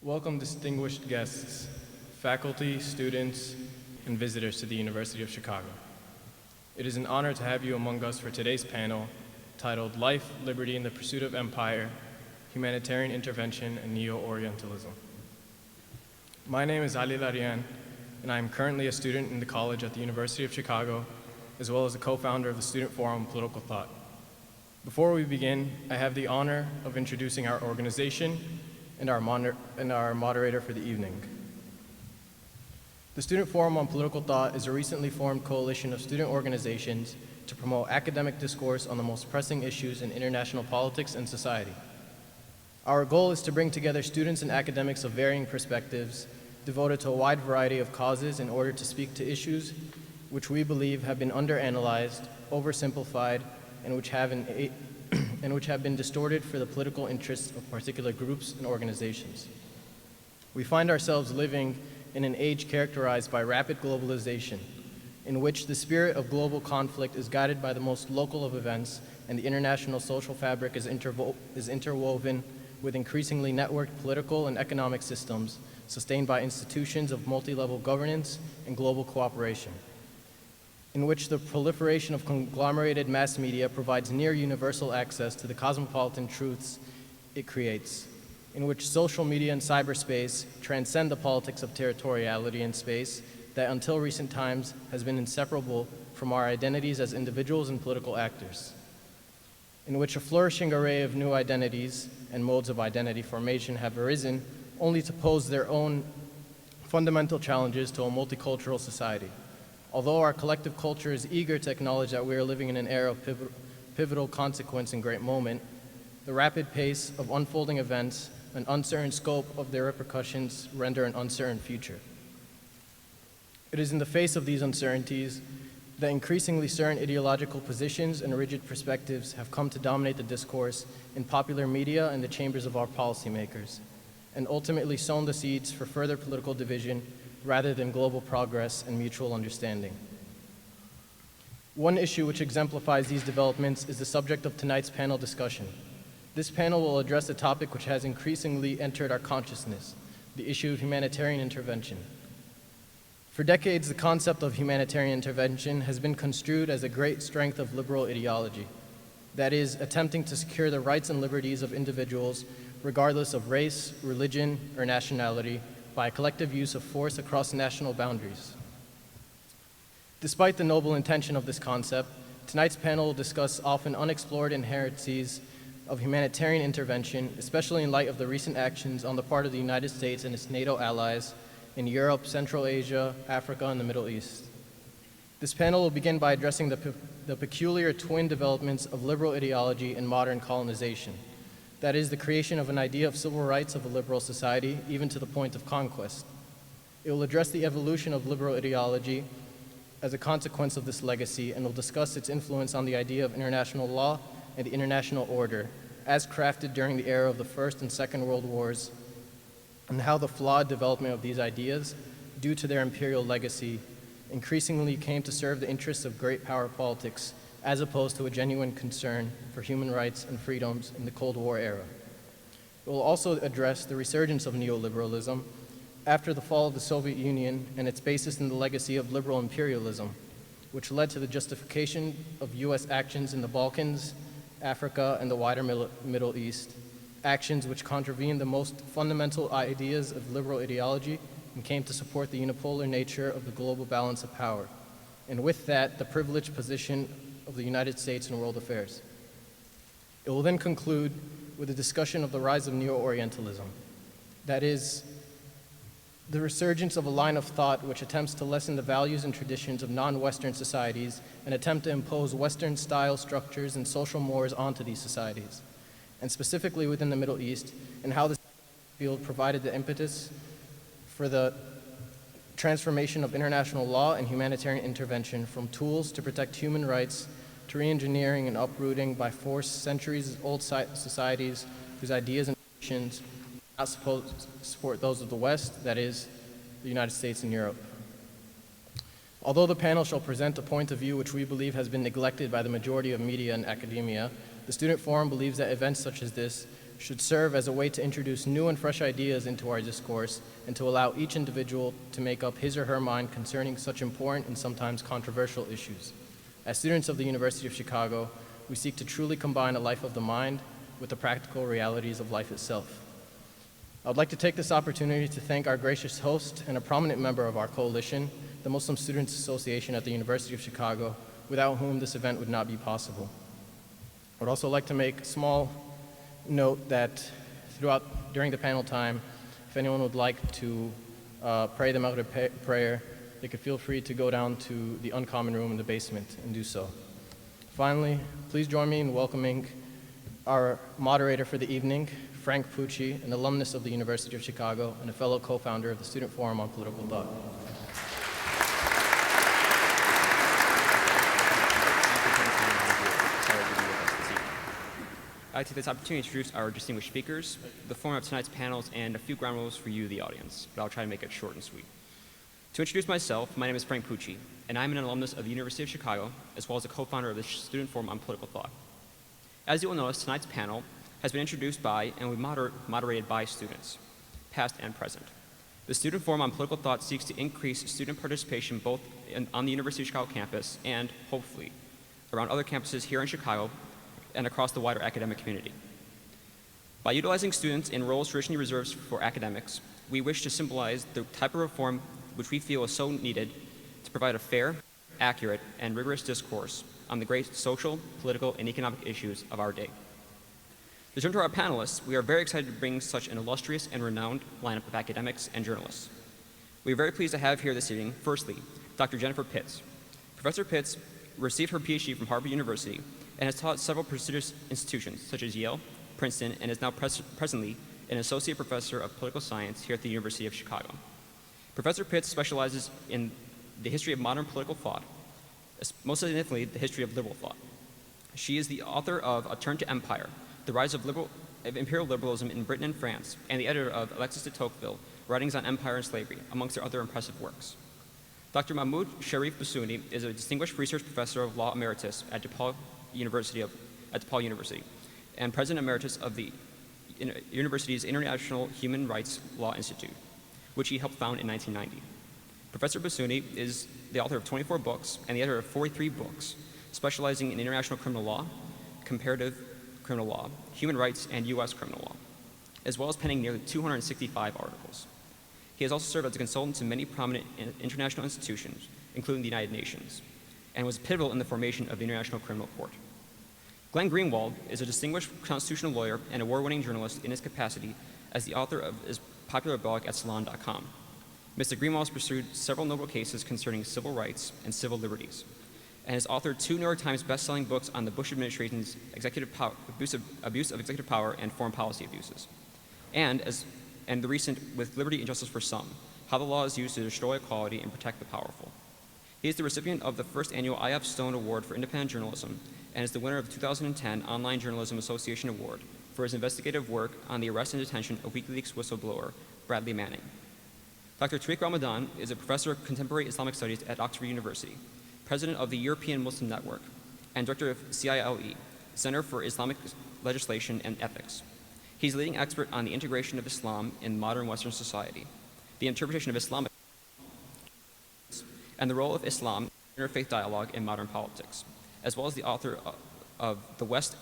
Welcome distinguished guests, faculty, students, and visitors to the University of Chicago. It is an honor to have you among us for today's panel titled Life, Liberty, and the Pursuit of Empire, Humanitarian Intervention, and Neo-Orientalism. My name is Ali Larian, and I am currently a student in the college at the University of Chicago, as well as a co-founder of the Student Forum on Political Thought. Before we begin, I have the honor of introducing our organization and our moderator for the evening. The Student Forum on Political Thought is a recently formed coalition of student organizations to promote academic discourse on the most pressing issues in international politics and society. Our goal is to bring together students and academics of varying perspectives, devoted to a wide variety of causes in order to speak to issues which we believe have been underanalyzed, oversimplified, and which have been distorted for the political interests of particular groups and organizations. We find ourselves living in an age characterized by rapid globalization, in which the spirit of global conflict is guided by the most local of events, and the international social fabric is interwoven with increasingly networked political and economic systems sustained by institutions of multi-level governance and global cooperation, in which the proliferation of conglomerated mass media provides near universal access to the cosmopolitan truths it creates, in which social media and cyberspace transcend the politics of territoriality in space that until recent times has been inseparable from our identities as individuals and political actors, in which a flourishing array of new identities and modes of identity formation have arisen only to pose their own fundamental challenges to a multicultural society. Although our collective culture is eager to acknowledge that we are living in an era of pivotal consequence and great moment, the rapid pace of unfolding events and uncertain scope of their repercussions render an uncertain future. It is in the face of these uncertainties that increasingly certain ideological positions and rigid perspectives have come to dominate the discourse in popular media and the chambers of our policymakers, and ultimately sown the seeds for further political division rather than global progress and mutual understanding. One issue which exemplifies these developments is the subject of tonight's panel discussion. This panel will address a topic which has increasingly entered our consciousness, the issue of humanitarian intervention. For decades, the concept of humanitarian intervention has been construed as a great strength of liberal ideology, that is, attempting to secure the rights and liberties of individuals regardless of race, religion, or nationality, by a collective use of force across national boundaries. Despite the noble intention of this concept, tonight's panel will discuss often unexplored inherencies of humanitarian intervention, especially in light of the recent actions on the part of the United States and its NATO allies in Europe, Central Asia, Africa, and the Middle East. This panel will begin by addressing the peculiar twin developments of liberal ideology and modern colonization. That is, the creation of an idea of civil rights of a liberal society, even to the point of conquest. It will address the evolution of liberal ideology as a consequence of this legacy, and will discuss its influence on the idea of international law and the international order, as crafted during the era of the First and Second World Wars, and how the flawed development of these ideas, due to their imperial legacy, increasingly came to serve the interests of great power politics, as opposed to a genuine concern for human rights and freedoms in the Cold War era. It will also address the resurgence of neoliberalism after the fall of the Soviet Union and its basis in the legacy of liberal imperialism, which led to the justification of US actions in the Balkans, Africa, and the wider Middle East, actions which contravened the most fundamental ideas of liberal ideology and came to support the unipolar nature of the global balance of power, and with that, the privileged position of the United States in world affairs. It will then conclude with a discussion of the rise of Neo-Orientalism, that is, the resurgence of a line of thought which attempts to lessen the values and traditions of non-Western societies and attempt to impose Western-style structures and social mores onto these societies, and specifically within the Middle East, and how this field provided the impetus for the transformation of international law and humanitarian intervention from tools to protect human rights to re-engineering and uprooting by force centuries-old societies whose ideas and traditions are not supposed to support those of the West, that is, the United States and Europe. Although the panel shall present a point of view which we believe has been neglected by the majority of media and academia, the Student Forum believes that events such as this should serve as a way to introduce new and fresh ideas into our discourse and to allow each individual to make up his or her mind concerning such important and sometimes controversial issues. As students of the University of Chicago, we seek to truly combine a life of the mind with the practical realities of life itself. I would like to take this opportunity to thank our gracious host and a prominent member of our coalition, the Muslim Students Association at the University of Chicago, without whom this event would not be possible. I would also like to make a small note that during the panel time, if anyone would like to pray the Maghrib prayer, they could feel free to go down to the uncommon room in the basement and do so. Finally, please join me in welcoming our moderator for the evening, Frank Pucci, an alumnus of the University of Chicago and a fellow co-founder of the Student Forum on Political Thought. I'd like to take this opportunity to introduce our distinguished speakers, the format of tonight's panels, and a few ground rules for you, the audience, but I'll try to make it short and sweet. To introduce myself, my name is Frank Pucci, and I'm an alumnus of the University of Chicago, as well as a co-founder of the Student Forum on Political Thought. As you will notice, tonight's panel has been introduced by and will be moderated by students, past and present. The Student Forum on Political Thought seeks to increase student participation both on the University of Chicago campus and, hopefully, around other campuses here in Chicago and across the wider academic community. By utilizing students in roles traditionally reserved for academics, we wish to symbolize the type of reform which we feel is so needed to provide a fair, accurate, and rigorous discourse on the great social, political, and economic issues of our day. To turn to our panelists, we are very excited to bring such an illustrious and renowned lineup of academics and journalists. We are very pleased to have here this evening, firstly, Dr. Jennifer Pitts. Professor Pitts received her PhD from Harvard University and has taught several prestigious institutions, such as Yale, Princeton, and is now presently an associate professor of political science here at the University of Chicago. Professor Pitts specializes in the history of modern political thought, most significantly the history of liberal thought. She is the author of A Turn to Empire, The Rise of Imperial Liberalism in Britain and France, and the editor of Alexis de Tocqueville, Writings on Empire and Slavery, amongst her other impressive works. Dr. Mahmoud Cherif Bassiouni is a distinguished research professor of law emeritus at DePaul University, and president emeritus of the university's International Human Rights Law Institute, which he helped found in 1990. Professor Bassiouni is the author of 24 books and the editor of 43 books, specializing in international criminal law, comparative criminal law, human rights, and U.S. criminal law, as well as penning nearly 265 articles. He has also served as a consultant to many prominent international institutions, including the United Nations, and was pivotal in the formation of the International Criminal Court. Glenn Greenwald is a distinguished constitutional lawyer and award-winning journalist in his capacity as the author of his popular blog at Salon.com. Mr. Greenwald has pursued several notable cases concerning civil rights and civil liberties, and has authored 2 New York Times best-selling books on the Bush administration's abuse of executive power and foreign policy abuses, and the recent With Liberty and Justice for Some, How the Law is Used to Destroy Equality and Protect the Powerful. He is the recipient of the first annual I.F. Stone Award for Independent Journalism and is the winner of the 2010 Online Journalism Association Award for his investigative work on the arrest and detention of WikiLeaks whistleblower Bradley Manning. Dr. Tariq Ramadan is a professor of contemporary Islamic studies at Oxford University, president of the European Muslim Network, and director of CILE, Center for Islamic Legislation and Ethics. He's a leading expert on the integration of Islam in modern Western society, the interpretation of Islamic, and the role of Islam in interfaith dialogue in modern politics, as well as the author of The West,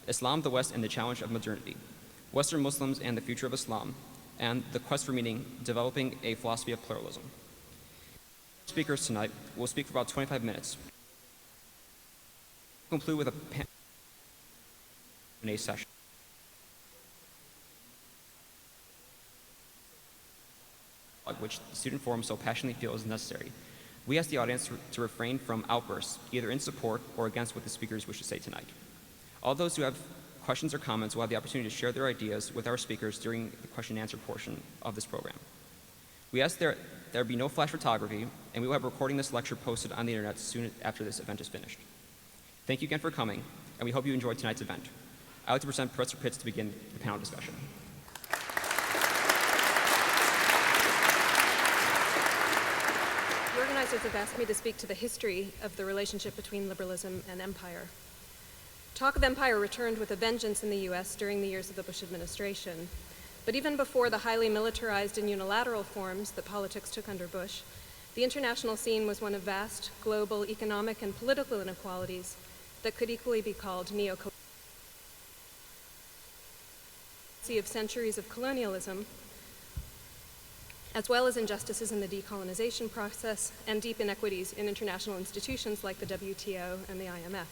Islam, the West, and the Challenge of Modernity, Western Muslims and the Future of Islam, and The Quest for Meaning, Developing a Philosophy of Pluralism. Speakers tonight will speak for about 25 minutes. We'll conclude with a Q&A session. Which the Student Forum so passionately feels is necessary. We ask the audience to refrain from outbursts, either in support or against what the speakers wish to say tonight. All those who have questions or comments will have the opportunity to share their ideas with our speakers during the question and answer portion of this program. We ask there be no flash photography, and we will have a recording this lecture posted on the internet soon after this event is finished. Thank you again for coming, and we hope you enjoyed tonight's event. I'd like to present Professor Pitts to begin the panel discussion. The organizers have asked me to speak to the history of the relationship between liberalism and empire. Talk of empire returned with a vengeance in the US during the years of the Bush administration. But even before the highly militarized and unilateral forms that politics took under Bush, the international scene was one of vast, global economic and political inequalities that could equally be called neo-colonialism. Of centuries of colonialism, as well as injustices in the decolonization process and deep inequities in international institutions like the WTO and the IMF.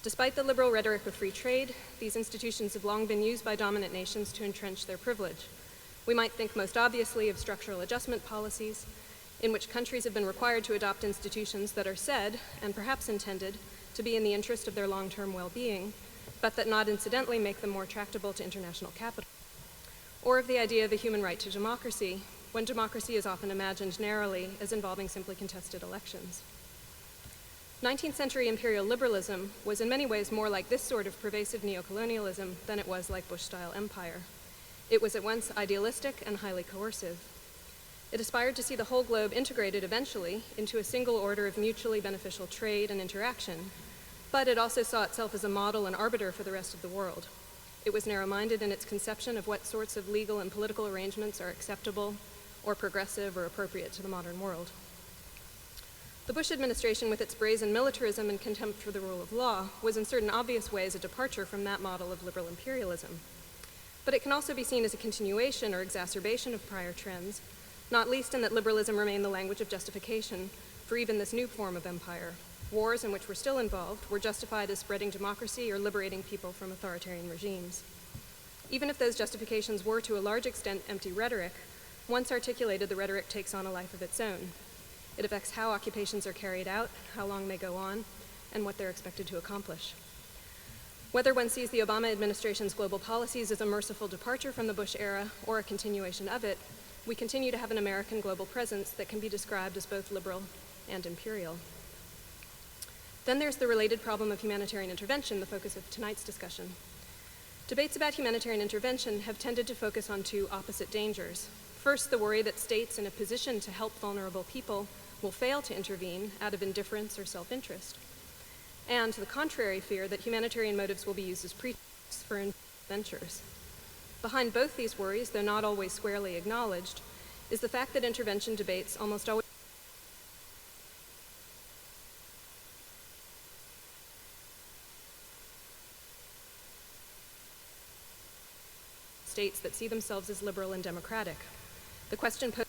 Despite the liberal rhetoric of free trade, these institutions have long been used by dominant nations to entrench their privilege. We might think most obviously of structural adjustment policies, in which countries have been required to adopt institutions that are said, and perhaps intended, to be in the interest of their long-term well-being, but that not incidentally make them more tractable to international capital. Or of the idea of a human right to democracy, when democracy is often imagined narrowly as involving simply contested elections. 19th century imperial liberalism was in many ways more like this sort of pervasive neocolonialism than it was like Bush-style empire. It was at once idealistic and highly coercive. It aspired to see the whole globe integrated eventually into a single order of mutually beneficial trade and interaction, but it also saw itself as a model and arbiter for the rest of the world. It was narrow-minded in its conception of what sorts of legal and political arrangements are acceptable or progressive or appropriate to the modern world. The Bush administration, with its brazen militarism and contempt for the rule of law, was in certain obvious ways a departure from that model of liberal imperialism. But it can also be seen as a continuation or exacerbation of prior trends, not least in that liberalism remained the language of justification for even this new form of empire. Wars in which we're still involved were justified as spreading democracy or liberating people from authoritarian regimes. Even if those justifications were to a large extent empty rhetoric, once articulated, the rhetoric takes on a life of its own. It affects how occupations are carried out, how long they go on, and what they're expected to accomplish. Whether one sees the Obama administration's global policies as a merciful departure from the Bush era or a continuation of it, we continue to have an American global presence that can be described as both liberal and imperial. Then there's the related problem of humanitarian intervention, the focus of tonight's discussion. Debates about humanitarian intervention have tended to focus on two opposite dangers. First, the worry that states in a position to help vulnerable people will fail to intervene out of indifference or self-interest. And the contrary fear that humanitarian motives will be used as pretexts for ventures. Behind both these worries, though not always squarely acknowledged, is the fact that intervention debates almost always states that see themselves as liberal and democratic. The question posed.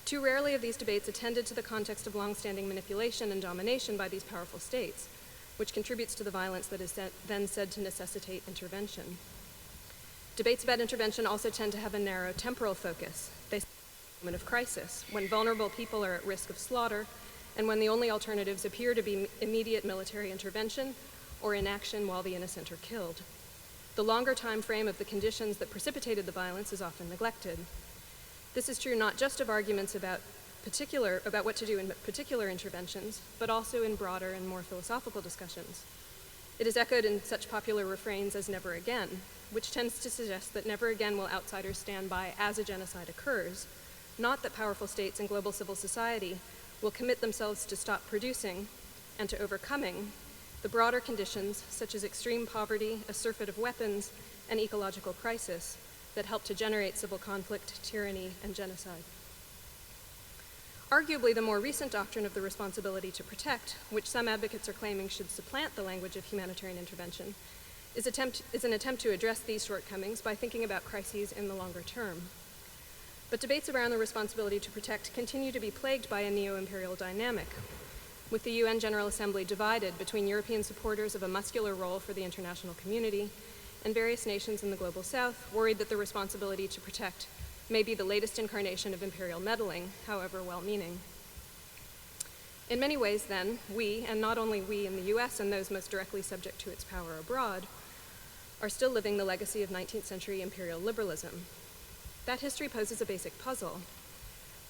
Too rarely have these debates attended to the context of long-standing manipulation and domination by these powerful states, which contributes to the violence that is then said to necessitate intervention. Debates about intervention also tend to have a narrow temporal focus. They say at a moment of crisis, when vulnerable people are at risk of slaughter, and when the only alternatives appear to be immediate military intervention or inaction while the innocent are killed. The longer time frame of the conditions that precipitated the violence is often neglected. This is true not just of arguments about what to do in particular interventions, but also in broader and more philosophical discussions. It is echoed in such popular refrains as "never again," which tends to suggest that never again will outsiders stand by as a genocide occurs, not that powerful states and global civil society will commit themselves to stop producing and to overcoming the broader conditions, such as extreme poverty, a surfeit of weapons, and ecological crisis that help to generate civil conflict, tyranny, and genocide. Arguably, the more recent doctrine of the responsibility to protect, which some advocates are claiming should supplant the language of humanitarian intervention, is an attempt to address these shortcomings by thinking about crises in the longer term. But debates around the responsibility to protect continue to be plagued by a neo-imperial dynamic, with the UN General Assembly divided between European supporters of a muscular role for the international community and various nations in the global south worried that the responsibility to protect may be the latest incarnation of imperial meddling, however well-meaning. In many ways, then, we, and not only we in the US and those most directly subject to its power abroad, are still living the legacy of 19th century imperial liberalism. That history poses a basic puzzle.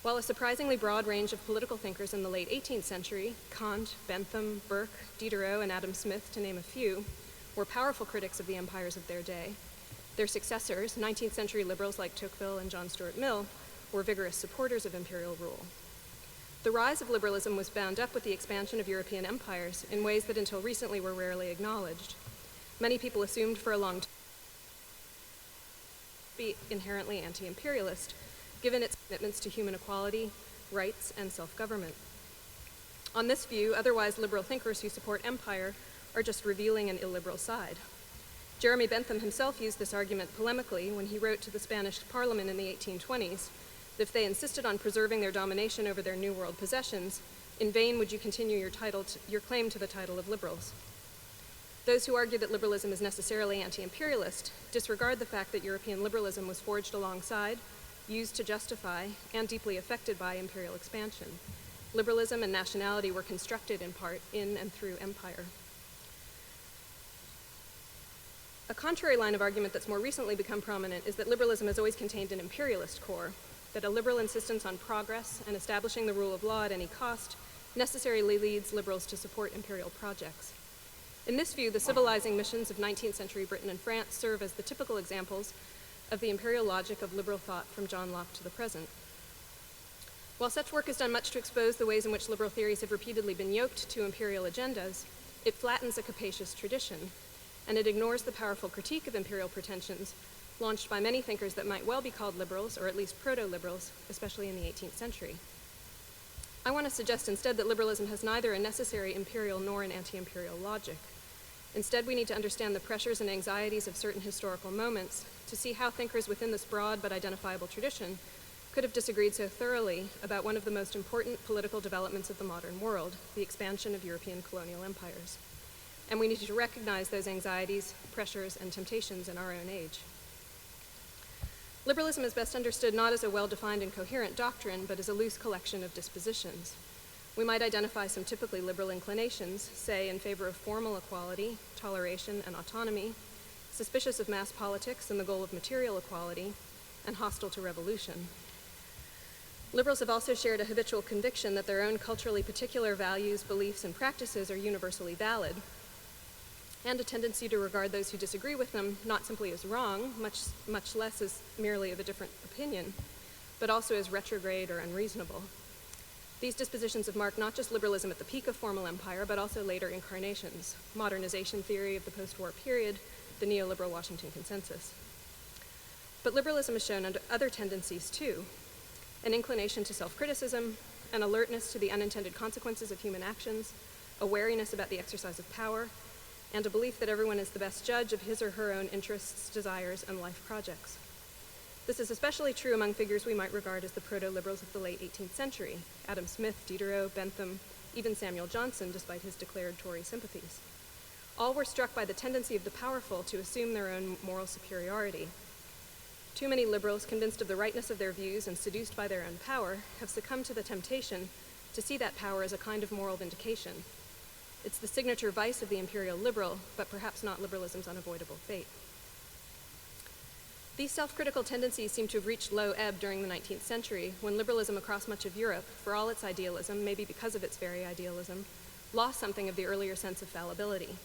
While a surprisingly broad range of political thinkers in the late 18th century, Kant, Bentham, Burke, Diderot, and Adam Smith, to name a few, were powerful critics of the empires of their day, their successors, 19th century liberals like Tocqueville and John Stuart Mill, were vigorous supporters of imperial rule. The rise of liberalism was bound up with the expansion of European empires in ways that until recently were rarely acknowledged. Many people assumed for a long time to be inherently anti-imperialist, given its commitments to human equality, rights, and self-government. On this view, otherwise liberal thinkers who support empire are just revealing an illiberal side. Jeremy Bentham himself used this argument polemically when he wrote to the Spanish Parliament in the 1820s that if they insisted on preserving their domination over their New World possessions, in vain would you continue your claim to the title of liberals. Those who argue that liberalism is necessarily anti-imperialist disregard the fact that European liberalism was forged alongside, used to justify, and deeply affected by imperial expansion. Liberalism and nationality were constructed in part in and through empire. A contrary line of argument that's more recently become prominent is that liberalism has always contained an imperialist core, that a liberal insistence on progress and establishing the rule of law at any cost necessarily leads liberals to support imperial projects. In this view, the civilizing missions of 19th century Britain and France serve as the typical examples of the imperial logic of liberal thought from John Locke to the present. While such work has done much to expose the ways in which liberal theories have repeatedly been yoked to imperial agendas, it flattens a capacious tradition, and it ignores the powerful critique of imperial pretensions launched by many thinkers that might well be called liberals, or at least proto-liberals, especially in the 18th century. I want to suggest instead that liberalism has neither a necessary imperial nor an anti-imperial logic. Instead, we need to understand the pressures and anxieties of certain historical moments to see how thinkers within this broad but identifiable tradition could have disagreed so thoroughly about one of the most important political developments of the modern world, the expansion of European colonial empires. And we need to recognize those anxieties, pressures, and temptations in our own age. Liberalism is best understood not as a well-defined and coherent doctrine, but as a loose collection of dispositions. We might identify some typically liberal inclinations, say in favor of formal equality, toleration, and autonomy, suspicious of mass politics and the goal of material equality, and hostile to revolution. Liberals have also shared a habitual conviction that their own culturally particular values, beliefs, and practices are universally valid, and a tendency to regard those who disagree with them not simply as wrong, much less as merely of a different opinion, but also as retrograde or unreasonable. These dispositions have marked not just liberalism at the peak of formal empire, but also later incarnations, modernization theory of the post-war period, the neoliberal Washington Consensus. But liberalism has shown other tendencies too, an inclination to self-criticism, an alertness to the unintended consequences of human actions, a wariness about the exercise of power, and a belief that everyone is the best judge of his or her own interests, desires, and life projects. This is especially true among figures we might regard as the proto-liberals of the late 18th century, Adam Smith, Diderot, Bentham, even Samuel Johnson, despite his declared Tory sympathies. All were struck by the tendency of the powerful to assume their own moral superiority. Too many liberals, convinced of the rightness of their views and seduced by their own power, have succumbed to the temptation to see that power as a kind of moral vindication. It's the signature vice of the imperial liberal, but perhaps not liberalism's unavoidable fate. These self-critical tendencies seem to have reached low ebb during the 19th century, when liberalism across much of Europe, for all its idealism, maybe because of its very idealism, lost something of the earlier sense of fallibility.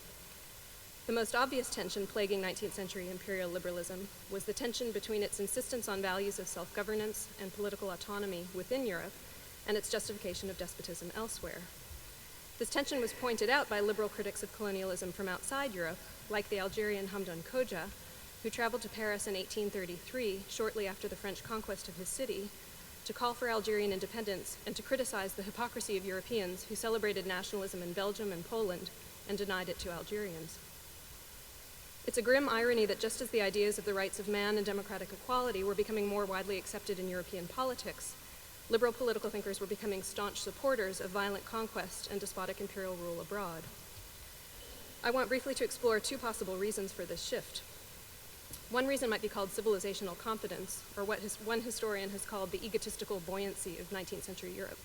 The most obvious tension plaguing 19th century imperial liberalism was the tension between its insistence on values of self-governance and political autonomy within Europe and its justification of despotism elsewhere. This tension was pointed out by liberal critics of colonialism from outside Europe, like the Algerian Hamdan Khoja, who traveled to Paris in 1833, shortly after the French conquest of his city, to call for Algerian independence and to criticize the hypocrisy of Europeans who celebrated nationalism in Belgium and Poland and denied it to Algerians. It's a grim irony that just as the ideas of the rights of man and democratic equality were becoming more widely accepted in European politics, liberal political thinkers were becoming staunch supporters of violent conquest and despotic imperial rule abroad. I want briefly to explore two possible reasons for this shift. One reason might be called civilizational confidence, or what one historian has called the egotistical buoyancy of 19th century Europe.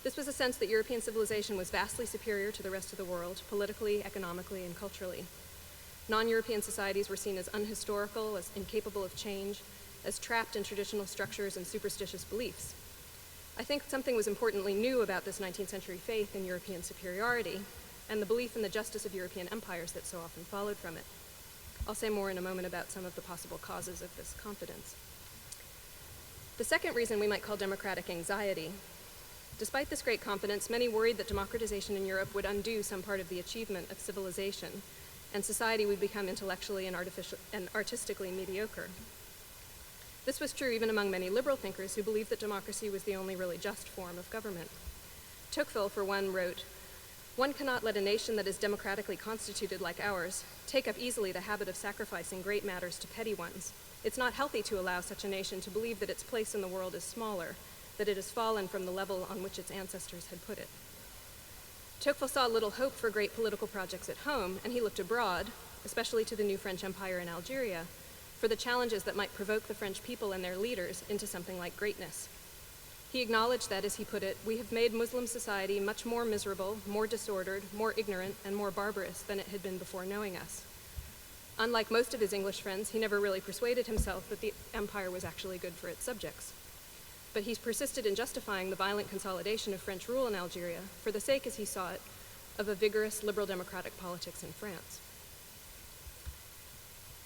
This was a sense that European civilization was vastly superior to the rest of the world, politically, economically, and culturally. Non-European societies were seen as unhistorical, as incapable of change, as trapped in traditional structures and superstitious beliefs. I think something was importantly new about this 19th century faith in European superiority, and the belief in the justice of European empires that so often followed from it. I'll say more in a moment about some of the possible causes of this confidence. The second reason we might call democratic anxiety. Despite this great confidence, many worried that democratization in Europe would undo some part of the achievement of civilization, and society would become intellectually and artistically mediocre. This was true even among many liberal thinkers who believed that democracy was the only really just form of government. Tocqueville, for one, wrote, "One cannot let a nation that is democratically constituted like ours take up easily the habit of sacrificing great matters to petty ones. It's not healthy to allow such a nation to believe that its place in the world is smaller, that it has fallen from the level on which its ancestors had put it." Tocqueville saw little hope for great political projects at home, and he looked abroad, especially to the new French Empire in Algeria, for the challenges that might provoke the French people and their leaders into something like greatness. He acknowledged that, as he put it, "We have made Muslim society much more miserable, more disordered, more ignorant, and more barbarous than it had been before knowing us." Unlike most of his English friends, he never really persuaded himself that the empire was actually good for its subjects. But he persisted in justifying the violent consolidation of French rule in Algeria for the sake, as he saw it, of a vigorous liberal democratic politics in France.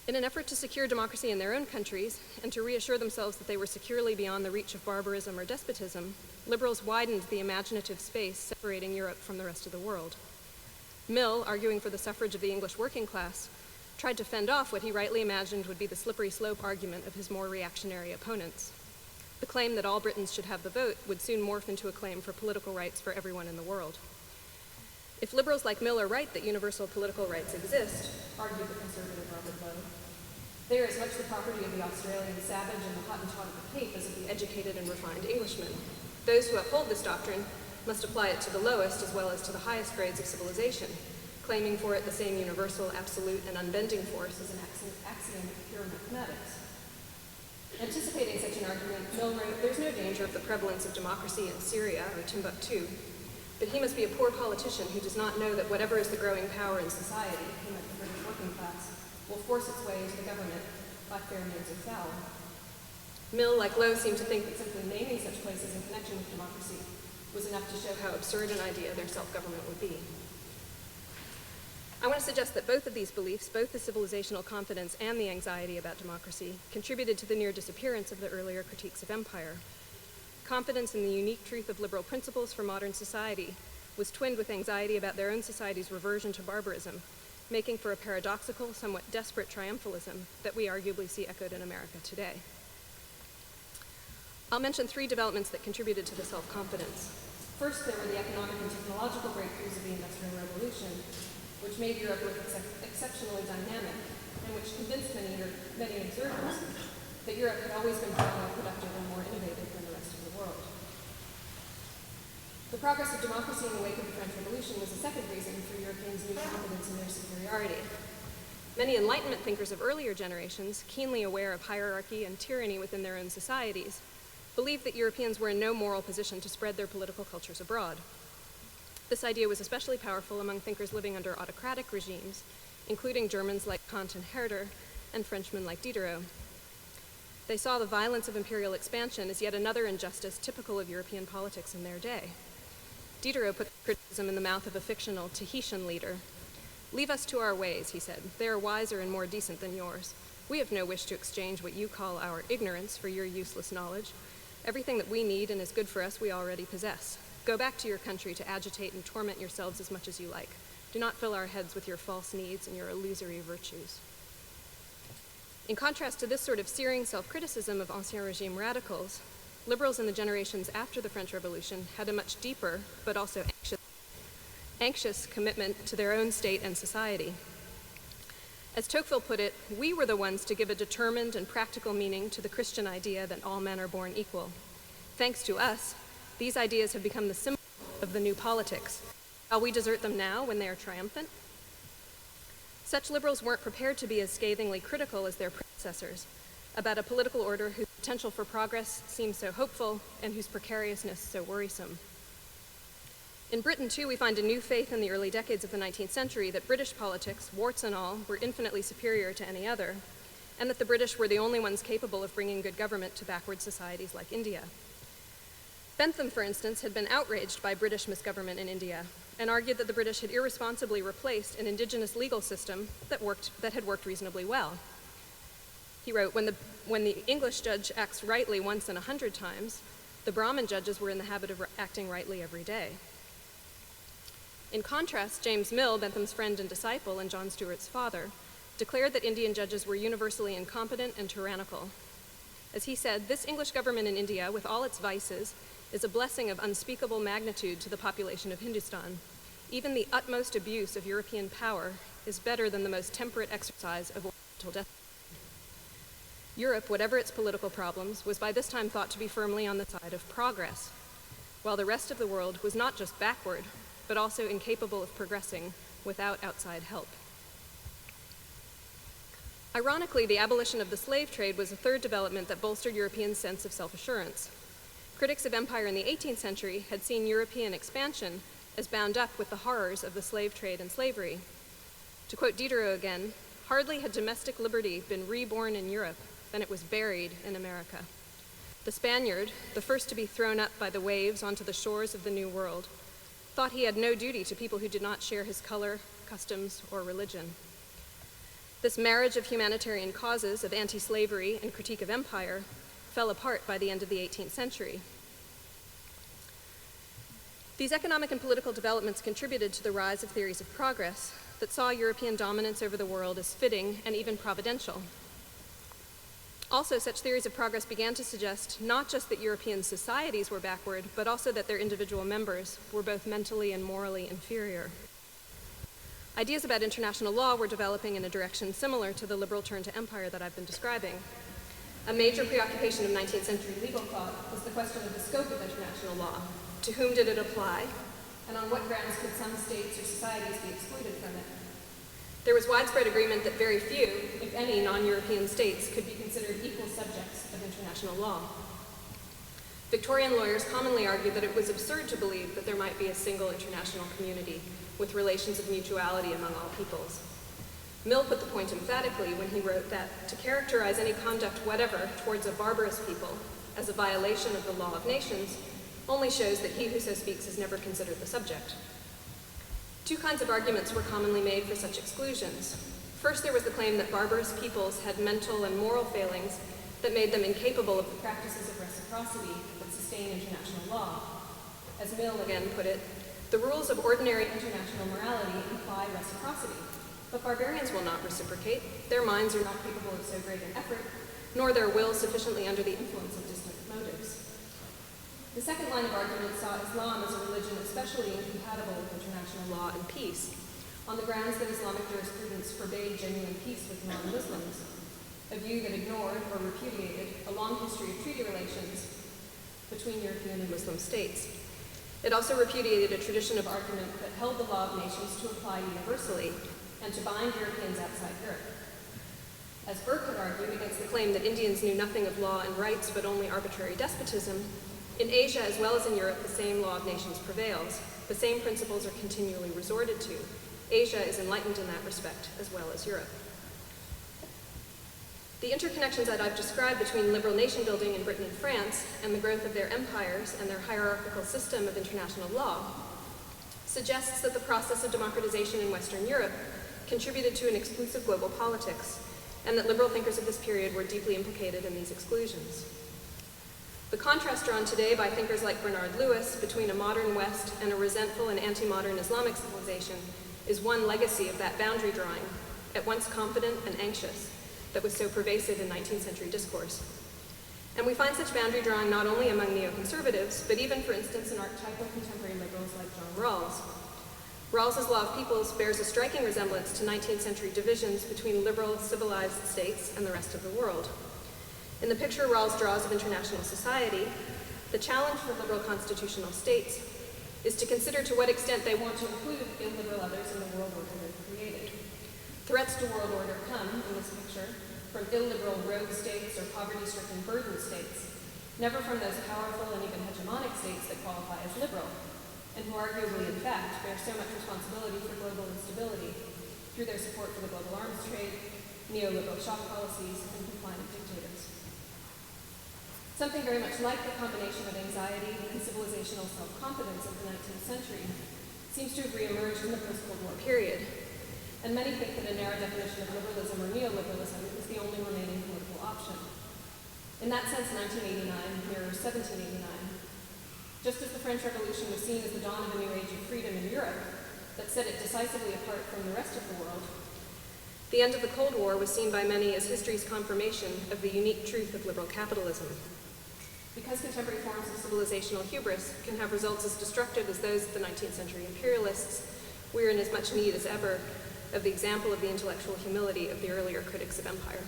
In an effort to secure democracy in their own countries and to reassure themselves that they were securely beyond the reach of barbarism or despotism, liberals widened the imaginative space separating Europe from the rest of the world. Mill, arguing for the suffrage of the English working class, tried to fend off what he rightly imagined would be the slippery slope argument of his more reactionary opponents. The claim that all Britons should have the vote would soon morph into a claim for political rights for everyone in the world. If liberals like Mill are right that universal political rights exist, argued the conservative Robert Lowe, they are as much the property of the Australian savage and the Hottentot of the Cape as of the educated and refined Englishman. Those who uphold this doctrine must apply it to the lowest as well as to the highest grades of civilization, claiming for it the same universal, absolute, and unbending force as an axiom of pure mathematics. Anticipating such an argument, Mill wrote, "There's no danger of the prevalence of democracy in Syria or Timbuktu, but he must be a poor politician who does not know that whatever is the growing power in society, he meant the British working class, will force its way into the government by fair means or foul." Mill, like Lowe, seemed to think that simply naming such places in connection with democracy was enough to show how absurd an idea their self-government would be. I want to suggest that both of these beliefs, both the civilizational confidence and the anxiety about democracy, contributed to the near disappearance of the earlier critiques of empire. Confidence in the unique truth of liberal principles for modern society was twinned with anxiety about their own society's reversion to barbarism, making for a paradoxical, somewhat desperate triumphalism that we arguably see echoed in America today. I'll mention three developments that contributed to the self-confidence. First, there were the economic and technological breakthroughs of the Industrial Revolution, which made Europe look exceptionally dynamic, and which convinced many observers that Europe had always been far more productive and more innovative than the rest of the world. The progress of democracy in the wake of the French Revolution was a second reason for Europeans' new confidence in their superiority. Many Enlightenment thinkers of earlier generations, keenly aware of hierarchy and tyranny within their own societies, believed that Europeans were in no moral position to spread their political cultures abroad. This idea was especially powerful among thinkers living under autocratic regimes, including Germans like Kant and Herder, and Frenchmen like Diderot. They saw the violence of imperial expansion as yet another injustice typical of European politics in their day. Diderot put criticism in the mouth of a fictional Tahitian leader. "Leave us to our ways," he said. "They are wiser and more decent than yours. We have no wish to exchange what you call our ignorance for your useless knowledge. Everything that we need and is good for us we already possess. Go back to your country to agitate and torment yourselves as much as you like. Do not fill our heads with your false needs and your illusory virtues." In contrast to this sort of searing self-criticism of Ancien Regime radicals, liberals in the generations after the French Revolution had a much deeper, but also anxious commitment to their own state and society. As Tocqueville put it, "We were the ones to give a determined and practical meaning to the Christian idea that all men are born equal. Thanks to us, these ideas have become the symbol of the new politics. Shall we desert them now when they are triumphant?" Such liberals weren't prepared to be as scathingly critical as their predecessors about a political order whose potential for progress seemed so hopeful and whose precariousness so worrisome. In Britain, too, we find a new faith in the early decades of the 19th century that British politics, warts and all, were infinitely superior to any other, and that the British were the only ones capable of bringing good government to backward societies like India. Bentham, for instance, had been outraged by British misgovernment in India and argued that the British had irresponsibly replaced an indigenous legal system that had worked reasonably well. He wrote, when the English judge acts rightly once in 100 times, The Brahmin judges were in the habit of acting rightly every day. In contrast, James Mill, Bentham's friend and disciple and John Stuart's father, declared that Indian judges were universally incompetent and tyrannical. As he said, this English government in India, with all its vices, is a blessing of unspeakable magnitude to the population of Hindustan. Even the utmost abuse of European power is better than the most temperate exercise of Oriental death. Europe, whatever its political problems, was by this time thought to be firmly on the side of progress, while the rest of the world was not just backward, but also incapable of progressing without outside help. Ironically, the abolition of the slave trade was a third development that bolstered Europeans' sense of self-assurance. Critics of empire in the 18th century had seen European expansion as bound up with the horrors of the slave trade and slavery. To quote Diderot again, "Hardly had domestic liberty been reborn in Europe than it was buried in America." The Spaniard, the first to be thrown up by the waves onto the shores of the New World, thought he had no duty to people who did not share his color, customs, or religion. This marriage of humanitarian causes of anti-slavery and critique of empire fell apart by the end of the 18th century. These economic and political developments contributed to the rise of theories of progress that saw European dominance over the world as fitting and even providential. Also, such theories of progress began to suggest not just that European societies were backward, but also that their individual members were both mentally and morally inferior. Ideas about international law were developing in a direction similar to the liberal turn to empire that I've been describing. A major preoccupation of 19th century legal thought was the question of the scope of international law. To whom did it apply? And on what grounds could some states or societies be excluded from it? There was widespread agreement that very few, if any, non-European states could be considered equal subjects of international law. Victorian lawyers commonly argued that it was absurd to believe that there might be a single international community with relations of mutuality among all peoples. Mill put the point emphatically when he wrote that to characterize any conduct whatever towards a barbarous people as a violation of the law of nations only shows that he who so speaks has never considered the subject. Two kinds of arguments were commonly made for such exclusions. First, there was the claim that barbarous peoples had mental and moral failings that made them incapable of the practices of reciprocity that sustain international law. As Mill again put it, the rules of ordinary international morality imply reciprocity, but barbarians will not reciprocate. Their minds are not capable of so great an effort, nor their will sufficiently under the influence of distant motives. The second line of argument saw Islam as a religion especially incompatible with international law and peace, on the grounds that Islamic jurisprudence forbade genuine peace with non-Muslims, a view that ignored or repudiated a long history of treaty relations between European and Muslim states. It also repudiated a tradition of argument that held the law of nations to apply universally and to bind Europeans outside Europe. As Burke had argued against the claim that Indians knew nothing of law and rights but only arbitrary despotism, in Asia as well as in Europe the same law of nations prevails. The same principles are continually resorted to. Asia is enlightened in that respect as well as Europe. The interconnections that I've described between liberal nation building in Britain and France and the growth of their empires and their hierarchical system of international law suggests that the process of democratization in Western Europe contributed to an exclusive global politics, and that liberal thinkers of this period were deeply implicated in these exclusions. The contrast drawn today by thinkers like Bernard Lewis between a modern West and a resentful and anti-modern Islamic civilization is one legacy of that boundary drawing, at once confident and anxious, that was so pervasive in 19th century discourse. And we find such boundary drawing not only among neoconservatives, but even, for instance, in archetypal contemporary liberals like John Rawls. Rawls's Law of Peoples bears a striking resemblance to 19th century divisions between liberal, civilized states and the rest of the world. In the picture Rawls draws of international society, the challenge for liberal constitutional states is to consider to what extent they want to include illiberal others in the world order they've created. Threats to world order come, in this picture, from illiberal rogue states or poverty-stricken burden states, never from those powerful and even hegemonic states that qualify as liberal, and who arguably, in fact, bear so much responsibility for global instability through their support for the global arms trade, neoliberal shock policies, and compliant dictators. Something very much like the combination of anxiety and civilizational self-confidence of the 19th century seems to have reemerged in the post-Cold War period, and many think that a narrow definition of liberalism or neoliberalism is the only remaining political option. In that sense, 1989 mirrors 1789, Just as the French Revolution was seen as the dawn of a new age of freedom in Europe that set it decisively apart from the rest of the world, the end of the Cold War was seen by many as history's confirmation of the unique truth of liberal capitalism. Because contemporary forms of civilizational hubris can have results as destructive as those of the 19th century imperialists, we are in as much need as ever of the example of the intellectual humility of the earlier critics of empire.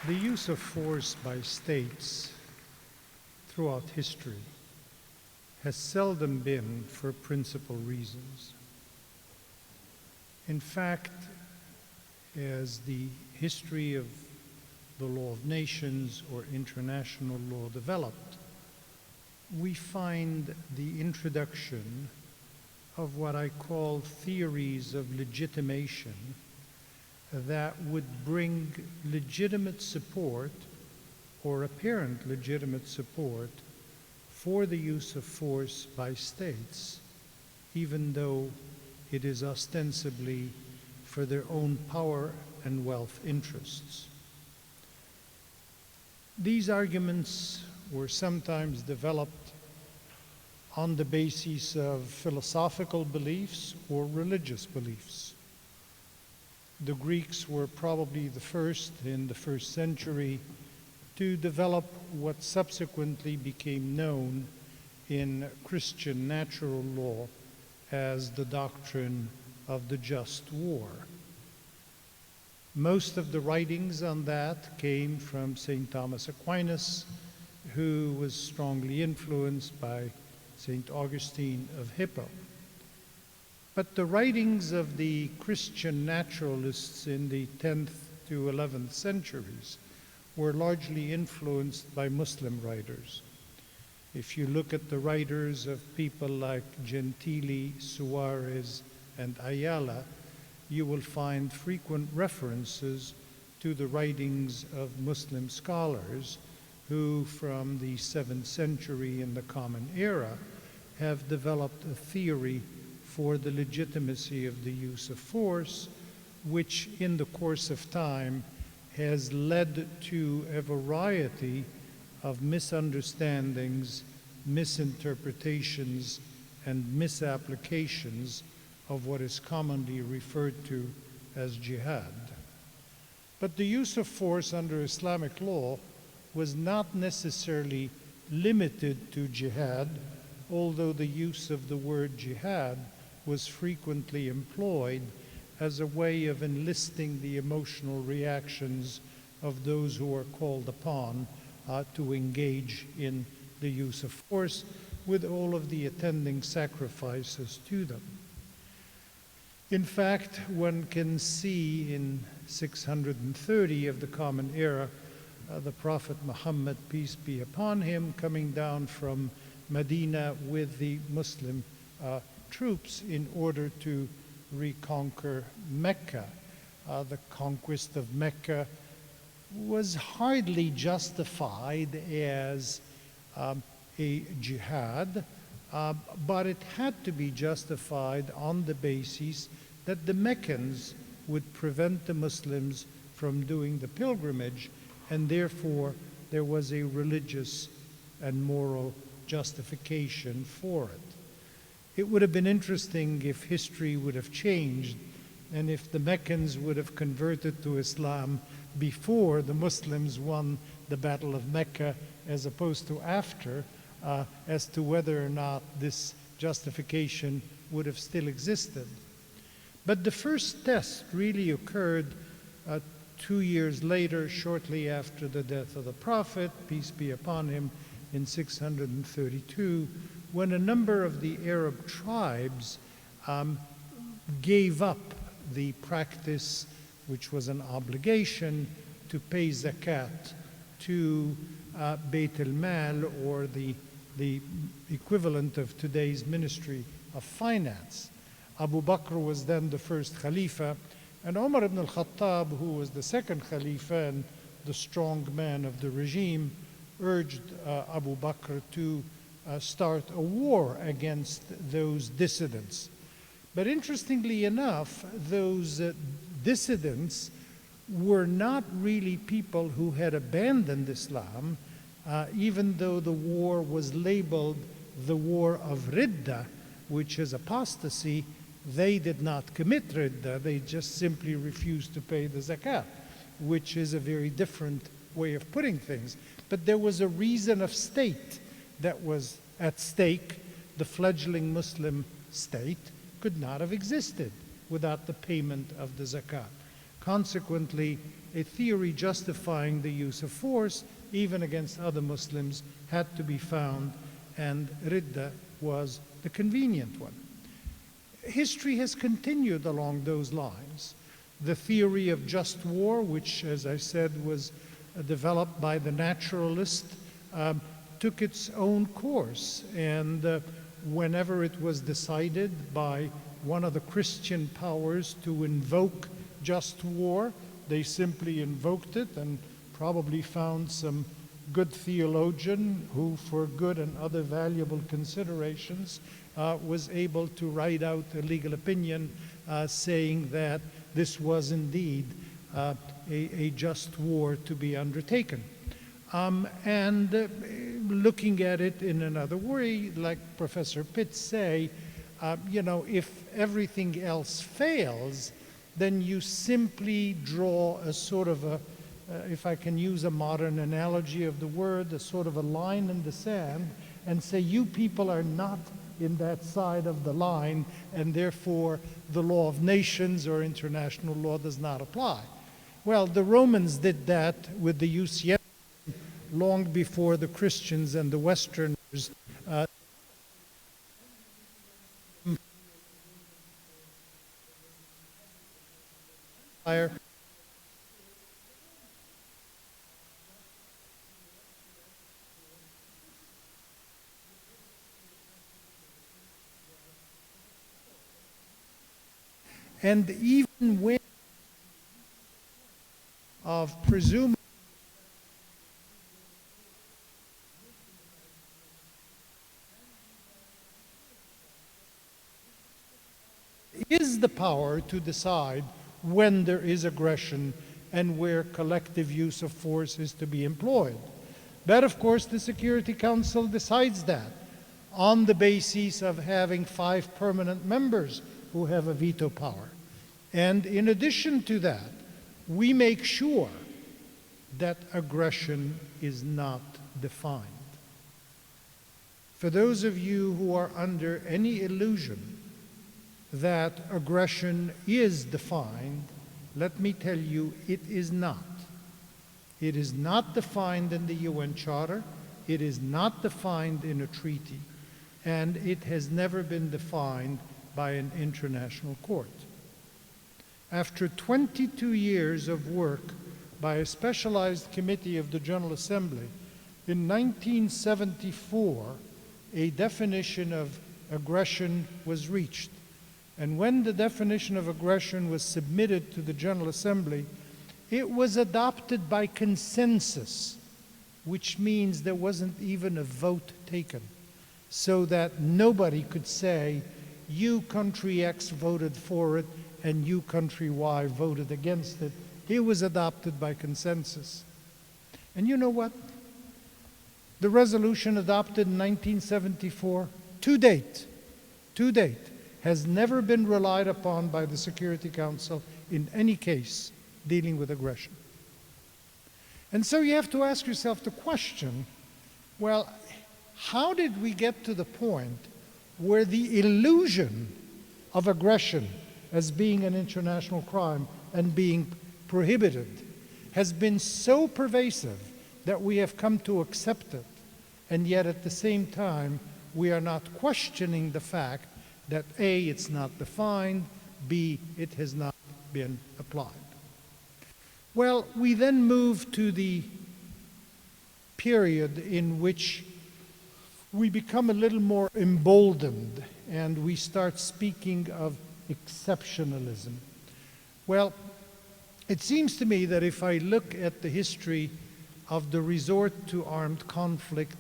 The use of force by states throughout history has seldom been for principal reasons. In fact, as the history of the law of nations or international law developed, we find the introduction of what I call theories of legitimation that would bring legitimate support or apparent legitimate support for the use of force by states, even though it is ostensibly for their own power and wealth interests. These arguments were sometimes developed on the basis of philosophical beliefs or religious beliefs. The Greeks were probably the first in the first century to develop what subsequently became known in Christian natural law as the doctrine of the just war. Most of the writings on that came from St. Thomas Aquinas, who was strongly influenced by St. Augustine of Hippo. But the writings of the Christian naturalists in the 10th to 11th centuries were largely influenced by Muslim writers. If you look at the writers of people like Gentili, Suarez, and Ayala, you will find frequent references to the writings of Muslim scholars who, from the 7th century in the Common Era, have developed a theory for the legitimacy of the use of force, which in the course of time has led to a variety of misunderstandings, misinterpretations, and misapplications of what is commonly referred to as jihad. But the use of force under Islamic law was not necessarily limited to jihad, although the use of the word jihad was frequently employed as a way of enlisting the emotional reactions of those who are called upon to engage in the use of force, with all of the attending sacrifices to them. In fact, one can see in 630 of the Common Era, the Prophet Muhammad, peace be upon him, coming down from Medina with the Muslim troops in order to reconquer Mecca. The conquest of Mecca was hardly justified as a jihad, but it had to be justified on the basis that the Meccans would prevent the Muslims from doing the pilgrimage, and therefore there was a religious and moral justification for it. It would have been interesting if history would have changed and if the Meccans would have converted to Islam before the Muslims won the Battle of Mecca as opposed to after, as to whether or not this justification would have still existed. But the first test really occurred 2 years later, shortly after the death of the Prophet, peace be upon him, in 632, when a number of the Arab tribes gave up the practice, which was an obligation, to pay zakat to Beit al-Mal, or the equivalent of today's Ministry of Finance. Abu Bakr was then the first Khalifa, and Umar ibn al-Khattab, who was the second Khalifa and the strong man of the regime, urged Abu Bakr to start a war against those dissidents. But interestingly enough, those dissidents were not really people who had abandoned Islam, even though the war was labeled the war of Ridda, which is apostasy. They did not commit Ridda, they just simply refused to pay the zakat, which is a very different way of putting things. But there was a reason of state that was at stake. The fledgling Muslim state could not have existed without the payment of the zakat. Consequently, a theory justifying the use of force, even against other Muslims, had to be found, and Ridda was the convenient one. History has continued along those lines. The theory of just war, which, as I said, was developed by the naturalist, took its own course, and whenever it was decided by one of the Christian powers to invoke just war, they simply invoked it and probably found some good theologian who, for good and other valuable considerations, was able to write out a legal opinion saying that this was indeed a just war to be undertaken. Looking at it in another way, like Professor Pitts say, you know, if everything else fails, then you simply draw a sort of a, if I can use a modern analogy of the word, a sort of a line in the sand, and say, you people are not in that side of the line, and therefore the law of nations or international law does not apply. Well, the Romans did that with the UChicago long before the Christians and the Westerners and even when of presuming is the power to decide when there is aggression and where collective use of force is to be employed. But of course the Security Council decides that on the basis of having 5 permanent members who have a veto power. And in addition to that, we make sure that aggression is not defined. For those of you who are under any illusion that aggression is defined, let me tell you, it is not. It is not defined in the UN Charter, it is not defined in a treaty, and it has never been defined by an international court. After 22 years of work by a specialized committee of the General Assembly, in 1974, a definition of aggression was reached. And when the definition of aggression was submitted to the General Assembly, it was adopted by consensus, which means there wasn't even a vote taken, so that nobody could say, you country X voted for it and you country Y voted against it. It was adopted by consensus. And you know what? The resolution adopted in 1974, to date, has never been relied upon by the Security Council in any case dealing with aggression. And so you have to ask yourself the question, well, how did we get to the point where the illusion of aggression as being an international crime and being prohibited has been so pervasive that we have come to accept it, and yet at the same time we are not questioning the fact that A, it's not defined, B, it has not been applied. Well, we then move to the period in which we become a little more emboldened and we start speaking of exceptionalism. Well, it seems to me that if I look at the history of the resort to armed conflict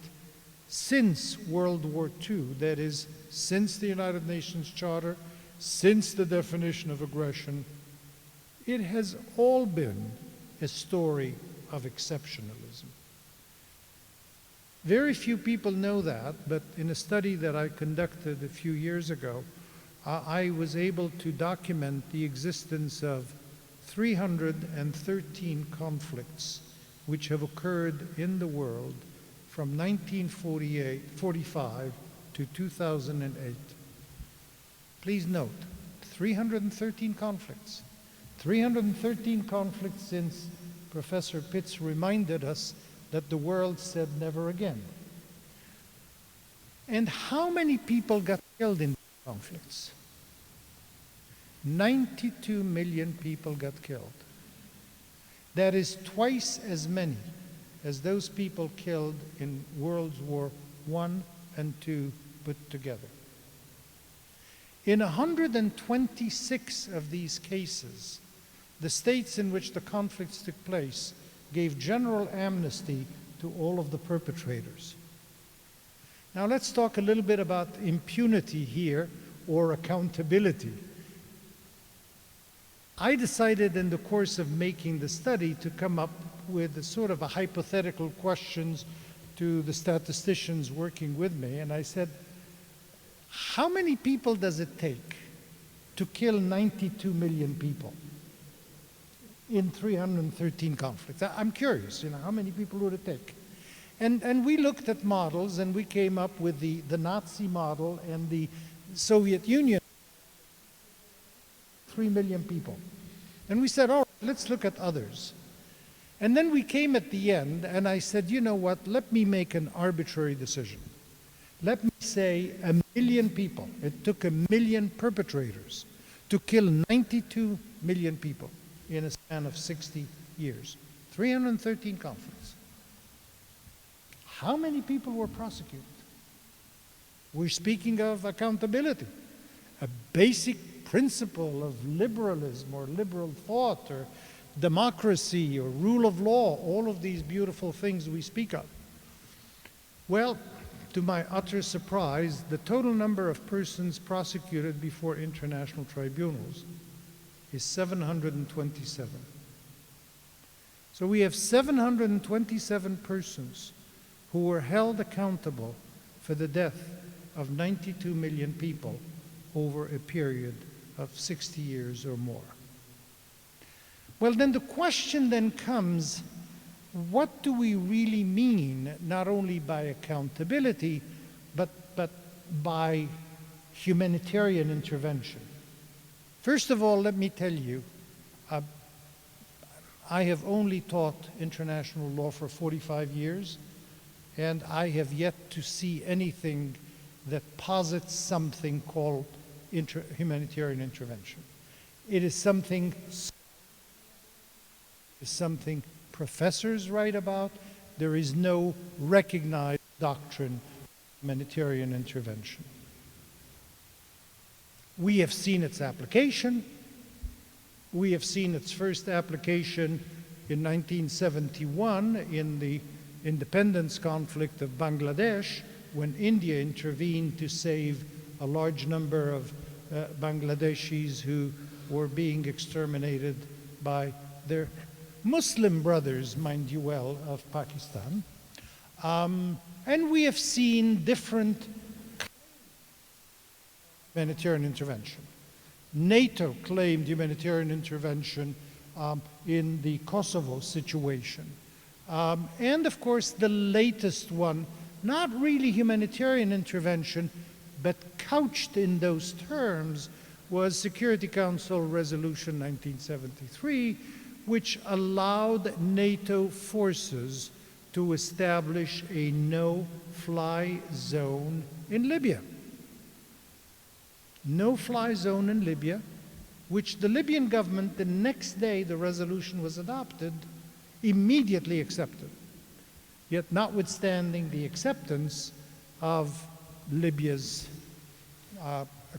since World War II, that is, since the United Nations Charter, since the definition of aggression, it has all been a story of exceptionalism. Very few people know that, but in a study that I conducted a few years ago, I was able to document the existence of 313 conflicts which have occurred in the world from 1945 to 2008. Please note, 313 conflicts. 313 conflicts since Professor Pitts reminded us that the world said never again. And how many people got killed in these conflicts? 92 million people got killed. That is twice as many as those people killed in World War I and II put together. In 126 of these cases, the states in which the conflicts took place gave general amnesty to all of the perpetrators. Now let's talk a little bit about impunity here, or accountability. I decided in the course of making the study to come up with a sort of a hypothetical questions to the statisticians working with me, and I said, how many people does it take to kill 92 million people in 313 conflicts? I'm curious, how many people would it take? And we looked at models, and we came up with the Nazi model and the Soviet Union, 3 million people. And we said, all right, let's look at others. And then we came at the end, and I said, you know what, let me make an arbitrary decision. Let me say 1 million people. It took 1 million perpetrators to kill 92 million people in a span of 60 years. 313 conflicts. How many people were prosecuted? We're speaking of accountability, a basic principle of liberalism or liberal thought or democracy or rule of law, all of these beautiful things we speak of. Well, to my utter surprise, the total number of persons prosecuted before international tribunals is 727. So we have 727 persons who were held accountable for the death of 92 million people over a period of 60 years or more. Well, then the question then comes, what do we really mean, not only by accountability, but by humanitarian intervention? First of all, let me tell you, I have only taught international law for 45 years, and I have yet to see anything that posits something called humanitarian intervention. It is something professors write about. There is no recognized doctrine of humanitarian intervention. We have seen its application. We have seen its first application in 1971 in the independence conflict of Bangladesh, when India intervened to save a large number of Bangladeshis who were being exterminated by their Muslim brothers, mind you well, of Pakistan. And we have seen different humanitarian intervention. NATO claimed humanitarian intervention in the Kosovo situation. And of course, the latest one, not really humanitarian intervention, but couched in those terms, was Security Council Resolution 1973, which allowed NATO forces to establish a no-fly zone in Libya. No-fly zone in Libya, which the Libyan government, the next day the resolution was adopted, immediately accepted. Yet notwithstanding the acceptance of Libya's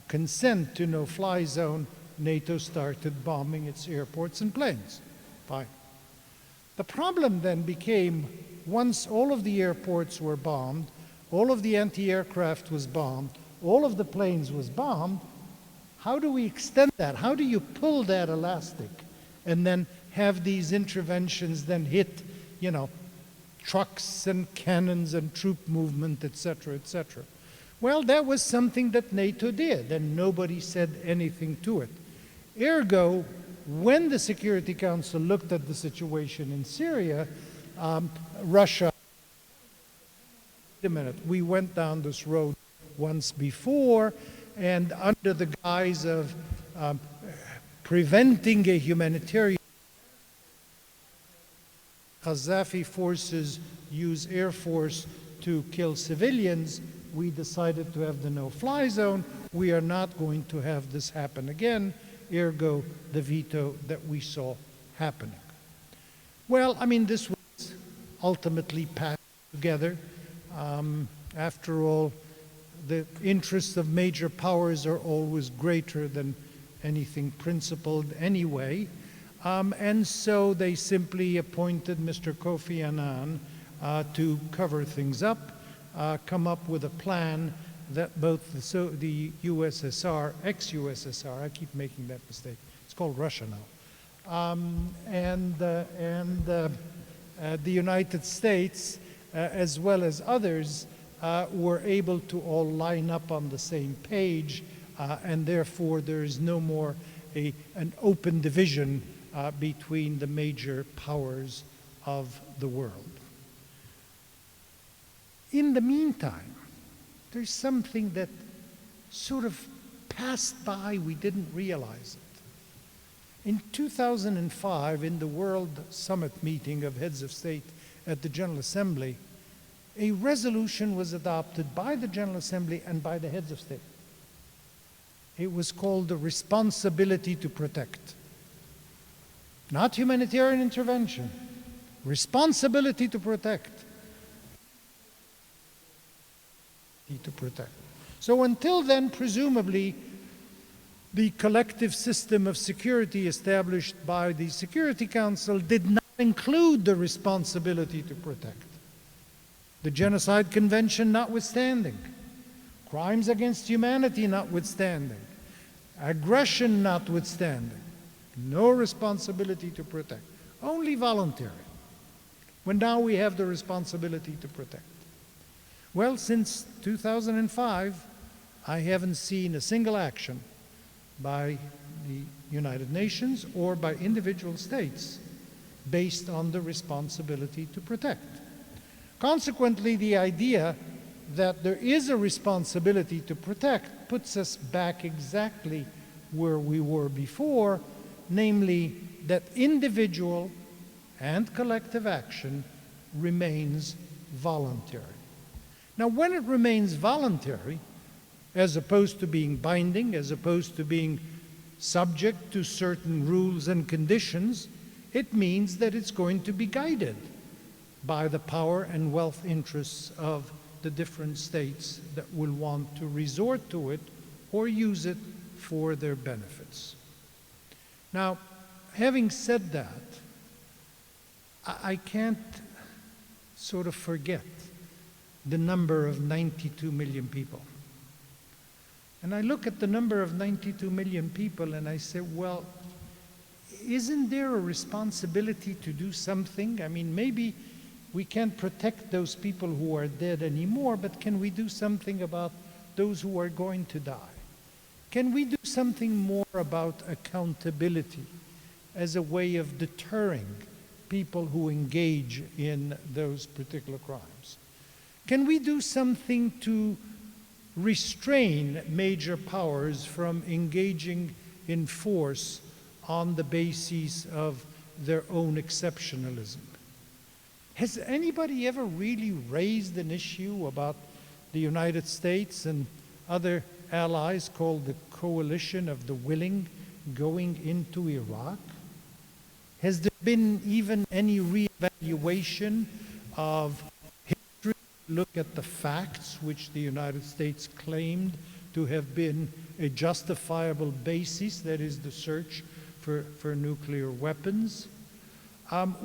consent to no-fly zone, NATO started bombing its airports and planes. Fine. The problem then became, once all of the airports were bombed, all of the anti-aircraft was bombed, all of the planes was bombed, how do we extend that? How do you pull that elastic and then have these interventions then hit, you know, trucks and cannons and troop movement, etc., etc. Well, that was something that NATO did, and nobody said anything to it. Ergo, when the Security Council looked at the situation in Syria, Russia, wait a minute, we went down this road once before, and under the guise of preventing a humanitarian, Gaddafi forces use air force to kill civilians. We decided to have the no-fly zone. We are not going to have this happen again, ergo the veto that we saw happening. Well, I mean, this was ultimately passed together. After all, the interests of major powers are always greater than anything principled anyway. And so they simply appointed Mr. Kofi Annan to cover things up, come up with a plan that both the USSR, ex-USSR, I keep making that mistake, it's called Russia now, and the United States, as well as others, were able to all line up on the same page, and therefore there is no more an open division between the major powers of the world. In the meantime, there's something that sort of passed by, we didn't realize it. In 2005, in the World Summit meeting of heads of state at the General Assembly, a resolution was adopted by the General Assembly and by the heads of state. It was called the responsibility to protect. Not humanitarian intervention, responsibility to protect. To protect. So until then, presumably, the collective system of security established by the Security Council did not include the responsibility to protect. The Genocide Convention notwithstanding, crimes against humanity notwithstanding, aggression notwithstanding, no responsibility to protect, only voluntary, when now we have the responsibility to protect. Well, since 2005, I haven't seen a single action by the United Nations or by individual states based on the responsibility to protect. Consequently, the idea that there is a responsibility to protect puts us back exactly where we were before, namely that individual and collective action remains voluntary. Now, when it remains voluntary, as opposed to being binding, as opposed to being subject to certain rules and conditions, it means that it's going to be guided by the power and wealth interests of the different states that will want to resort to it or use it for their benefits. Now, having said that, I can't sort of forget the number of 92 million people. And I look at the number of 92 million people and I say, well, isn't there a responsibility to do something? I mean, maybe we can't protect those people who are dead anymore, but can we do something about those who are going to die? Can we do something more about accountability as a way of deterring people who engage in those particular crimes? Can we do something to restrain major powers from engaging in force on the basis of their own exceptionalism? Has anybody ever really raised an issue about the United States and other allies called the Coalition of the Willing going into Iraq? Has there been even any reevaluation of history? Look at the facts which the United States claimed to have been a justifiable basis, that is the search for nuclear weapons.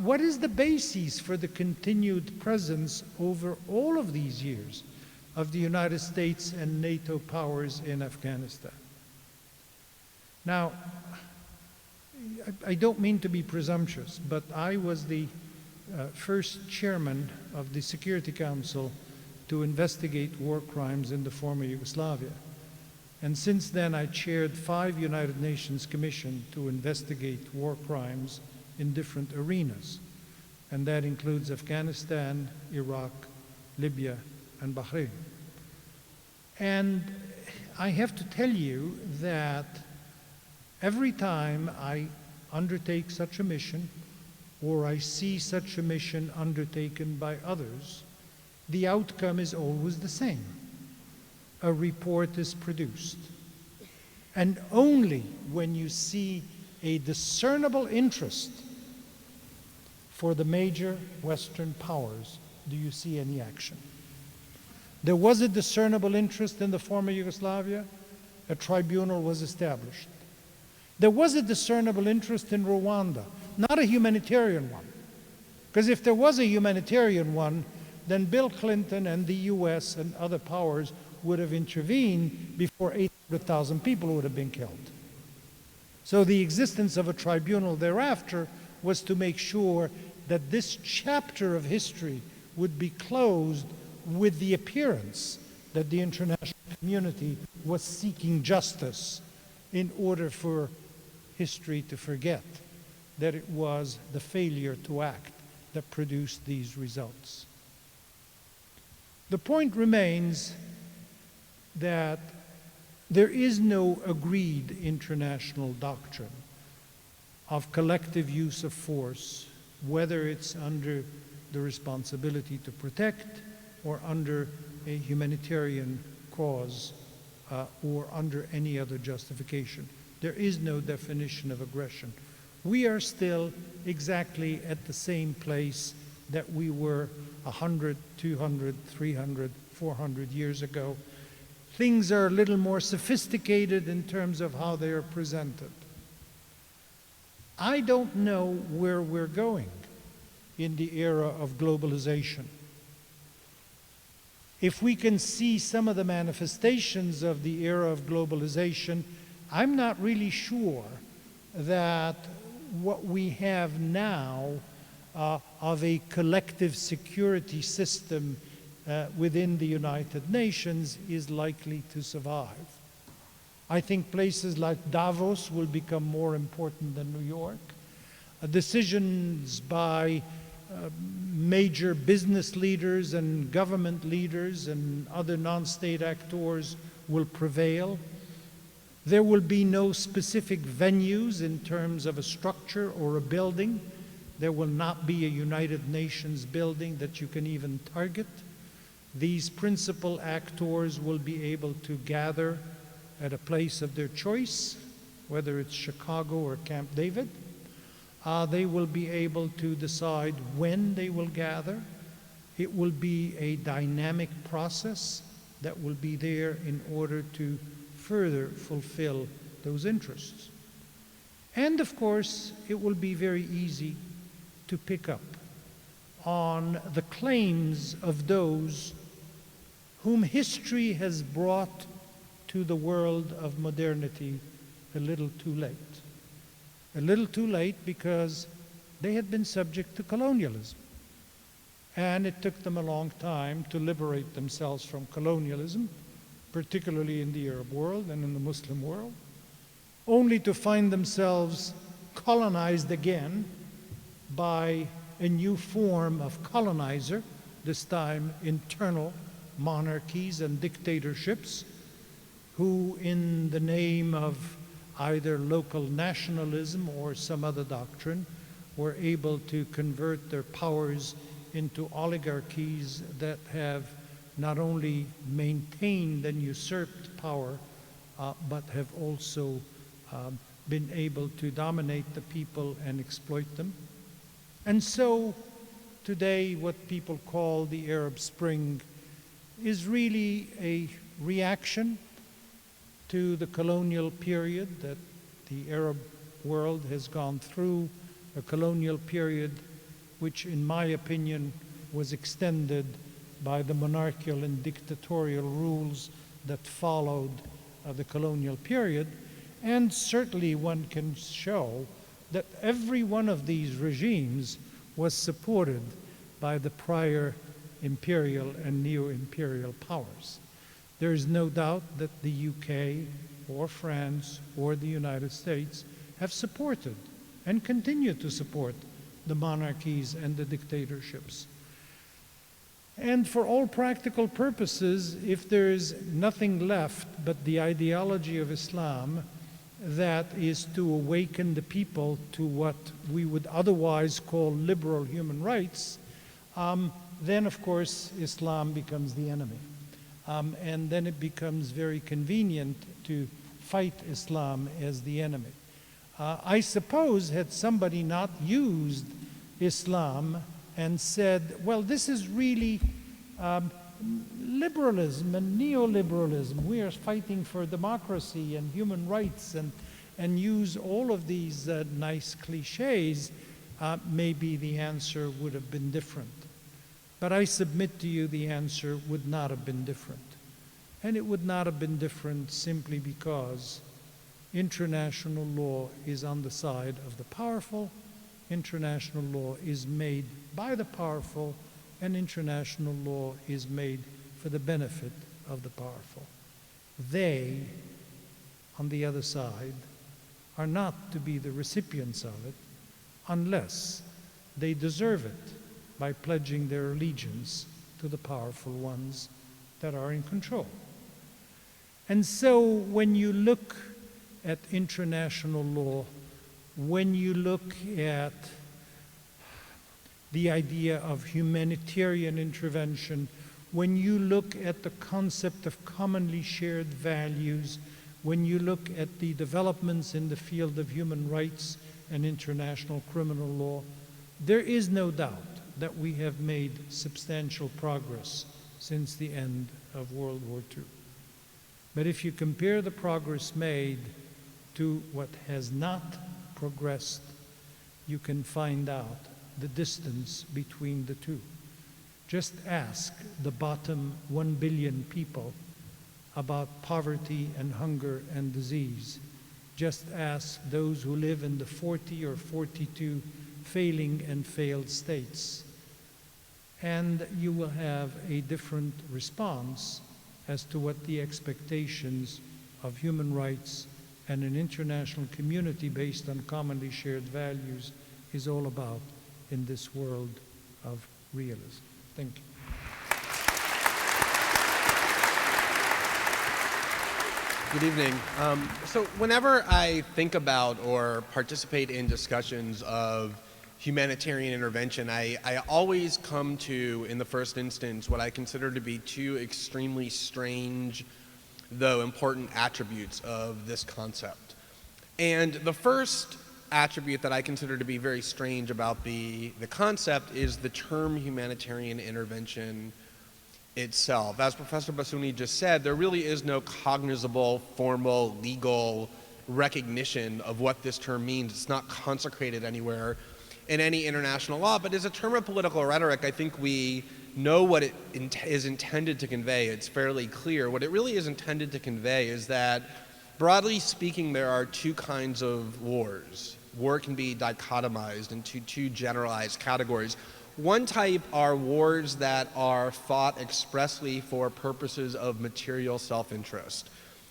What is the basis for the continued presence over all of these years of the United States and NATO powers in Afghanistan? Now, I don't mean to be presumptuous, but I was the first chairman of the Security Council to investigate war crimes in the former Yugoslavia. And since then, I chaired 5 United Nations commissions to investigate war crimes in different arenas. And that includes Afghanistan, Iraq, Libya, and Bahrain. And I have to tell you that every time I undertake such a mission, or I see such a mission undertaken by others, the outcome is always the same. A report is produced. And only when you see a discernible interest for the major Western powers do you see any action. There was a discernible interest in the former Yugoslavia. A tribunal was established. There was a discernible interest in Rwanda, not a humanitarian one. Because if there was a humanitarian one, then Bill Clinton and the US and other powers would have intervened before 800,000 people would have been killed. So the existence of a tribunal thereafter was to make sure that this chapter of history would be closed with the appearance that the international community was seeking justice in order for history to forget that it was the failure to act that produced these results. The point remains that there is no agreed international doctrine of collective use of force, whether it's under the responsibility to protect or under a humanitarian cause or under any other justification. There is no definition of aggression. We are still exactly at the same place that we were 100, 200, 300, 400 years ago. Things are a little more sophisticated in terms of how they are presented. I don't know where we're going in the era of globalization. If we can see some of the manifestations of the era of globalization, I'm not really sure that what we have now of a collective security system within the United Nations is likely to survive. I think places like Davos will become more important than New York. Decisions by major business leaders and government leaders and other non-state actors will prevail. There will be no specific venues in terms of a structure or a building. There will not be a United Nations building that you can even target. These principal actors will be able to gather at a place of their choice, whether it's Chicago or Camp David. They will be able to decide when they will gather. It will be a dynamic process that will be there in order to further fulfill those interests. And of course, it will be very easy to pick up on the claims of those whom history has brought to the world of modernity a little too late. A little too late because they had been subject to colonialism. And it took them a long time to liberate themselves from colonialism, particularly in the Arab world and in the Muslim world, only to find themselves colonized again by a new form of colonizer, this time internal monarchies and dictatorships, who in the name of either local nationalism or some other doctrine were able to convert their powers into oligarchies that have not only maintained and usurped power, but have also been able to dominate the people and exploit them. And so today what people call the Arab Spring is really a reaction to the colonial period, that the Arab world has gone through a colonial period which, in my opinion, was extended by the monarchical and dictatorial rules that followed the colonial period. And certainly one can show that every one of these regimes was supported by the prior imperial and neo-imperial powers. There is no doubt that the UK or France or the United States have supported and continue to support the monarchies and the dictatorships. And for all practical purposes, if there is nothing left but the ideology of Islam that is to awaken the people to what we would otherwise call liberal human rights, then of course Islam becomes the enemy. And then it becomes very convenient to fight Islam as the enemy. I suppose had somebody not used Islam and said, well, this is really liberalism and neoliberalism. We are fighting for democracy and human rights, and use all of these nice cliches, maybe the answer would have been different. But I submit to you the answer would not have been different. And it would not have been different simply because international law is on the side of the powerful. International law is made by the powerful, and international law is made for the benefit of the powerful. They, on the other side, are not to be the recipients of it unless they deserve it by pledging their allegiance to the powerful ones that are in control. And so when you look at international law, when you look at the idea of humanitarian intervention, when you look at the concept of commonly shared values, when you look at the developments in the field of human rights and international criminal law, there is no doubt that we have made substantial progress since the end of World War II. But if you compare the progress made to what has not progressed, you can find out the distance between the two. Just ask the bottom 1 billion people about poverty and hunger and disease. Just ask those who live in the 40 or 42 failing and failed states. And you will have a different response as to what the expectations of human rights and an international community based on commonly shared values is all about in this world of realism. Thank you. Good evening. So whenever I think about or participate in discussions of humanitarian intervention, I always come to, in the first instance, what I consider to be two extremely strange, though important attributes of this concept. And the first attribute that I consider to be very strange about the concept is the term humanitarian intervention itself. As Professor Bassiouni just said, there really is no cognizable, formal, legal recognition of what this term means. It's not consecrated anywhere in any international law, but as a term of political rhetoric, I think we know what it is intended to convey. It's fairly clear. What it really is intended to convey is that, broadly speaking, there are two kinds of wars. War can be dichotomized into two generalized categories. One type are wars that are fought expressly for purposes of material self-interest,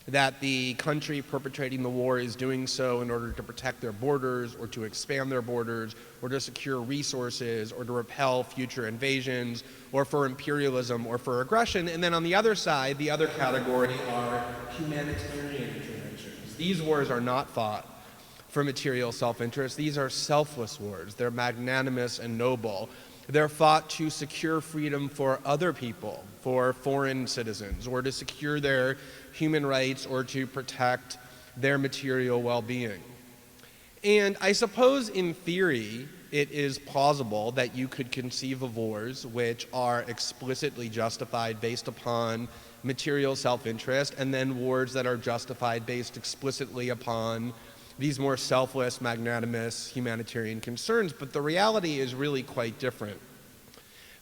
that the country perpetrating the war is doing so in order to protect their borders or to expand their borders or to secure resources or to repel future invasions or for imperialism or for aggression. And then on the other side, the other category are humanitarian interventions. These wars are not fought for material self-interest. These are selfless wars. They're magnanimous and noble. They're fought to secure freedom for other people, for foreign citizens, or to secure their human rights or to protect their material well-being. And I suppose in theory, it is plausible that you could conceive of wars which are explicitly justified based upon material self-interest, and then wars that are justified based explicitly upon these more selfless, magnanimous humanitarian concerns. But the reality is really quite different.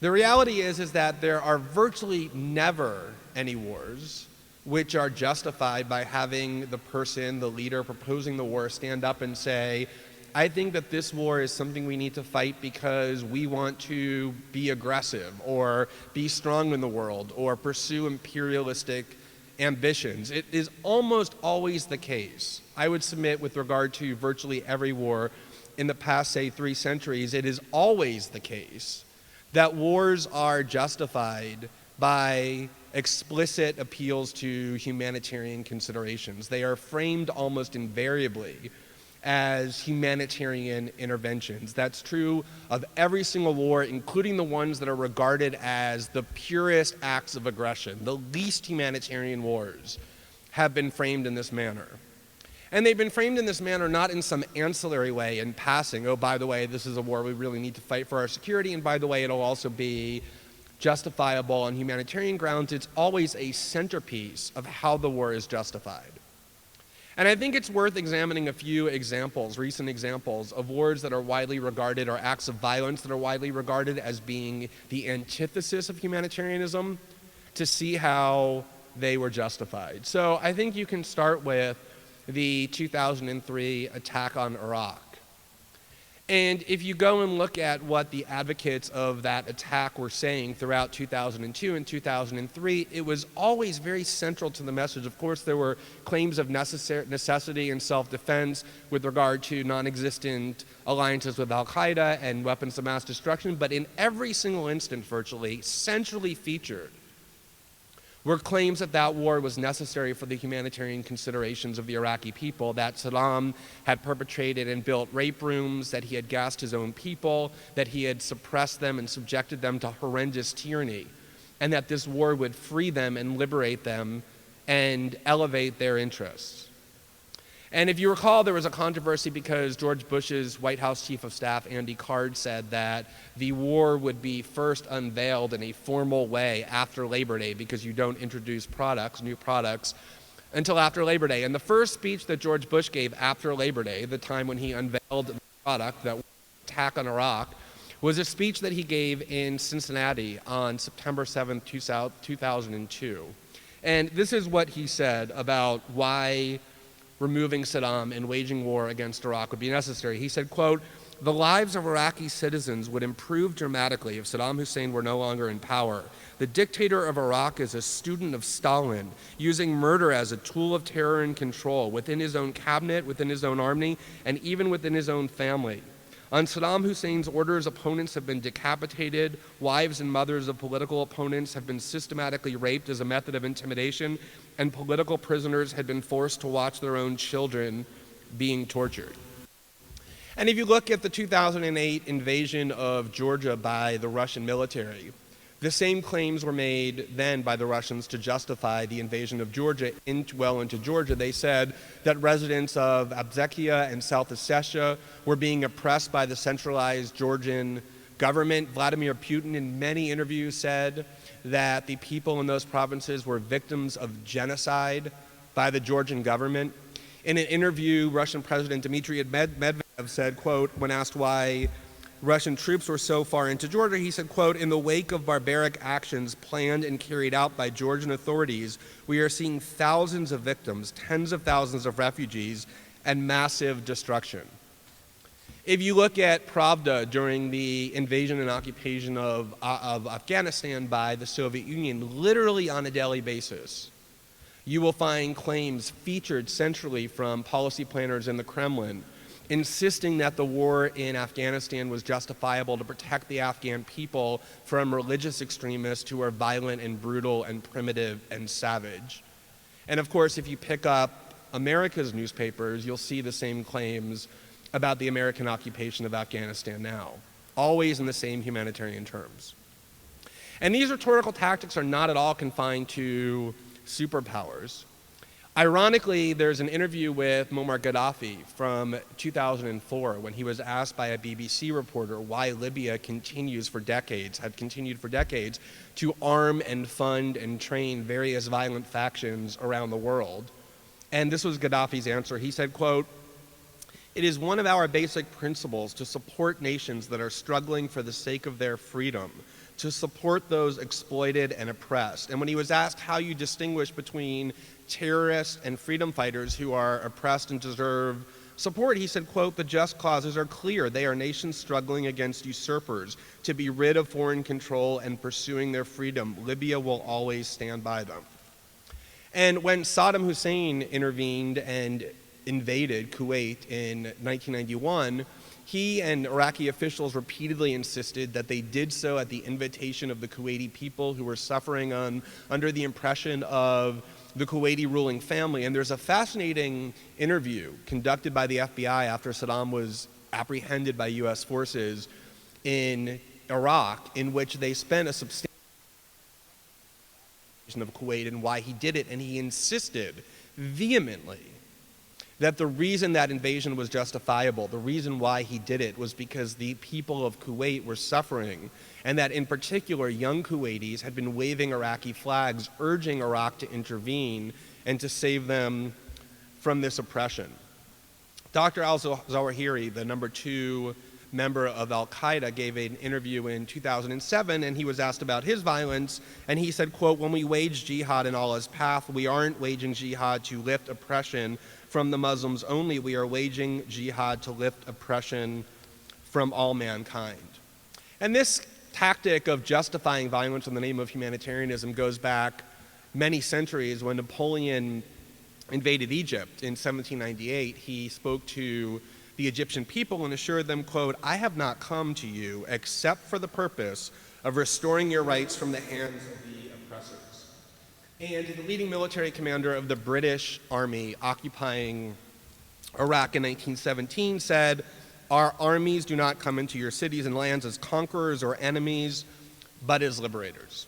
The reality is that there are virtually never any wars which are justified by having the person, the leader proposing the war, stand up and say, I think that this war is something we need to fight because we want to be aggressive or be strong in the world or pursue imperialistic ambitions. It is almost always the case, I would submit, with regard to virtually every war in the past, say, 3 centuries, it is always the case that wars are justified by explicit appeals to humanitarian considerations. They are framed almost invariably as humanitarian interventions. That's true of every single war, including the ones that are regarded as the purest acts of aggression. The least humanitarian wars have been framed in this manner. And they've been framed in this manner not in some ancillary way in passing. Oh, by the way, this is a war we really need to fight for our security, and by the way, it'll also be justifiable on humanitarian grounds. It's always a centerpiece of how the war is justified. And I think it's worth examining a few examples, recent examples, of wars that are widely regarded, or acts of violence that are widely regarded as being the antithesis of humanitarianism, to see how they were justified. So I think you can start with the 2003 attack on Iraq. And if you go and look at what the advocates of that attack were saying throughout 2002 and 2003, it was always very central to the message. Of course, there were claims of necessity and self-defense with regard to non-existent alliances with al-Qaeda and weapons of mass destruction, but in every single instance, virtually, centrally featured were claims that that war was necessary for the humanitarian considerations of the Iraqi people, that Saddam had perpetrated and built rape rooms, that he had gassed his own people, that he had suppressed them and subjected them to horrendous tyranny, and that this war would free them and liberate them and elevate their interests. And if you recall, there was a controversy because George Bush's White House Chief of Staff, Andy Card, said that the war would be first unveiled in a formal way after Labor Day because you don't introduce new products, until after Labor Day. And the first speech that George Bush gave after Labor Day, the time when he unveiled the product, that attack on Iraq, was a speech that he gave in Cincinnati on September 7th, 2002. And this is what he said about why removing Saddam and waging war against Iraq would be necessary. He said, quote, "The lives of Iraqi citizens would improve dramatically if Saddam Hussein were no longer in power. The dictator of Iraq is a student of Stalin, using murder as a tool of terror and control within his own cabinet, within his own army, and even within his own family. On Saddam Hussein's orders, opponents have been decapitated, wives and mothers of political opponents have been systematically raped as a method of intimidation, and political prisoners had been forced to watch their own children being tortured." And if you look at the 2008 invasion of Georgia by the Russian military, the same claims were made then by the Russians to justify the invasion of Georgia well into Georgia. They said that residents of Abkhazia and South Ossetia were being oppressed by the centralized Georgian government. Vladimir Putin in many interviews said that the people in those provinces were victims of genocide by the Georgian government. In an interview, Russian President Dmitry Medvedev said, quote, when asked why Russian troops were so far into Georgia, he said, quote, "In the wake of barbaric actions planned and carried out by Georgian authorities, we are seeing thousands of victims, tens of thousands of refugees, and massive destruction." If you look at Pravda during the invasion and occupation of Afghanistan by the Soviet Union, literally on a daily basis, you will find claims featured centrally from policy planners in the Kremlin insisting that the war in Afghanistan was justifiable to protect the Afghan people from religious extremists who are violent and brutal and primitive and savage. And of course, if you pick up America's newspapers, you'll see the same claims about the American occupation of Afghanistan now, always in the same humanitarian terms. And these rhetorical tactics are not at all confined to superpowers. Ironically, there's an interview with Muammar Gaddafi from 2004 when he was asked by a BBC reporter why Libya had continued for decades, to arm and fund and train various violent factions around the world. And this was Gaddafi's answer. He said, quote, "It is one of our basic principles to support nations that are struggling for the sake of their freedom, to support those exploited and oppressed." And when he was asked how you distinguish between terrorists and freedom fighters who are oppressed and deserve support. He said, quote, "The just causes are clear. They are nations struggling against usurpers to be rid of foreign control and pursuing their freedom. Libya will always stand by them." And when Saddam Hussein intervened and invaded Kuwait in 1991, he and Iraqi officials repeatedly insisted that they did so at the invitation of the Kuwaiti people who were suffering under the impression of the Kuwaiti ruling family. And there's a fascinating interview conducted by the FBI after Saddam was apprehended by US forces in Iraq, in which they spent a substantial of Kuwait and why he did it, and he insisted vehemently that the reason that invasion was justifiable, the reason why he did it, was because the people of Kuwait were suffering, and that in particular young Kuwaitis had been waving Iraqi flags, urging Iraq to intervene and to save them from this oppression. Dr. al-Zawahiri, the #2 member of Al-Qaeda, gave an interview in 2007, and he was asked about his violence, and he said, quote, "When we wage jihad in Allah's path, we aren't waging jihad to lift oppression from the Muslims only, we are waging jihad to lift oppression from all mankind." And this tactic of justifying violence in the name of humanitarianism goes back many centuries. When Napoleon invaded Egypt in 1798, he spoke to the Egyptian people and assured them, quote, "I have not come to you except for the purpose of restoring your rights from the hands of the oppressors." And the leading military commander of the British Army occupying Iraq in 1917 said, "Our armies do not come into your cities and lands as conquerors or enemies, but as liberators."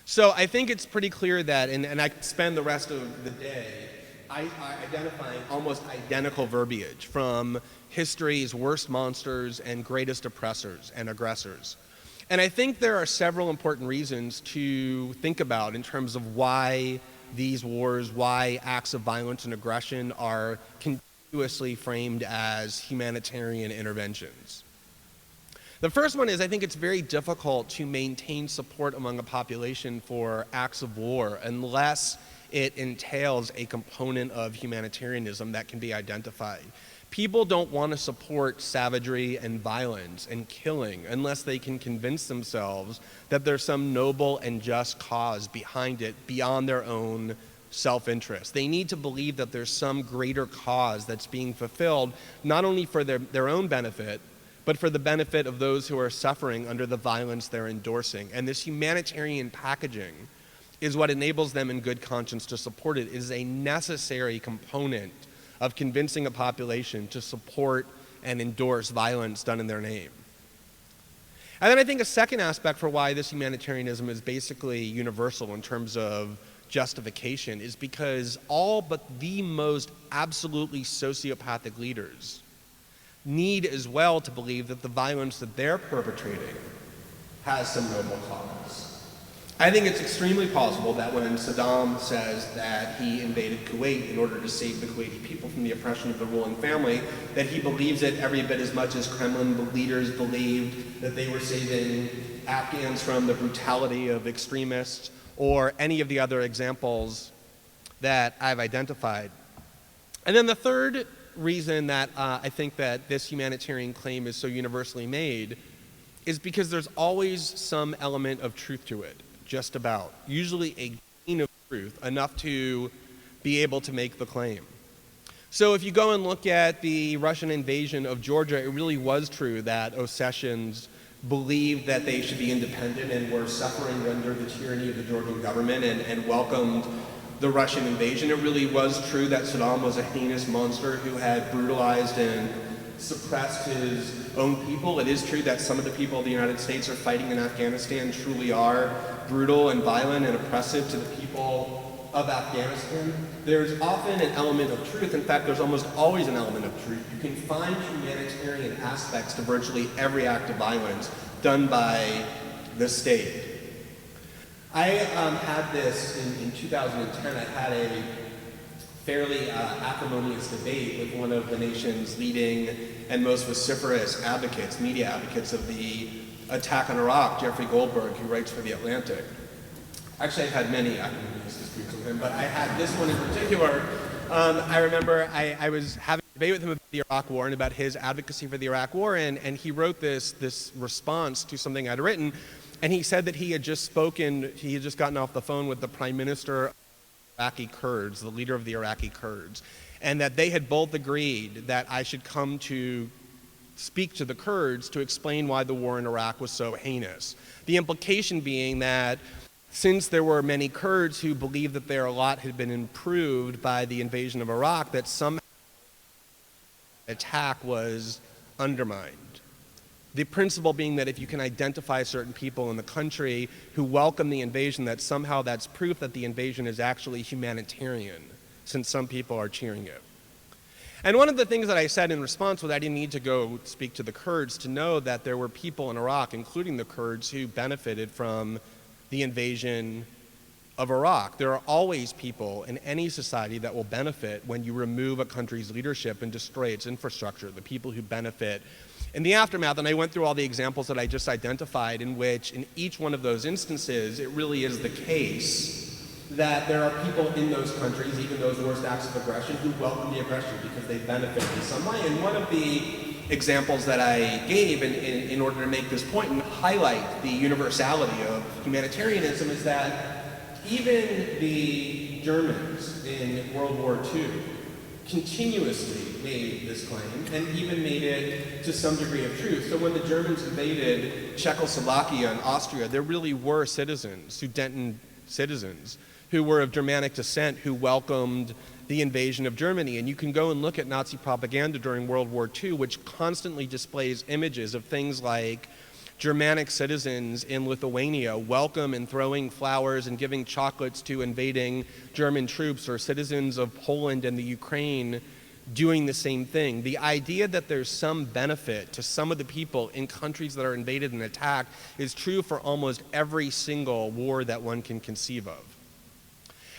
So I think it's pretty clear that, and I could spend the rest of the day identifying almost identical verbiage from history's worst monsters and greatest oppressors and aggressors. And I think there are several important reasons to think about in terms of why these wars, why acts of violence and aggression are continuously framed as humanitarian interventions. The first one is, I think it's very difficult to maintain support among a population for acts of war unless it entails a component of humanitarianism that can be identified. People don't want to support savagery and violence and killing unless they can convince themselves that there's some noble and just cause behind it beyond their own self-interest. They need to believe that there's some greater cause that's being fulfilled, not only for their own benefit, but for the benefit of those who are suffering under the violence they're endorsing. And this humanitarian packaging is what enables them in good conscience to support it. It is a necessary component of convincing a population to support and endorse violence done in their name. And then I think a second aspect for why this humanitarianism is basically universal in terms of justification is because all but the most absolutely sociopathic leaders need as well to believe that the violence that they're perpetrating has some noble cause. I think it's extremely possible that when Saddam says that he invaded Kuwait in order to save the Kuwaiti people from the oppression of the ruling family, that he believes it every bit as much as Kremlin leaders believed that they were saving Afghans from the brutality of extremists or any of the other examples that I've identified. And then the third reason that I think that this humanitarian claim is so universally made is because there's always some element of truth to it. Just about, usually a grain of truth, enough to be able to make the claim. So if you go and look at the Russian invasion of Georgia, it really was true that Ossetians believed that they should be independent and were suffering under the tyranny of the Georgian government and welcomed the Russian invasion. It really was true that Saddam was a heinous monster who had brutalized and suppressed his own people. It is true that some of the people of the United States are fighting in Afghanistan truly are brutal and violent and oppressive to the people of Afghanistan. There's often an element of truth. In fact, there's almost always an element of truth. You can find humanitarian aspects to virtually every act of violence done by the state. I had this in 2010. I had a fairly acrimonious debate with one of the nation's leading and most vociferous advocates, media advocates of the attack on Iraq, Jeffrey Goldberg, who writes for The Atlantic. Actually, I've had many acrimonious disputes with him, but I had this one in particular. I remember I was having a debate with him about the Iraq War and about his advocacy for the Iraq War, and he wrote this response to something I'd written, and he said that he had just gotten off the phone with the Prime Minister of Iraqi Kurds, the leader of the Iraqi Kurds, and that they had both agreed that I should come to speak to the Kurds to explain why the war in Iraq was so heinous. The implication being that since there were many Kurds who believed that their lot had been improved by the invasion of Iraq, that somehow attack was undermined. The principle being that if you can identify certain people in the country who welcome the invasion, that somehow that's proof that the invasion is actually humanitarian, since some people are cheering it. And one of the things that I said in response was I didn't need to go speak to the Kurds to know that there were people in Iraq, including the Kurds, who benefited from the invasion of Iraq. There are always people in any society that will benefit when you remove a country's leadership and destroy its infrastructure, the people who benefit in the aftermath. And I went through all the examples that I just identified in which in each one of those instances, it really is the case that there are people in those countries, even those worst acts of aggression, who welcome the aggression because they benefit in some way. And one of the examples that I gave in order to make this point and highlight the universality of humanitarianism is that even the Germans in World War II continuously made this claim and even made it to some degree of truth. So when the Germans invaded Czechoslovakia and Austria, there really were citizens, Sudeten citizens, who were of Germanic descent who welcomed the invasion of Germany. And you can go and look at Nazi propaganda during World War II, which constantly displays images of things like Germanic citizens in Lithuania welcome and throwing flowers and giving chocolates to invading German troops, or citizens of Poland and the Ukraine doing the same thing. The idea that there's some benefit to some of the people in countries that are invaded and attacked is true for almost every single war that one can conceive of.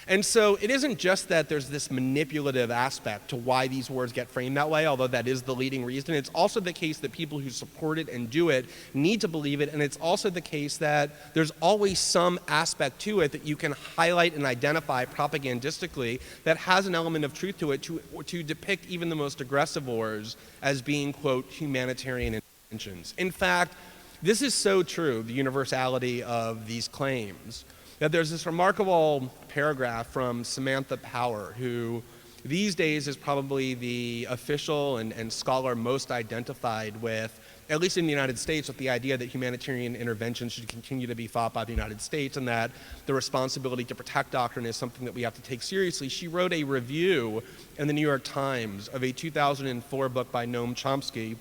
And so it isn't just that there's this manipulative aspect to why these wars get framed that way, although that is the leading reason. It's also the case that people who support it and do it need to believe it, and it's also the case that there's always some aspect to it that you can highlight and identify propagandistically that has an element of truth to it to depict even the most aggressive wars as being, quote, humanitarian interventions. In fact, this is so true, the universality of these claims, that there's this remarkable paragraph from Samantha Power, who these days is probably the official and scholar most identified with, at least in the United States, with the idea that humanitarian intervention should continue to be fought by the United States and that the responsibility to protect doctrine is something that we have to take seriously. She wrote a review in the New York Times of a 2004 book by Noam Chomsky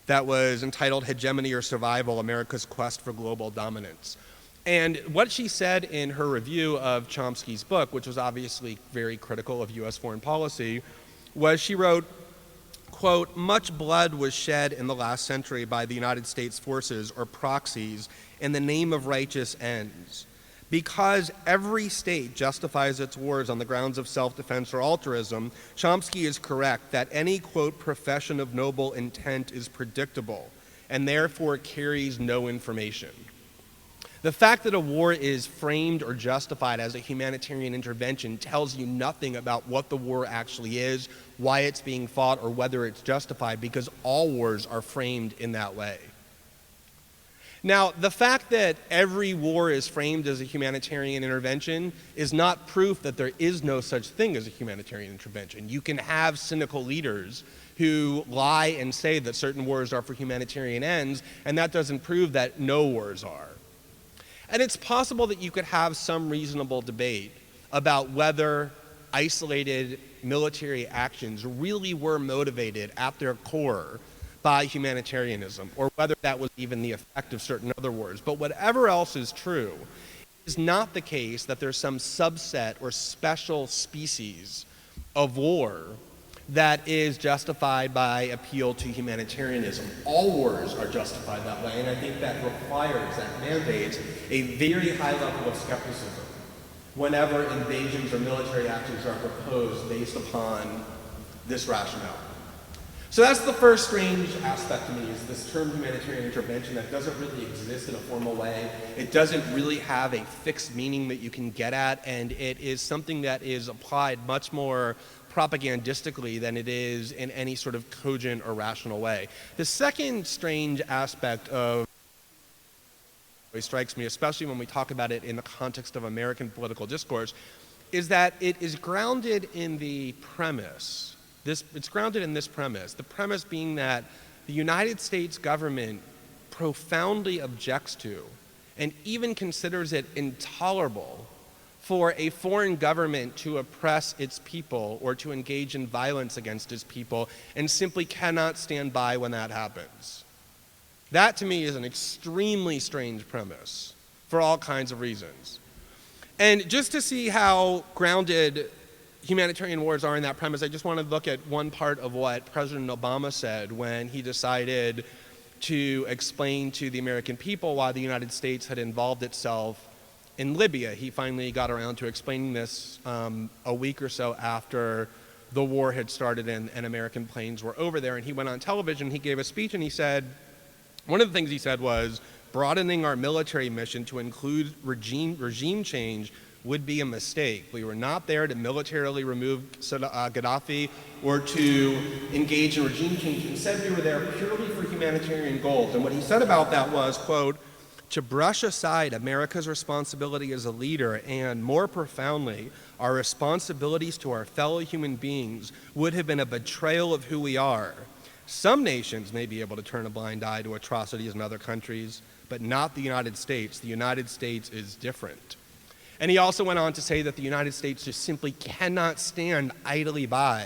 that was entitled Hegemony or Survival: America's Quest for Global Dominance. And what she said in her review of Chomsky's book, which was obviously very critical of U.S. foreign policy, was she wrote, quote, "Much blood was shed in the last century by the United States forces or proxies in the name of righteous ends. Because every state justifies its wars on the grounds of self-defense or altruism, Chomsky is correct that any, quote, profession of noble intent is predictable and therefore carries no information. The fact that a war is framed or justified as a humanitarian intervention tells you nothing about what the war actually is, why it's being fought, or whether it's justified, because all wars are framed in that way." Now, the fact that every war is framed as a humanitarian intervention is not proof that there is no such thing as a humanitarian intervention. You can have cynical leaders who lie and say that certain wars are for humanitarian ends, and that doesn't prove that no wars are. And it's possible that you could have some reasonable debate about whether isolated military actions really were motivated at their core by humanitarianism, or whether that was even the effect of certain other wars. But whatever else is true, it is not the case that there's some subset or special species of war that is justified by appeal to humanitarianism. All wars are justified that way, and I think that mandates a very high level of skepticism whenever invasions or military actions are proposed based upon this rationale. So that's the first strange aspect to me, is this term humanitarian intervention that doesn't really exist in a formal way. It doesn't really have a fixed meaning that you can get at, and it is something that is applied much more propagandistically than it is in any sort of cogent or rational way. The second strange aspect of strikes me, especially when we talk about it in the context of American political discourse, is that it is grounded in the premise. It's grounded in this premise, the premise being that the United States government profoundly objects to and even considers it intolerable for a foreign government to oppress its people or to engage in violence against its people, and simply cannot stand by when that happens. That to me is an extremely strange premise for all kinds of reasons. And just to see how grounded humanitarian wars are in that premise, I just want to look at one part of what President Obama said when he decided to explain to the American people why the United States had involved itself in Libya. He finally got around to explaining this a week or so after the war had started and American planes were over there. And he went on television, he gave a speech, and he said, one of the things he said was, broadening our military mission to include regime change would be a mistake. We were not there to militarily remove Gaddafi or to engage in regime change. Instead, we were there purely for humanitarian goals. And what he said about that was, quote, to brush aside America's responsibility as a leader and, more profoundly, our responsibilities to our fellow human beings would have been a betrayal of who we are. Some nations may be able to turn a blind eye to atrocities in other countries, but not the United States. The United States is different. And he also went on to say that the United States just simply cannot stand idly by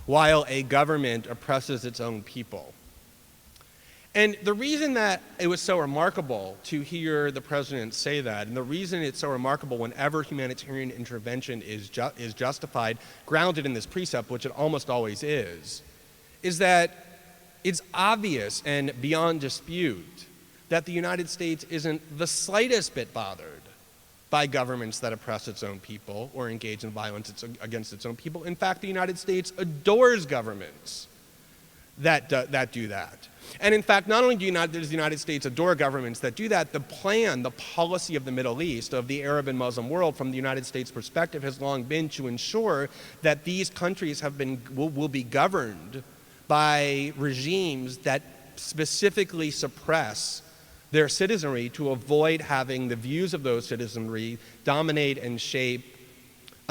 while a government oppresses its own people. And the reason that it was so remarkable to hear the president say that, and the reason it's so remarkable whenever humanitarian intervention is justified, grounded in this precept, which it almost always is that it's obvious and beyond dispute that the United States isn't the slightest bit bothered by governments that oppress its own people or engage in violence against its own people. In fact, the United States adores governments that do that. And in fact, not only does the United States adore governments that do that, the policy of the Middle East, of the Arab and Muslim world from the United States perspective has long been to ensure that these countries will be governed by regimes that specifically suppress their citizenry to avoid having the views of those citizenry dominate and shape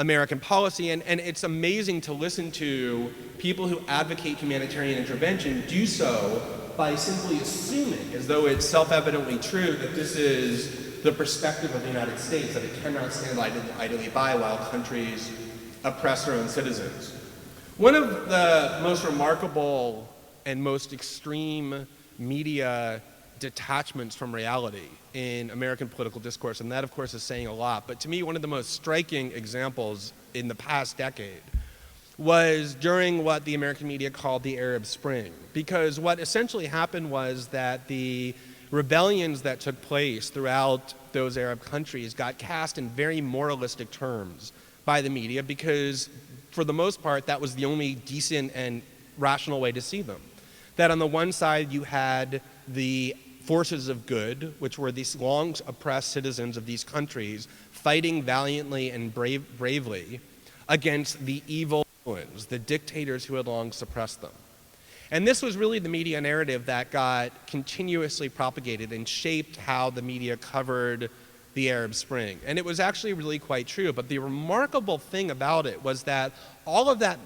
American policy. And it's amazing to listen to people who advocate humanitarian intervention do so by simply assuming, as though it's self-evidently true, that this is the perspective of the United States, that it cannot stand idly by while countries oppress their own citizens. One of the most remarkable and most extreme media detachments from reality in American political discourse, and that of course is saying a lot, but to me one of the most striking examples in the past decade was during what the American media called the Arab Spring. Because what essentially happened was that the rebellions that took place throughout those Arab countries got cast in very moralistic terms by the media, because for the most part that was the only decent and rational way to see them. That on the one side you had the forces of good, which were these long oppressed citizens of these countries, fighting valiantly and bravely against the evil ones, the dictators who had long suppressed them. And this was really the media narrative that got continuously propagated and shaped how the media covered the Arab Spring. And it was actually really quite true. But the remarkable thing about it was that all of that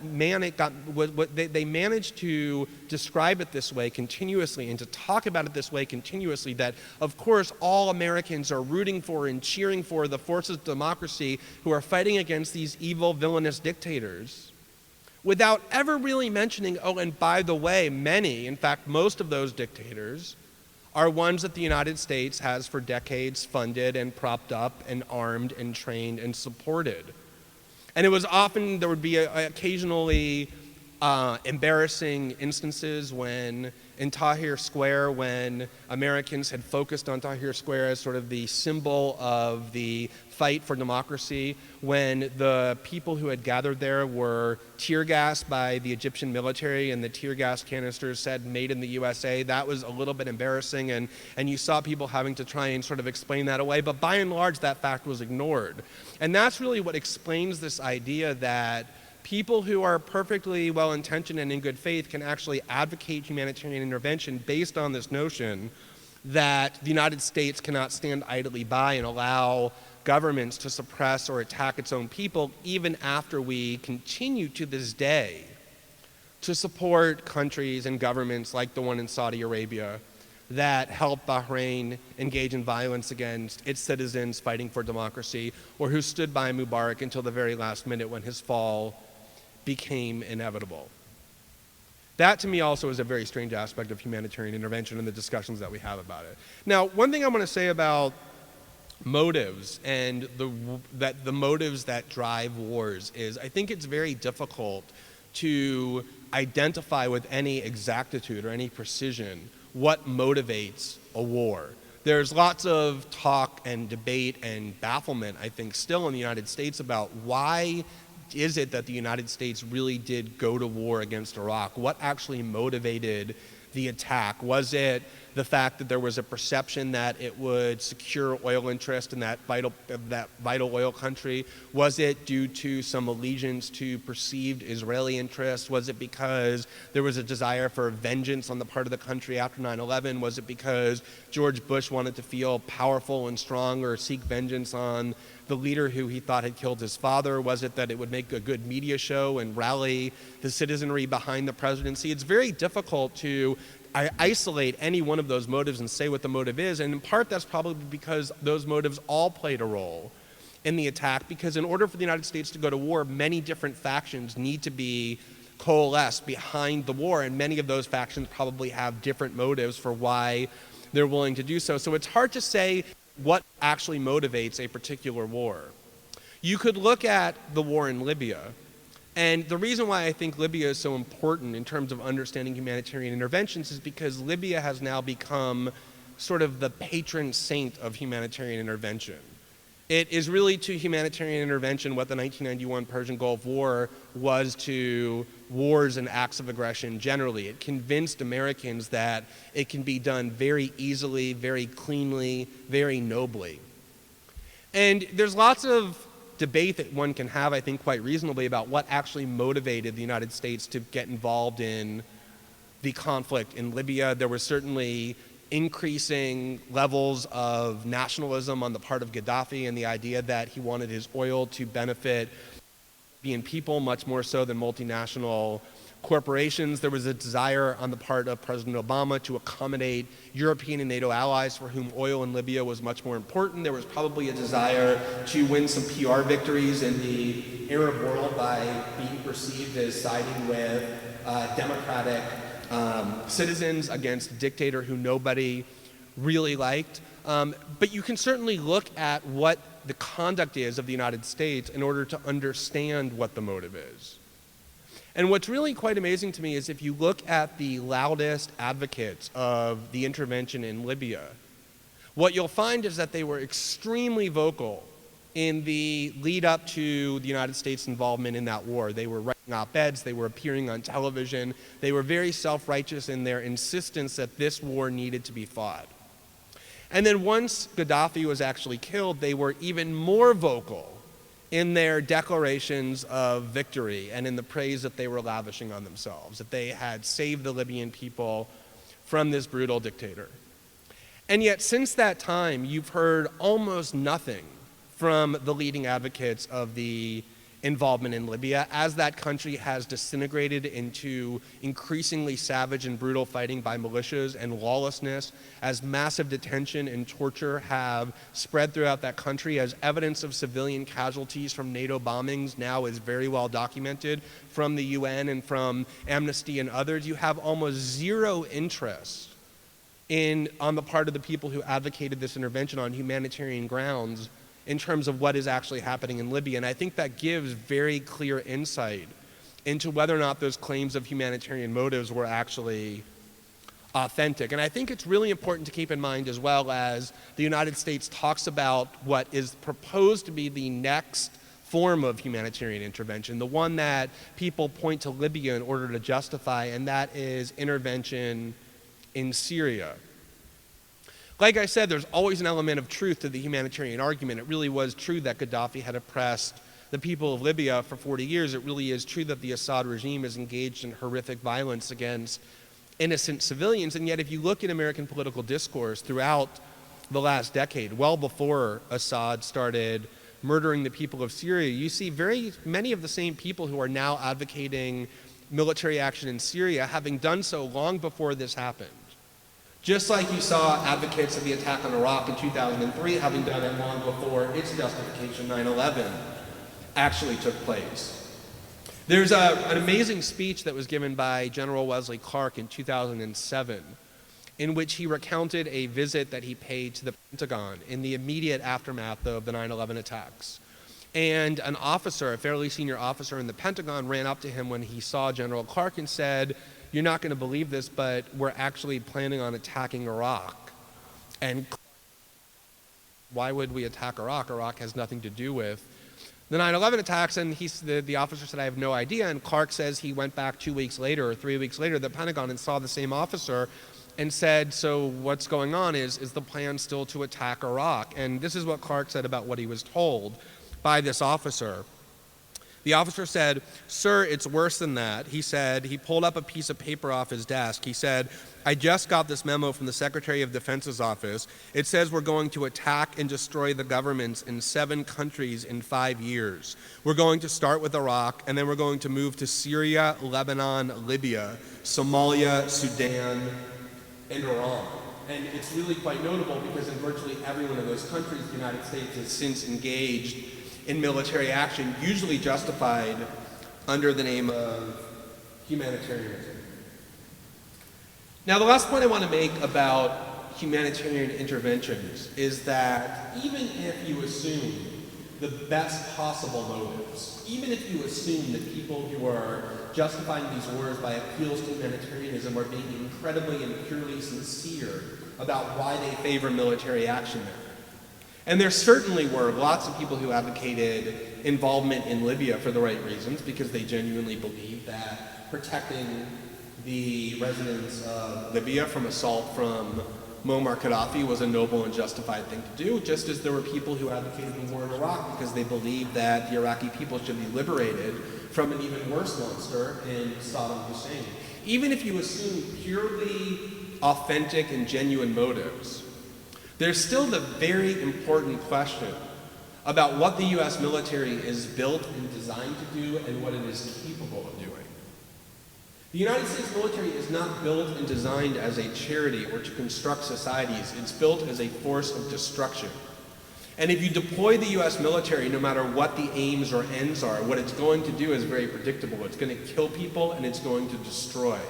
they managed to describe it this way continuously and to talk about it this way continuously, that of course all Americans are rooting for and cheering for the forces of democracy who are fighting against these evil, villainous dictators, without ever really mentioning, oh, and by the way, many, in fact most of those dictators, are ones that the United States has for decades funded and propped up and armed and trained and supported. And it was often, there would be occasionally embarrassing instances when in Tahrir Square, when Americans had focused on Tahrir Square as sort of the symbol of the fight for democracy, when the people who had gathered there were tear gassed by the Egyptian military and the tear gas canisters said "Made in the USA," that was a little bit embarrassing, and you saw people having to try and sort of explain that away, but by and large that fact was ignored. And that's really what explains this idea that people who are perfectly well-intentioned and in good faith can actually advocate humanitarian intervention based on this notion that the United States cannot stand idly by and allow governments to suppress or attack its own people, even after we continue to this day to support countries and governments like the one in Saudi Arabia that helped Bahrain engage in violence against its citizens fighting for democracy, or who stood by Mubarak until the very last minute when his fall became inevitable. That, to me, also is a very strange aspect of humanitarian intervention and the discussions that we have about it. Now, one thing I want to say about motives and the motives that drive wars is I think it's very difficult to identify with any exactitude or any precision what motivates a war. There's lots of talk and debate and bafflement, I think, still in the United States about why is it that the United States really did go to war against Iraq? What actually motivated the attack? Was it the fact that there was a perception that it would secure oil interest in that vital oil country? Was it due to some allegiance to perceived Israeli interests? Was it because there was a desire for vengeance on the part of the country after 9/11? Was it because George Bush wanted to feel powerful and strong or seek vengeance on the leader who he thought had killed his father? Was it that it would make a good media show and rally the citizenry behind the presidency? It's very difficult to isolate any one of those motives and say what the motive is, and in part that's probably because those motives all played a role in the attack, because in order for the United States to go to war, many different factions need to be coalesced behind the war, and many of those factions probably have different motives for why they're willing to do so. So it's hard to say what actually motivates a particular war. You could look at the war in Libya, and the reason why I think Libya is so important in terms of understanding humanitarian interventions is because Libya has now become sort of the patron saint of humanitarian intervention. It is really to humanitarian intervention what the 1991 Persian Gulf War was to wars and acts of aggression generally. It convinced Americans that it can be done very easily, very cleanly, very nobly. And there's lots of debate that one can have, I think, quite reasonably about what actually motivated the United States to get involved in the conflict in Libya. There were certainly increasing levels of nationalism on the part of Gaddafi and the idea that he wanted his oil to benefit Libyan people much more so than multinational corporations. There was a desire on the part of President Obama to accommodate European and NATO allies for whom oil in Libya was much more important. There was probably a desire to win some PR victories in the Arab world by being perceived as siding with democratic citizens against a dictator who nobody really liked. But you can certainly look at what the conduct is of the United States in order to understand what the motive is. And what's really quite amazing to me is if you look at the loudest advocates of the intervention in Libya, what you'll find is that they were extremely vocal in the lead up to the United States' involvement in that war. They were writing op-eds, they were appearing on television, they were very self-righteous in their insistence that this war needed to be fought. And then once Gaddafi was actually killed, they were even more vocal in their declarations of victory and in the praise that they were lavishing on themselves, that they had saved the Libyan people from this brutal dictator. And yet since that time, you've heard almost nothing from the leading advocates of the involvement in Libya as that country has disintegrated into increasingly savage and brutal fighting by militias and lawlessness, as massive detention and torture have spread throughout that country, as evidence of civilian casualties from NATO bombings now is very well documented from the UN and from Amnesty and others. You have almost zero interest on the part of the people who advocated this intervention on humanitarian grounds in terms of what is actually happening in Libya. And I think that gives very clear insight into whether or not those claims of humanitarian motives were actually authentic. And I think it's really important to keep in mind, as well, as the United States talks about what is proposed to be the next form of humanitarian intervention, the one that people point to Libya in order to justify, and that is intervention in Syria. Like I said, there's always an element of truth to the humanitarian argument. It really was true that Gaddafi had oppressed the people of Libya for 40 years, it really is true that the Assad regime is engaged in horrific violence against innocent civilians. And yet if you look at American political discourse throughout the last decade, well before Assad started murdering the people of Syria, you see very many of the same people who are now advocating military action in Syria having done so long before this happened. Just like you saw advocates of the attack on Iraq in 2003 having done it long before its justification, 9/11, actually took place. There's an amazing speech that was given by General Wesley Clark in 2007 in which he recounted a visit that he paid to the Pentagon in the immediate aftermath of the 9/11 attacks. And an officer, a fairly senior officer in the Pentagon, ran up to him when he saw General Clark and said, "You're not going to believe this, but we're actually planning on attacking Iraq." And why would we attack Iraq? Iraq has nothing to do with the 9/11 attacks. And the officer said, "I have no idea." And Clark says he went back 2 weeks later or 3 weeks later to the Pentagon and saw the same officer and said, "So what's going on? Is the plan still to attack Iraq?" And this is what Clark said about what he was told by this officer. The officer said, "Sir, it's worse than that." He said, he pulled up a piece of paper off his desk. He said, "I just got this memo from the Secretary of Defense's office. It says we're going to attack and destroy the governments in 7 countries in 5 years. We're going to start with Iraq, and then we're going to move to Syria, Lebanon, Libya, Somalia, Sudan, and Iran." And it's really quite notable because in virtually every one of those countries, the United States has since engaged in military action, usually justified under the name of humanitarianism. Now, the last point I want to make about humanitarian interventions is that even if you assume the best possible motives, even if you assume that people who are justifying these wars by appeals to humanitarianism are being incredibly and purely sincere about why they favor military action there. And there certainly were lots of people who advocated involvement in Libya for the right reasons because they genuinely believed that protecting the residents of Libya from assault from Muammar Gaddafi was a noble and justified thing to do, just as there were people who advocated the war in Iraq because they believed that the Iraqi people should be liberated from an even worse monster in Saddam Hussein. Even if you assume purely authentic and genuine motives, there's still the very important question about what the US military is built and designed to do and what it is capable of doing. The United States military is not built and designed as a charity or to construct societies. It's built as a force of destruction. And if you deploy the US military, no matter what the aims or ends are, what it's going to do is very predictable. It's going to kill people and it's going to destroy.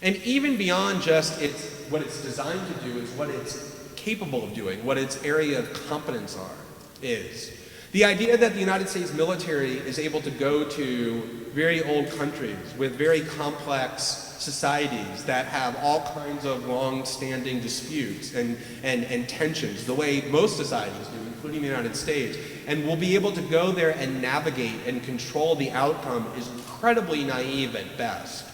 And even beyond just what it's designed to do is what it's capable of doing, what its area of competence is. The idea that the United States military is able to go to very old countries with very complex societies that have all kinds of long-standing disputes and tensions, the way most societies do, including the United States, and will be able to go there and navigate and control the outcome is incredibly naive at best.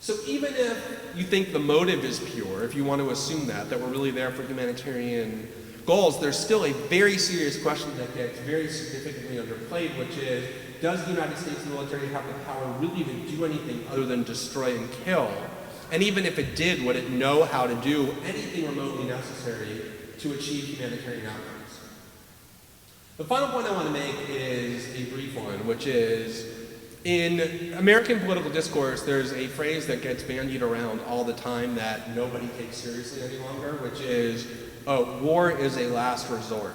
So even if you think the motive is pure, if you want to assume that we're really there for humanitarian goals, there's still a very serious question that gets very significantly underplayed, which is, does the United States military have the power really to do anything other than destroy and kill? And even if it did, would it know how to do anything remotely necessary to achieve humanitarian outcomes? The final point I want to make is a brief one, which is, in American political discourse, there's a phrase that gets bandied around all the time that nobody takes seriously any longer, which is, oh, war is a last resort.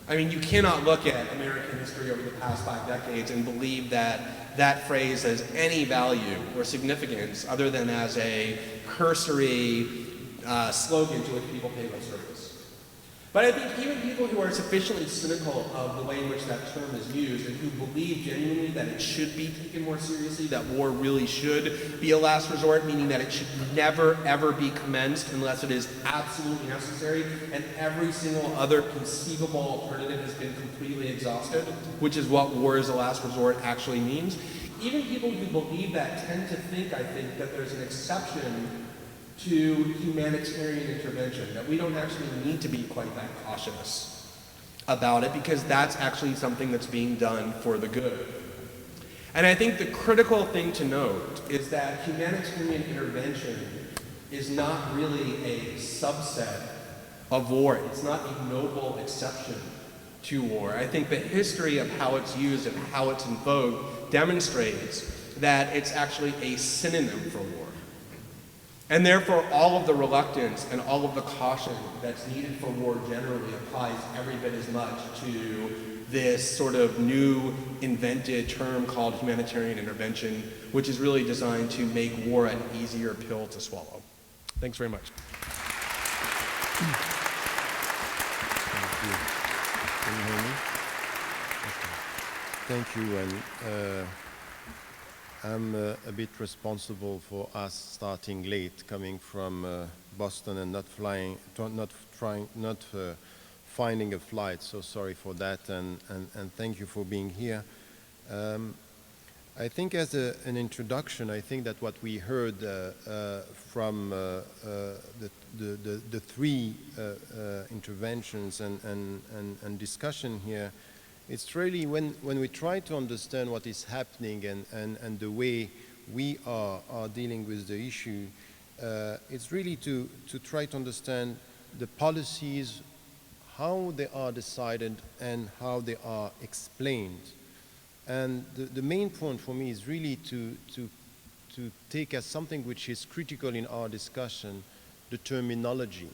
I mean, you cannot look at American history over the past 5 decades and believe that that phrase has any value or significance other than as a cursory slogan to which people pay lip service. But I think even people who are sufficiently cynical of the way in which that term is used and who believe genuinely that it should be taken more seriously, that war really should be a last resort, meaning that it should never, ever be commenced unless it is absolutely necessary and every single other conceivable alternative has been completely exhausted, which is what war as a last resort actually means. Even people who believe that tend to think, I think, that there's an exception to humanitarian intervention, that we don't actually need to be quite that cautious about it because that's actually something that's being done for the good. And I think the critical thing to note is that humanitarian intervention is not really a subset of war. It's not a noble exception to war. I think the history of how it's used and how it's invoked demonstrates that it's actually a synonym for war. And therefore, all of the reluctance and all of the caution that's needed for war generally applies every bit as much to this sort of new invented term called humanitarian intervention, which is really designed to make war an easier pill to swallow. Thanks very much. Thank you. Can you hear me? Okay. Thank you. And I'm a bit responsible for us starting late, coming from Boston and not finding a flight. So sorry for that, and thank you for being here. I think as an introduction, I think that what we heard from the three interventions and discussion here, it's really when we try to understand what is happening and the way we are dealing with the issue, it's really to try to understand the policies, how they are decided and how they are explained. And the main point for me is really to take as something which is critical in our discussion, the terminology.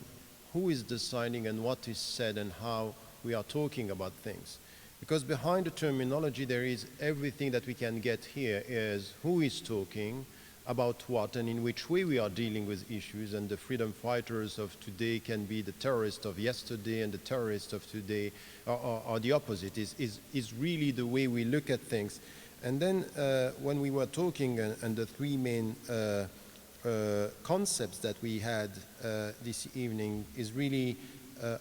Who is deciding and what is said and how we are talking about things. Because behind the terminology there is everything that we can get here is who is talking, about what and in which way we are dealing with issues, and the freedom fighters of today can be the terrorists of yesterday, and the terrorists of today are the opposite, is really the way we look at things. And then when we were talking, and the three main concepts that we had this evening is really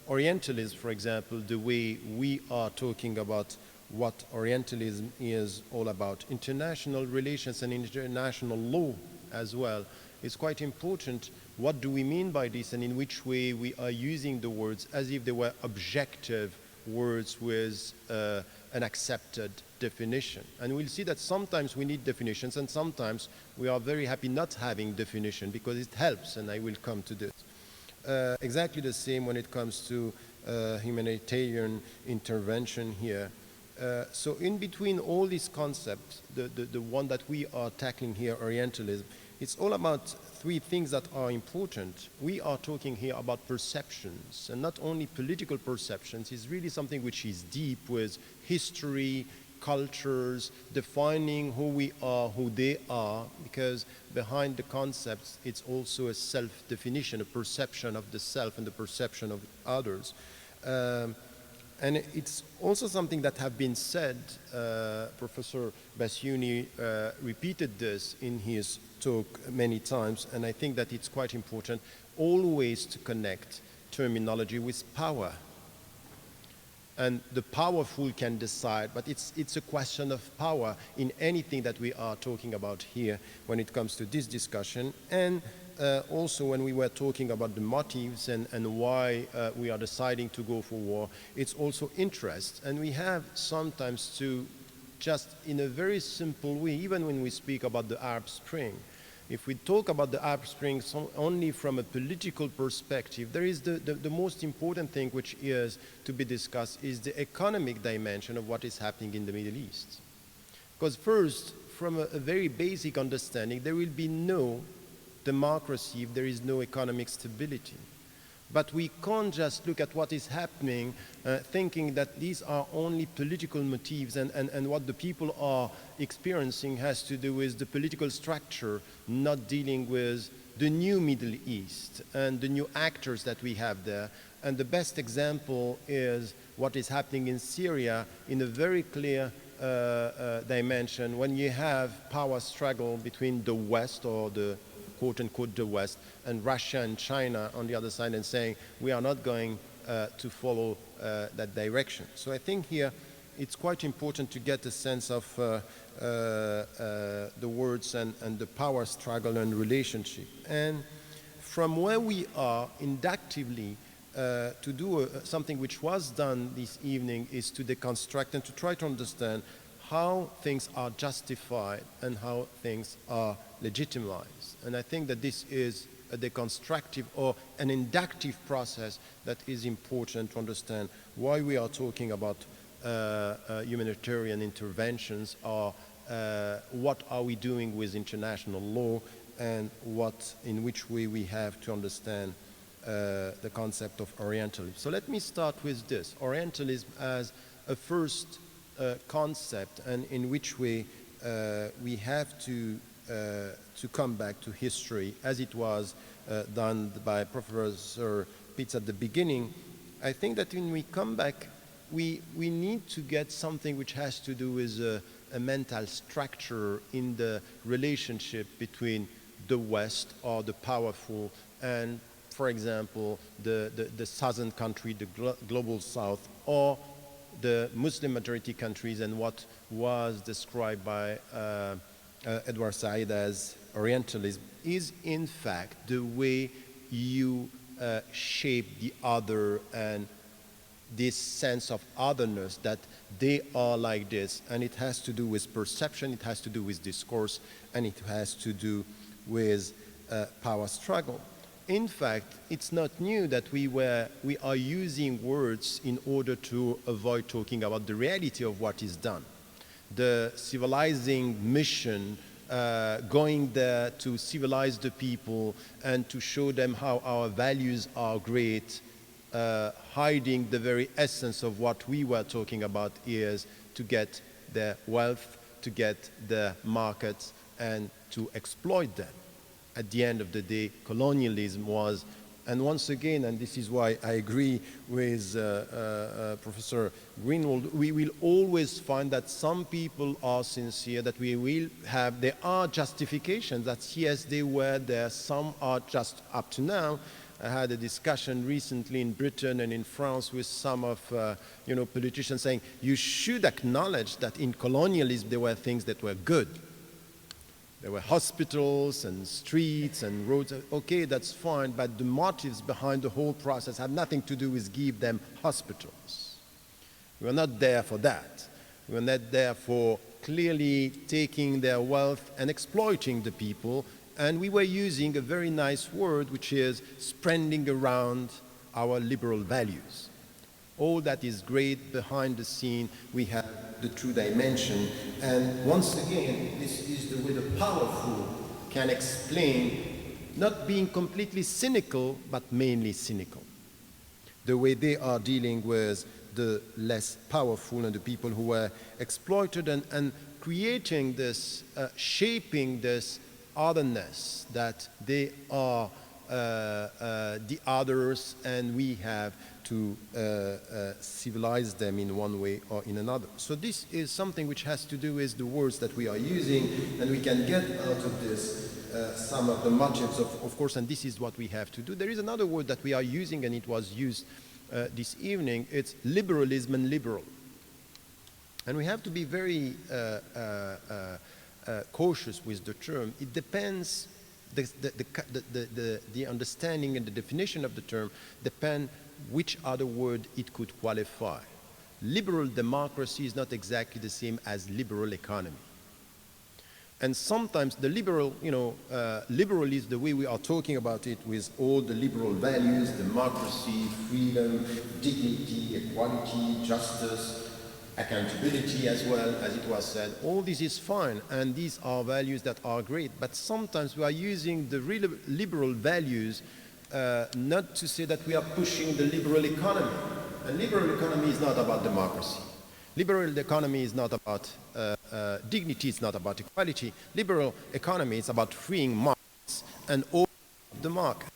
Orientalism, for example, the way we are talking about what Orientalism is all about. International relations and international law as well is quite important. What do we mean by this, and in which way we are using the words as if they were objective words with an accepted definition. And we'll see that sometimes we need definitions, and sometimes we are very happy not having definition because it helps, and I will come to this. Exactly the same when it comes to humanitarian intervention here. So in between all these concepts, the one that we are tackling here, Orientalism, it's all about three things that are important. We are talking here about perceptions, and not only political perceptions. It's really something which is deep with history, cultures, defining who we are, who they are, because behind the concepts, it's also a self-definition, a perception of the self and the perception of others. And it's also something that have been said, Professor Bassiouni repeated this in his talk many times, and I think that it's quite important always to connect terminology with power. And the powerful can decide, but it's a question of power in anything that we are talking about here when it comes to this discussion. And also when we were talking about the motives and why we are deciding to go for war, it's also interest. And we have sometimes to just in a very simple way, even when we speak about the Arab Spring, if we talk about the Arab Spring only from a political perspective, there is the most important thing which is to be discussed is the economic dimension of what is happening in the Middle East. Because first, from a very basic understanding, there will be no democracy if there is no economic stability. But we can't just look at what is happening thinking that these are only political motives and what the people are experiencing has to do with the political structure, not dealing with the new Middle East and the new actors that we have there. And the best example is what is happening in Syria in a very clear dimension when you have power struggle between the West, or the quote-unquote the West, and Russia and China on the other side, and saying we are not going to follow that direction. So I think here it's quite important to get a sense of the words and the power struggle and relationship. And from where we are inductively, to do something which was done this evening is to deconstruct and to try to understand how things are justified and how things are legitimized. And I think that this is a deconstructive or an inductive process that is important to understand why we are talking about humanitarian interventions, or what are we doing with international law, and in which way we have to understand the concept of Orientalism. So let me start with this. Orientalism as a first concept, and in which way we have to come back to history as it was done by Professor Pitts at the beginning. I think that when we come back, we need to get something which has to do with a mental structure in the relationship between the West, or the powerful, and, for example, the southern country, the global South, or the Muslim majority countries, and what was described by Edward Said as Orientalism is in fact the way you shape the other, and this sense of otherness, that they are like this, and it has to do with perception, it has to do with discourse, and it has to do with power struggle. In fact, it's not new that we are using words in order to avoid talking about the reality of what is done. The civilizing mission, going there to civilize the people and to show them how our values are great, hiding the very essence of what we were talking about, is to get their wealth, to get the markets, and to exploit them. At the end of the day, colonialism was, and once again, and this is why I agree with Professor Greenwald, we will always find that some people are sincere, that there are justifications, that yes, they were there, some are just up to now. I had a discussion recently in Britain and in France with some of politicians saying, you should acknowledge that in colonialism there were things that were good. There were hospitals and streets and roads. Okay, that's fine, but the motives behind the whole process had nothing to do with give them hospitals. We were not there for that. We were not there for clearly taking their wealth and exploiting the people. And we were using a very nice word, which is spreading around our liberal values. All that is great. Behind the scene, we have the true dimension. And once again, this is the way the powerful can explain not being completely cynical, but mainly cynical. The way they are dealing with the less powerful and the people who were exploited, and creating this, shaping this otherness, that they are the others, and we have to civilize them in one way or in another. So this is something which has to do with the words that we are using, and we can get out of this some of the motives, of course, and this is what we have to do. There is another word that we are using, and it was used this evening. It's liberalism and liberal. And we have to be very cautious with the term. It depends, the understanding and the definition of the term depend which other word it could qualify. Liberal democracy is not exactly the same as liberal economy. And sometimes the liberal, liberal is the way we are talking about it, with all the liberal values, democracy, freedom, dignity, equality, justice, accountability as well, as it was said. All this is fine, and these are values that are great, but sometimes we are using the liberal values not to say that we are pushing the liberal economy. And liberal economy is not about democracy. Liberal economy is not about dignity, it's not about equality. Liberal economy is about freeing markets and all the market.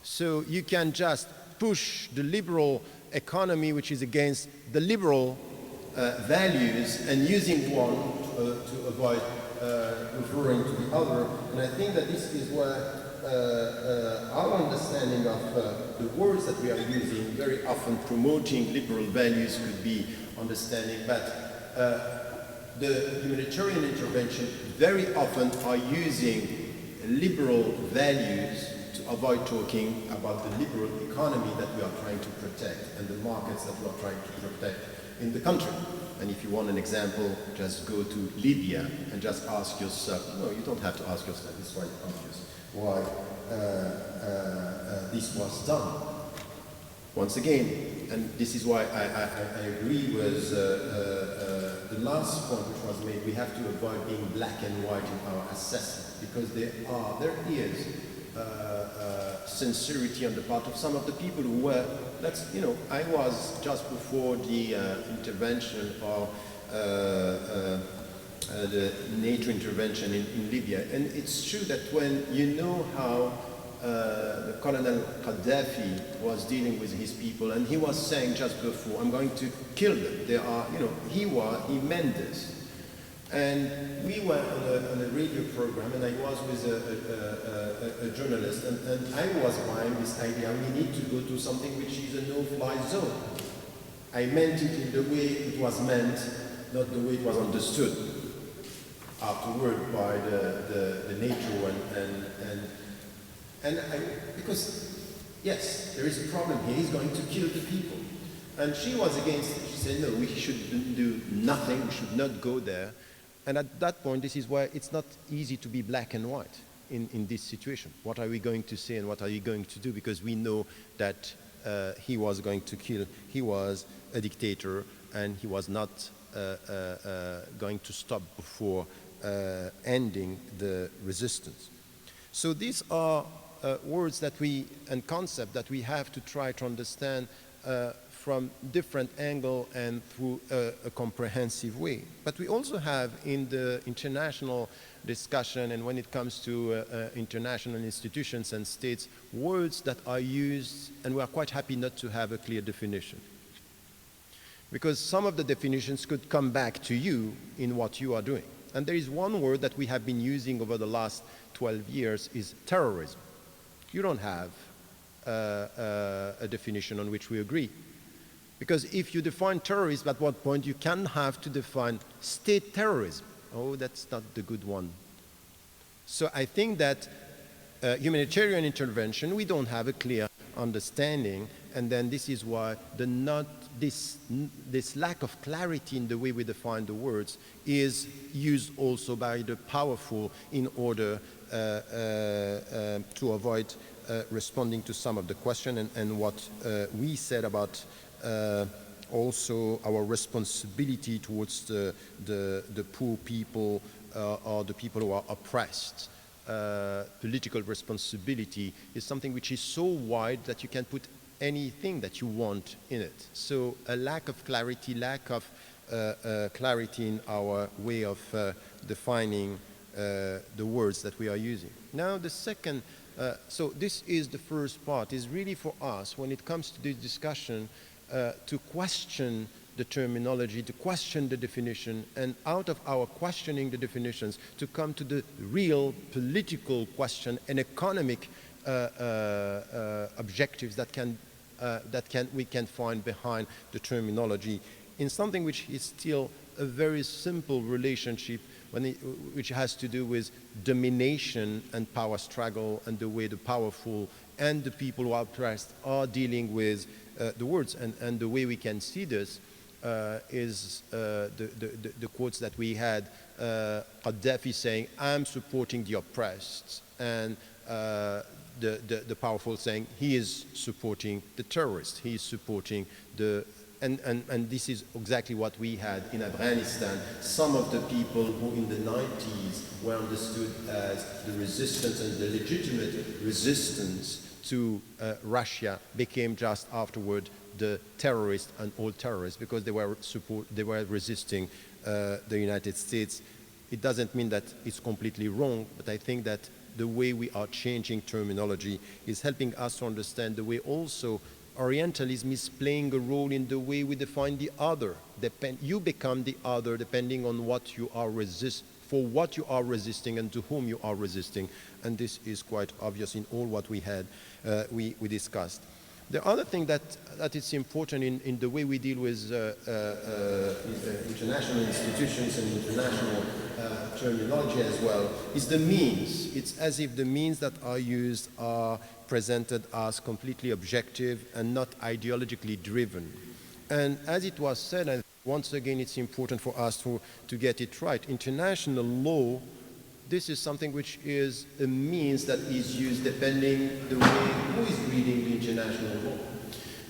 So you can just push the liberal economy, which is against the liberal values, and using one to avoid referring to the other. And I think that this is where our understanding of the words that we are using, very often promoting liberal values, could be understanding. But the humanitarian intervention very often are using liberal values to avoid talking about the liberal economy that we are trying to protect and the markets that we are trying to protect in the country. And if you want an example, just go to Libya and just ask yourself, no, you don't have to ask yourself, it's quite obvious why this was done. Once again, and this is why I agree with the last point which was made, we have to avoid being black and white in our assessment, because there is sincerity on the part of some of the people who were, I was just before the intervention of the NATO intervention in Libya, and it's true that when you know how the Colonel Gaddafi was dealing with his people, and he was saying just before, I'm going to kill them. They are, he meant this. And we were on a radio program, and I was with a journalist, and I was buying this idea, we need to go to something which is a no-fly zone. I meant it in the way it was meant, not the way it was understood afterward by the NATO because, yes, there is a problem here, he's going to kill the people. And she was against it. She said, no, we should do nothing, we should not go there. And at that point, this is why it's not easy to be black and white in this situation. What are we going to say and what are we going to do? Because we know that he was going to kill, he was a dictator, and he was not going to stop before ending the resistance. So these are words that and concepts that we have to try to understand from different angles and through a comprehensive way. But we also have in the international discussion, and when it comes to international institutions and states, words that are used, and we are quite happy not to have a clear definition. Because some of the definitions could come back to you in what you are doing. And there is one word that we have been using over the last 12 years is terrorism. You don't have a definition on which we agree. Because if you define terrorism, at what point you can have to define state terrorism. Oh, that's not the good one. So I think that humanitarian intervention, we don't have a clear understanding, and then this is why this lack of clarity in the way we define the words is used also by the powerful in order to avoid responding to some of the question and what we said about also our responsibility towards the poor people or the people who are oppressed. Political responsibility is something which is so wide that you can put anything that you want in it. So a lack of clarity, clarity in our way of defining the words that we are using. Now the second, so this is the first part, is really for us when it comes to this discussion to question the terminology, to question the definition, and out of our questioning the definitions to come to the real political question and economic objectives that we can find behind the terminology in something which is still a very simple relationship which has to do with domination and power struggle and the way the powerful and the people who are oppressed are dealing with the words. And the way we can see this is the quotes that we had, Gaddafi saying, I'm supporting the oppressed, and the powerful saying he is supporting the terrorists, he is supporting the, and this is exactly what we had in Afghanistan. Some of the people who in the 90s were understood as the resistance and the legitimate resistance to Russia became just afterward the terrorists and all terrorists because they were resisting the United States. It doesn't mean that it's completely wrong, but I think that the way we are changing terminology is helping us to understand the way also Orientalism is playing a role in the way we define the other. You become the other depending on what you are for what you are resisting and to whom you are resisting. And this is quite obvious in all what we had, we discussed. The other thing that is important in the way we deal with international institutions and international terminology as well is the means. It's as if the means that are used are presented as completely objective and not ideologically driven. And as it was said, and once again it's important for us to get it right, international law, this is something which is a means that is used depending the way who is reading the international law.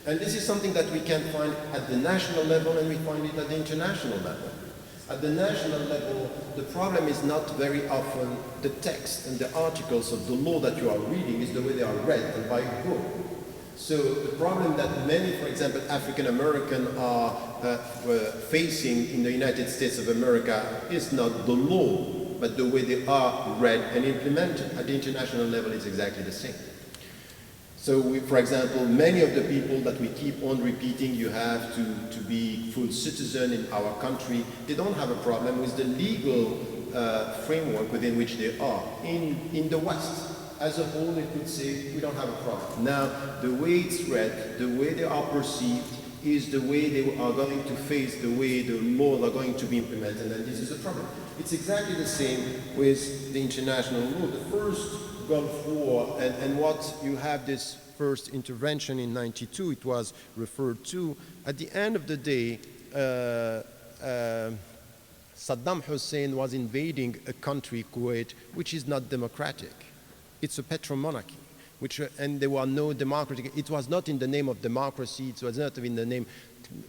And this is something that we can find at the national level and we find it at the international level. At the national level, the problem is not very often the text and the articles of the law that you are reading, is the way they are read and by whom. So the problem that many, for example, African American are facing in the United States of America is not the law, but the way they are read and implemented. At the international level, it's exactly the same. So, for example, many of the people that we keep on repeating, you have to be full citizen in our country, they don't have a problem with the legal framework within which they are. In the West, as a whole, they could say, we don't have a problem. Now, the way it's read, the way they are perceived, is the way they are going to face, the way the laws are going to be implemented, and this is a problem. It's exactly the same with the international law. The first Gulf War, and what you have this first intervention in '92, it was referred to. At the end of the day, Saddam Hussein was invading a country, Kuwait, which is not democratic. It's a petromonarchy, and there were no democratic. It was not in the name of democracy. It was not in the name.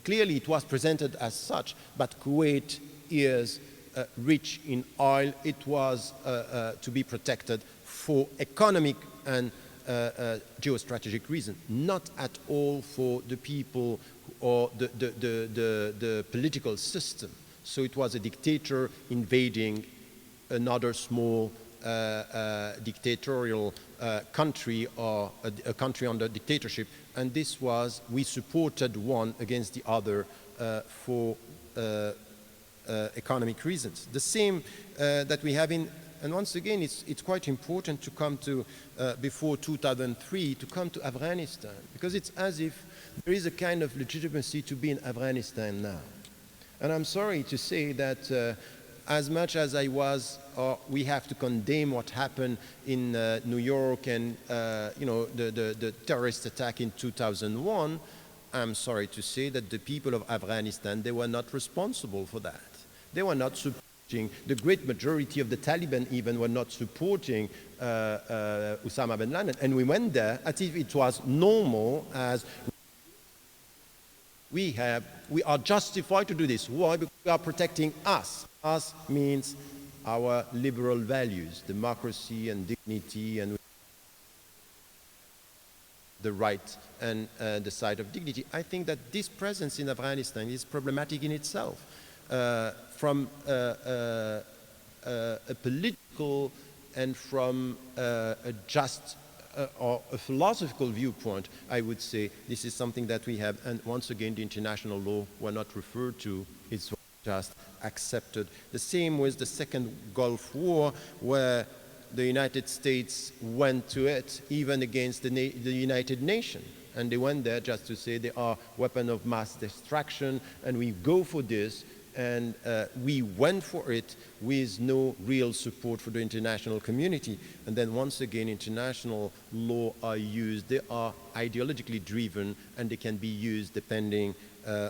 Clearly, it was presented as such, but Kuwait is rich in oil. It was to be protected for economic and geostrategic reasons, not at all for the people or the political system. So it was a dictator invading another small dictatorial country or a country under dictatorship, and this was, we supported one against the other for economic reasons. The same that we have in. And once again, it's quite important to come to, before 2003, to come to Afghanistan, because it's as if there is a kind of legitimacy to be in Afghanistan now. And I'm sorry to say that as much as we have to condemn what happened in New York and the terrorist attack in 2001, I'm sorry to say that the people of Afghanistan, they were not responsible for that. They were not supporting. The great majority of the Taliban even were not supporting Osama bin Laden. And we went there as if it was normal, as we are justified to do this. Why? Because we are protecting us. Us means our liberal values, democracy and dignity and the right and the side of dignity. I think that this presence in Afghanistan is problematic in itself. From a political and from a just or a philosophical viewpoint, I would say this is something that we have, and once again the international law were not referred to, it's just accepted. The same with the Second Gulf War, where the United States went to it even against the United Nations. And they went there just to say they are weapons of mass destruction and we go for this. And we went for it with no real support for the international community. And then once again, international law are used. They are ideologically driven and they can be used depending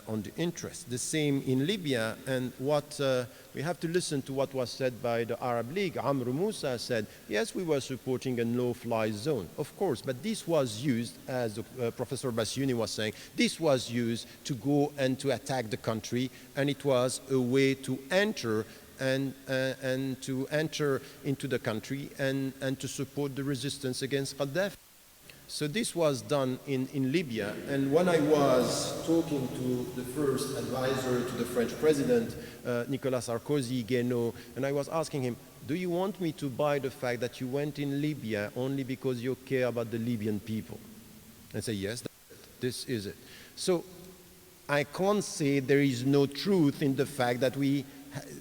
on the interest. The same in Libya, and what we have to listen to what was said by the Arab League. Amr Moussa said, yes, we were supporting a no-fly zone, of course, but this was used, as Professor Bassiouni was saying, this was used to go and to attack the country, and it was a way to enter and to enter into the country and to support the resistance against Gaddafi. So this was done in Libya, and when I was talking to the first advisor to the French president, Nicolas Sarkozy, Guénaud, and I was asking him, do you want me to buy the fact that you went in Libya only because you care about the Libyan people? And say, yes, this is it. So I can't say there is no truth in the fact that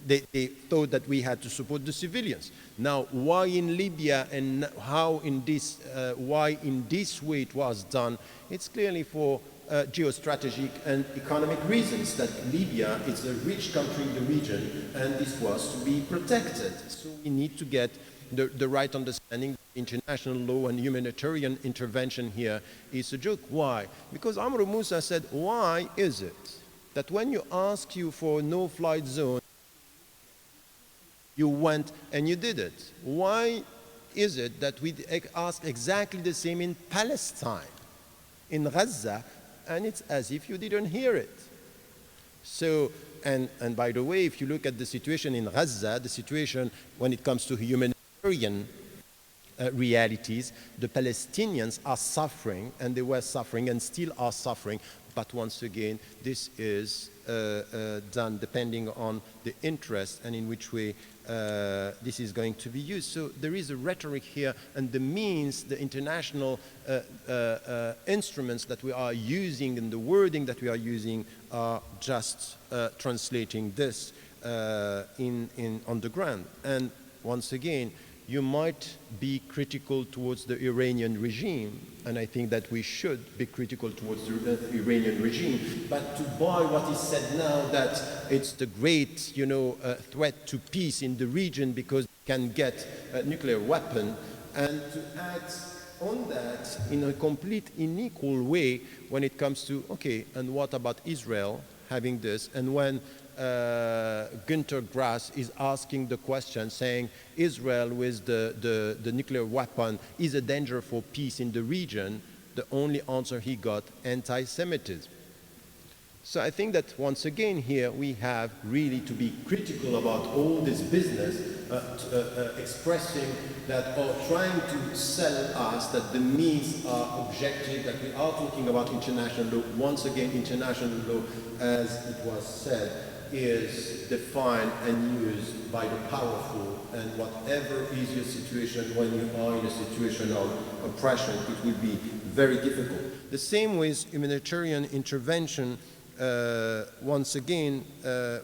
they thought that we had to support the civilians. Now, why in Libya and why in this way it was done, it's clearly for geostrategic and economic reasons, that Libya is a rich country in the region and this was to be protected. So we need to get the right understanding. International law and humanitarian intervention here is a joke. Why? Because Amr Moussa said, why is it that when you ask you for a no-flight zone, you went and you did it? Why is it that we ask exactly the same in Palestine, in Gaza, and it's as if you didn't hear it? So, and by the way, if you look at the situation in Gaza, the situation when it comes to humanitarian realities, the Palestinians are suffering, and they were suffering and still are suffering. But once again, this is done depending on the interest and in which way this is going to be used. So there is a rhetoric here, and the means, the international instruments that we are using and the wording that we are using are just translating this on the ground. And once again, you might be critical towards the Iranian regime, and I think that we should be critical towards the Iranian regime, but to buy what is said now that it's the great, threat to peace in the region because it can get a nuclear weapon, and to act on that in a complete unequal way when it comes to, okay, and what about Israel having this? And when Günter Grass is asking the question, saying Israel with the nuclear weapon is a danger for peace in the region, the only answer he got, anti-Semitism. So I think that once again here we have really to be critical about all this business, expressing that or trying to sell us that the means are objective, that we are talking about international law. Once again, international law, as it was said, is defined and used by the powerful, and whatever is your situation when you are in a situation of oppression, it will be very difficult. The same with humanitarian intervention. Once again,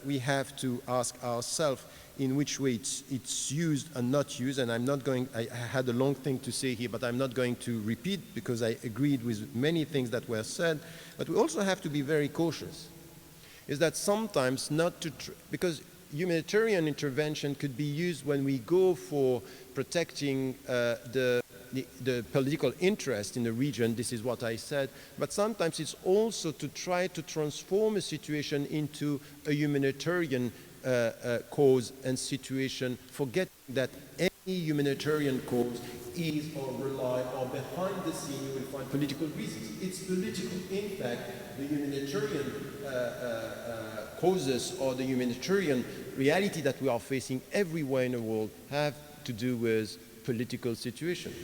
we have to ask ourselves in which way it's used and not used, and I had a long thing to say here, but I'm not going to repeat because I agreed with many things that were said, but we also have to be very cautious. Is that sometimes not to, because humanitarian intervention could be used when we go for protecting the political interest in the region, this is what I said, but sometimes it's also to try to transform a situation into a humanitarian cause and situation, forgetting that any humanitarian cause is or rely or behind the scene you will find political reasons. It's political. In fact, the humanitarian causes or the humanitarian reality that we are facing everywhere in the world have to do with political situation.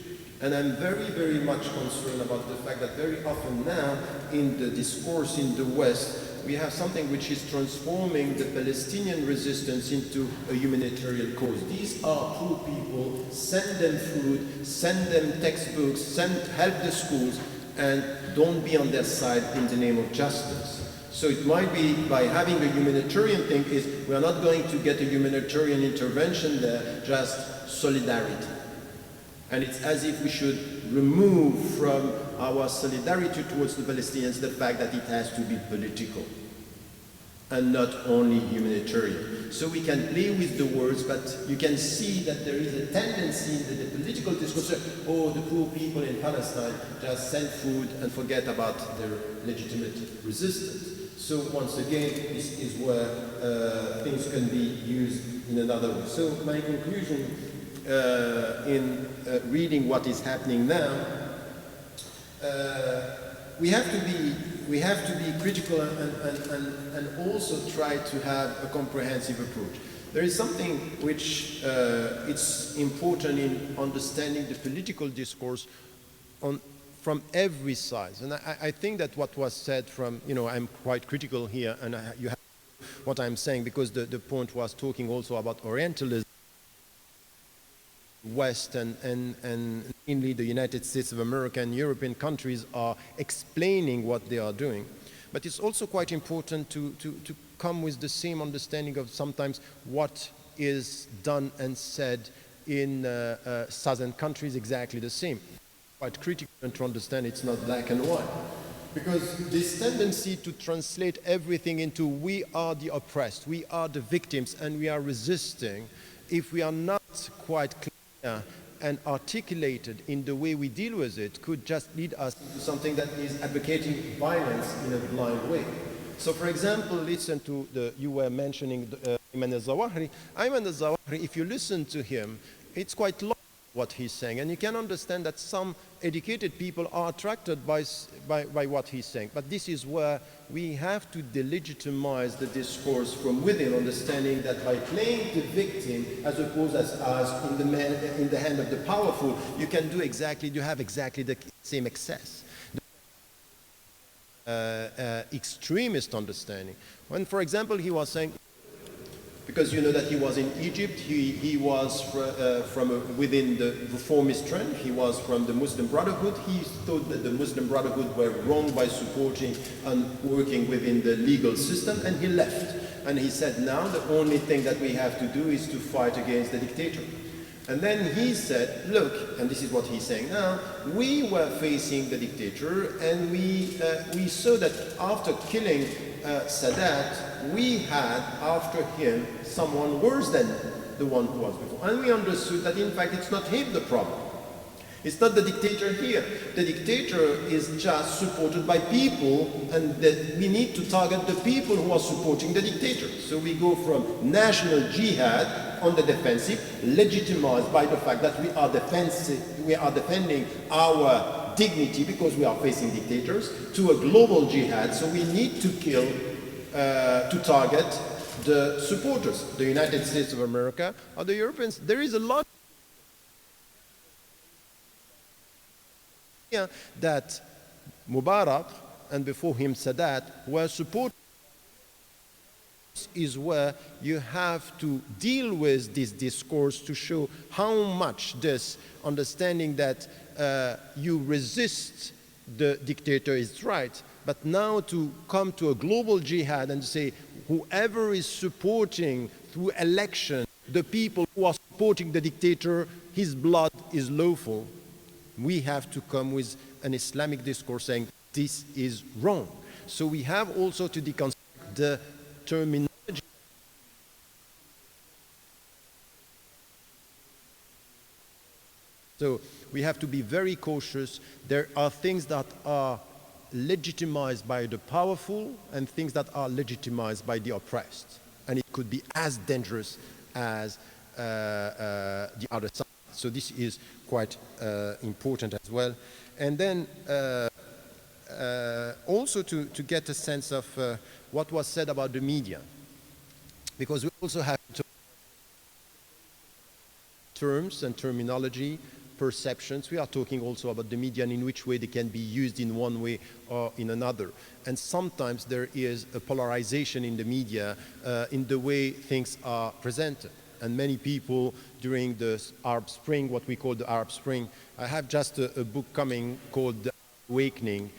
And I'm very, very much concerned about the fact that very often now in the discourse in the West, we have something which is transforming the Palestinian resistance into a humanitarian cause. These are poor people, send them food, send them textbooks, help the schools, and don't be on their side in the name of justice. So it might be by having a humanitarian thing is we are not going to get a humanitarian intervention there, just solidarity. And it's as if we should remove from our solidarity towards the Palestinians the fact that it has to be political and not only humanitarian. So we can play with the words, but you can see that there is a tendency in the political discourse, oh, the poor people in Palestine just send food and forget about their legitimate resistance. So once again, this is where things can be used in another way. So my conclusion in reading what is happening now, we have to be critical and also try to have a comprehensive approach. There is something which it's important in understanding the political discourse from every side. And I think that what was said from, I'm quite critical here, and you have what I'm saying, because the point was talking also about Orientalism, West and mainly the United States of America and European countries are explaining what they are doing. But it's also quite important to come with the same understanding of sometimes what is done and said in southern countries exactly the same. Quite critical and to understand it's not black and white. Because this tendency to translate everything into we are the oppressed, we are the victims, and we are resisting, if we are not quite clear and articulated in the way we deal with it could just lead us to something that is advocating violence in a blind way. So for example, listen to you were mentioning Ayman al-Zawahiri. Ayman al-Zawahiri, if you listen to him, it's quite long what he's saying, and you can understand that some educated people are attracted by what he's saying. But this is where we have to delegitimize the discourse from within, understanding that by playing the victim as opposed as in the hand of the powerful, you have exactly the same excess. Extremist understanding. When, for example, he was saying, because you know that he was in Egypt, he was from within the reformist trend, he was from the Muslim Brotherhood. He thought that the Muslim Brotherhood were wrong by supporting and working within the legal system, and he left. And he said, now the only thing that we have to do is to fight against the dictator. And then he said, look, and this is what he's saying now, we were facing the dictator, and we saw that after killing Sadat, we had after him someone worse than the one who was before. And we understood that in fact it's not him the problem. It's not the dictator here. The dictator is just supported by people, and that we need to target the people who are supporting the dictator. So we go from national jihad on the defensive, legitimized by the fact that we are defending our dignity because we are facing dictators, to a global jihad. So we need to kill, to target the supporters, the United States of America or the Europeans. There is a lot that Mubarak and before him Sadat were supported. Is where you have to deal with this discourse to show how much this understanding that you resist the dictator is right, but now to come to a global jihad and say whoever is supporting through election the people who are supporting the dictator, his blood is lawful. We have to come with an Islamic discourse saying this is wrong. So we have also to deconstruct the terminology. So we have to be very cautious. There are things that are legitimized by the powerful and things that are legitimized by the oppressed. And it could be as dangerous as the other side. So this is quite important as well. And then also to get a sense of what was said about the media. Because we also have terms and terminology, perceptions. We are talking also about the media and in which way they can be used in one way or in another. And sometimes there is a polarization in the media in the way things are presented. And many people during the Arab Spring, what we call the Arab Spring, I have just a book coming called Awakening,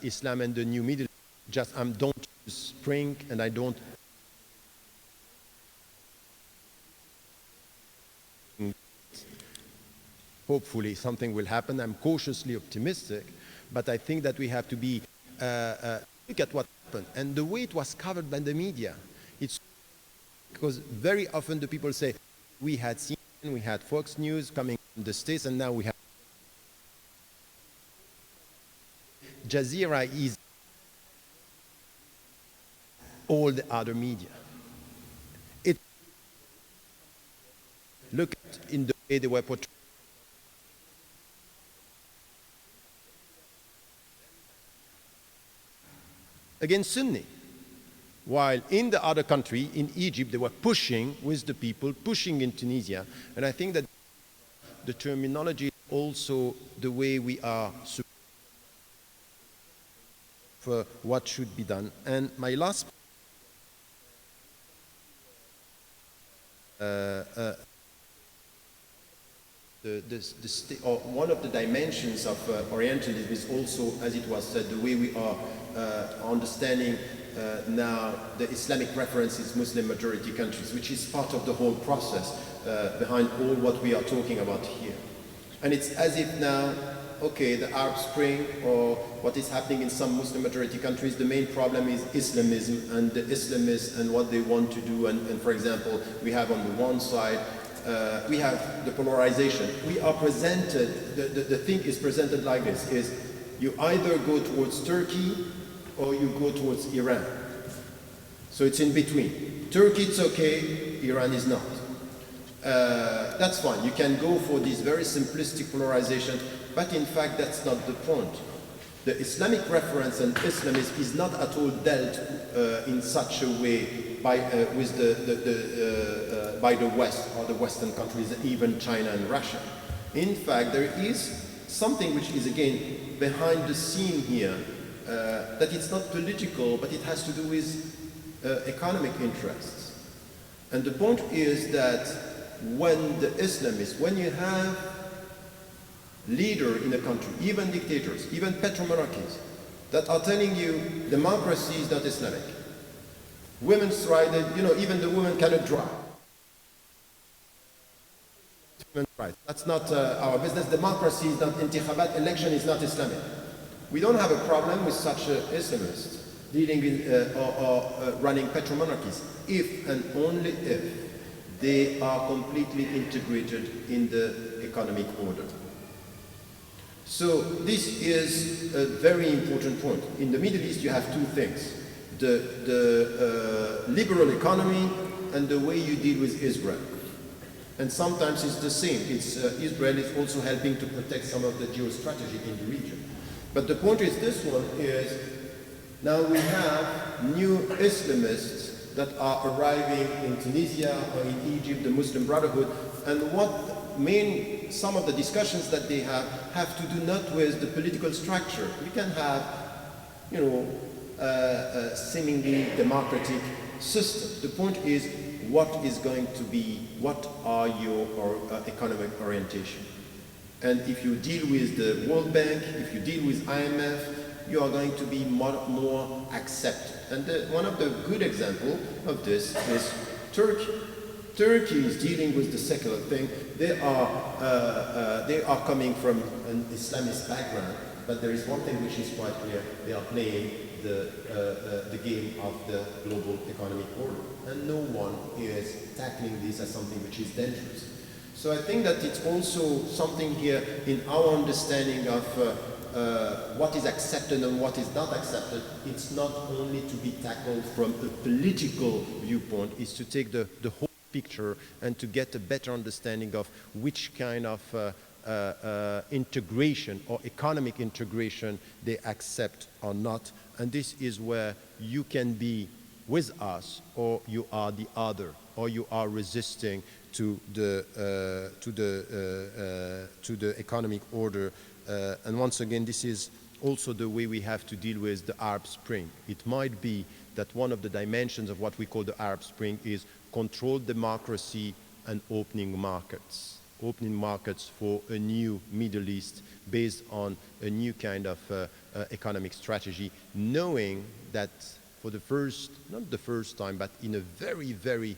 Islam and the New Middle East. Just don't use spring and I don't hopefully something will happen. I'm cautiously optimistic, but I think that we have to be look at what happened and the way it was covered by the media. It's because very often the people say we had CNN, we had Fox News coming from the States, and now we have Jazeera is all the other media. It look at in the way they were portrayed. Against Sunni, while in the other country, in Egypt, they were pushing with the people, pushing in Tunisia. And I think that the terminology is also the way we are for what should be done. And my last one of the dimensions of Orientalism is also, as it was said, the way we are understanding now the Islamic references Muslim majority countries, which is part of the whole process behind all what we are talking about here. And it's as if now, okay, the Arab Spring or what is happening in some Muslim majority countries, the main problem is Islamism and the Islamists and what they want to do. And for example, we have on the one side we have the polarization. We are presented, the thing is presented like this, is you either go towards Turkey or you go towards Iran. So it's in between. Turkey, it's okay, Iran is not. That's fine. You can go for this very simplistic polarization, but in fact that's not the point. The Islamic reference and Islamism is not at all dealt in such a way by, by the West or the Western countries, even China and Russia. In fact, there is something which is again behind the scene here, that it's not political, but it has to do with economic interests. And the point is that when the Islamists, when you have leader in a country, even dictators, even petromonarchies, that are telling you democracy is not Islamic. Women's rights, you know, even the women cannot drive. Women's rights. That's not our business. Democracy is not intikhabat, election is not Islamic. We don't have a problem with such Islamists dealing in or running petromonarchies, if and only if they are completely integrated in the economic order. So this is a very important point. In the Middle East you have two things. The liberal economy and the way you deal with Israel. And sometimes it's the same. It's, Israel is also helping to protect some of the geostrategy in the region. But the point is, this one is, now we have new Islamists that are arriving in Tunisia or in Egypt, the Muslim Brotherhood, and some of the discussions that they have to do not with the political structure. You can have, you know, a seemingly democratic system. The point is, what is going to be, what are your economic orientation? And if you deal with the World Bank, if you deal with IMF, you are going to be more accepted. And one of the good examples of this is Turkey. Turkey is dealing with the secular thing. They are coming from an Islamist background, but there is one thing which is quite clear: they are playing the game of the global economic order, and no one is tackling this as something which is dangerous. So I think that it's also something here in our understanding of what is accepted and what is not accepted. It's not only to be tackled from a political viewpoint, it's to take the whole picture and to get a better understanding of which kind of integration or economic integration they accept or not. And this is where you can be with us, or you are the other, or you are resisting to the economic order. And once again, this is also the way we have to deal with the Arab Spring. It might be that one of the dimensions of what we call the Arab Spring is controlled democracy and opening markets for a new Middle East based on a new kind of economic strategy, knowing that for the first, not the first time, but in a very, very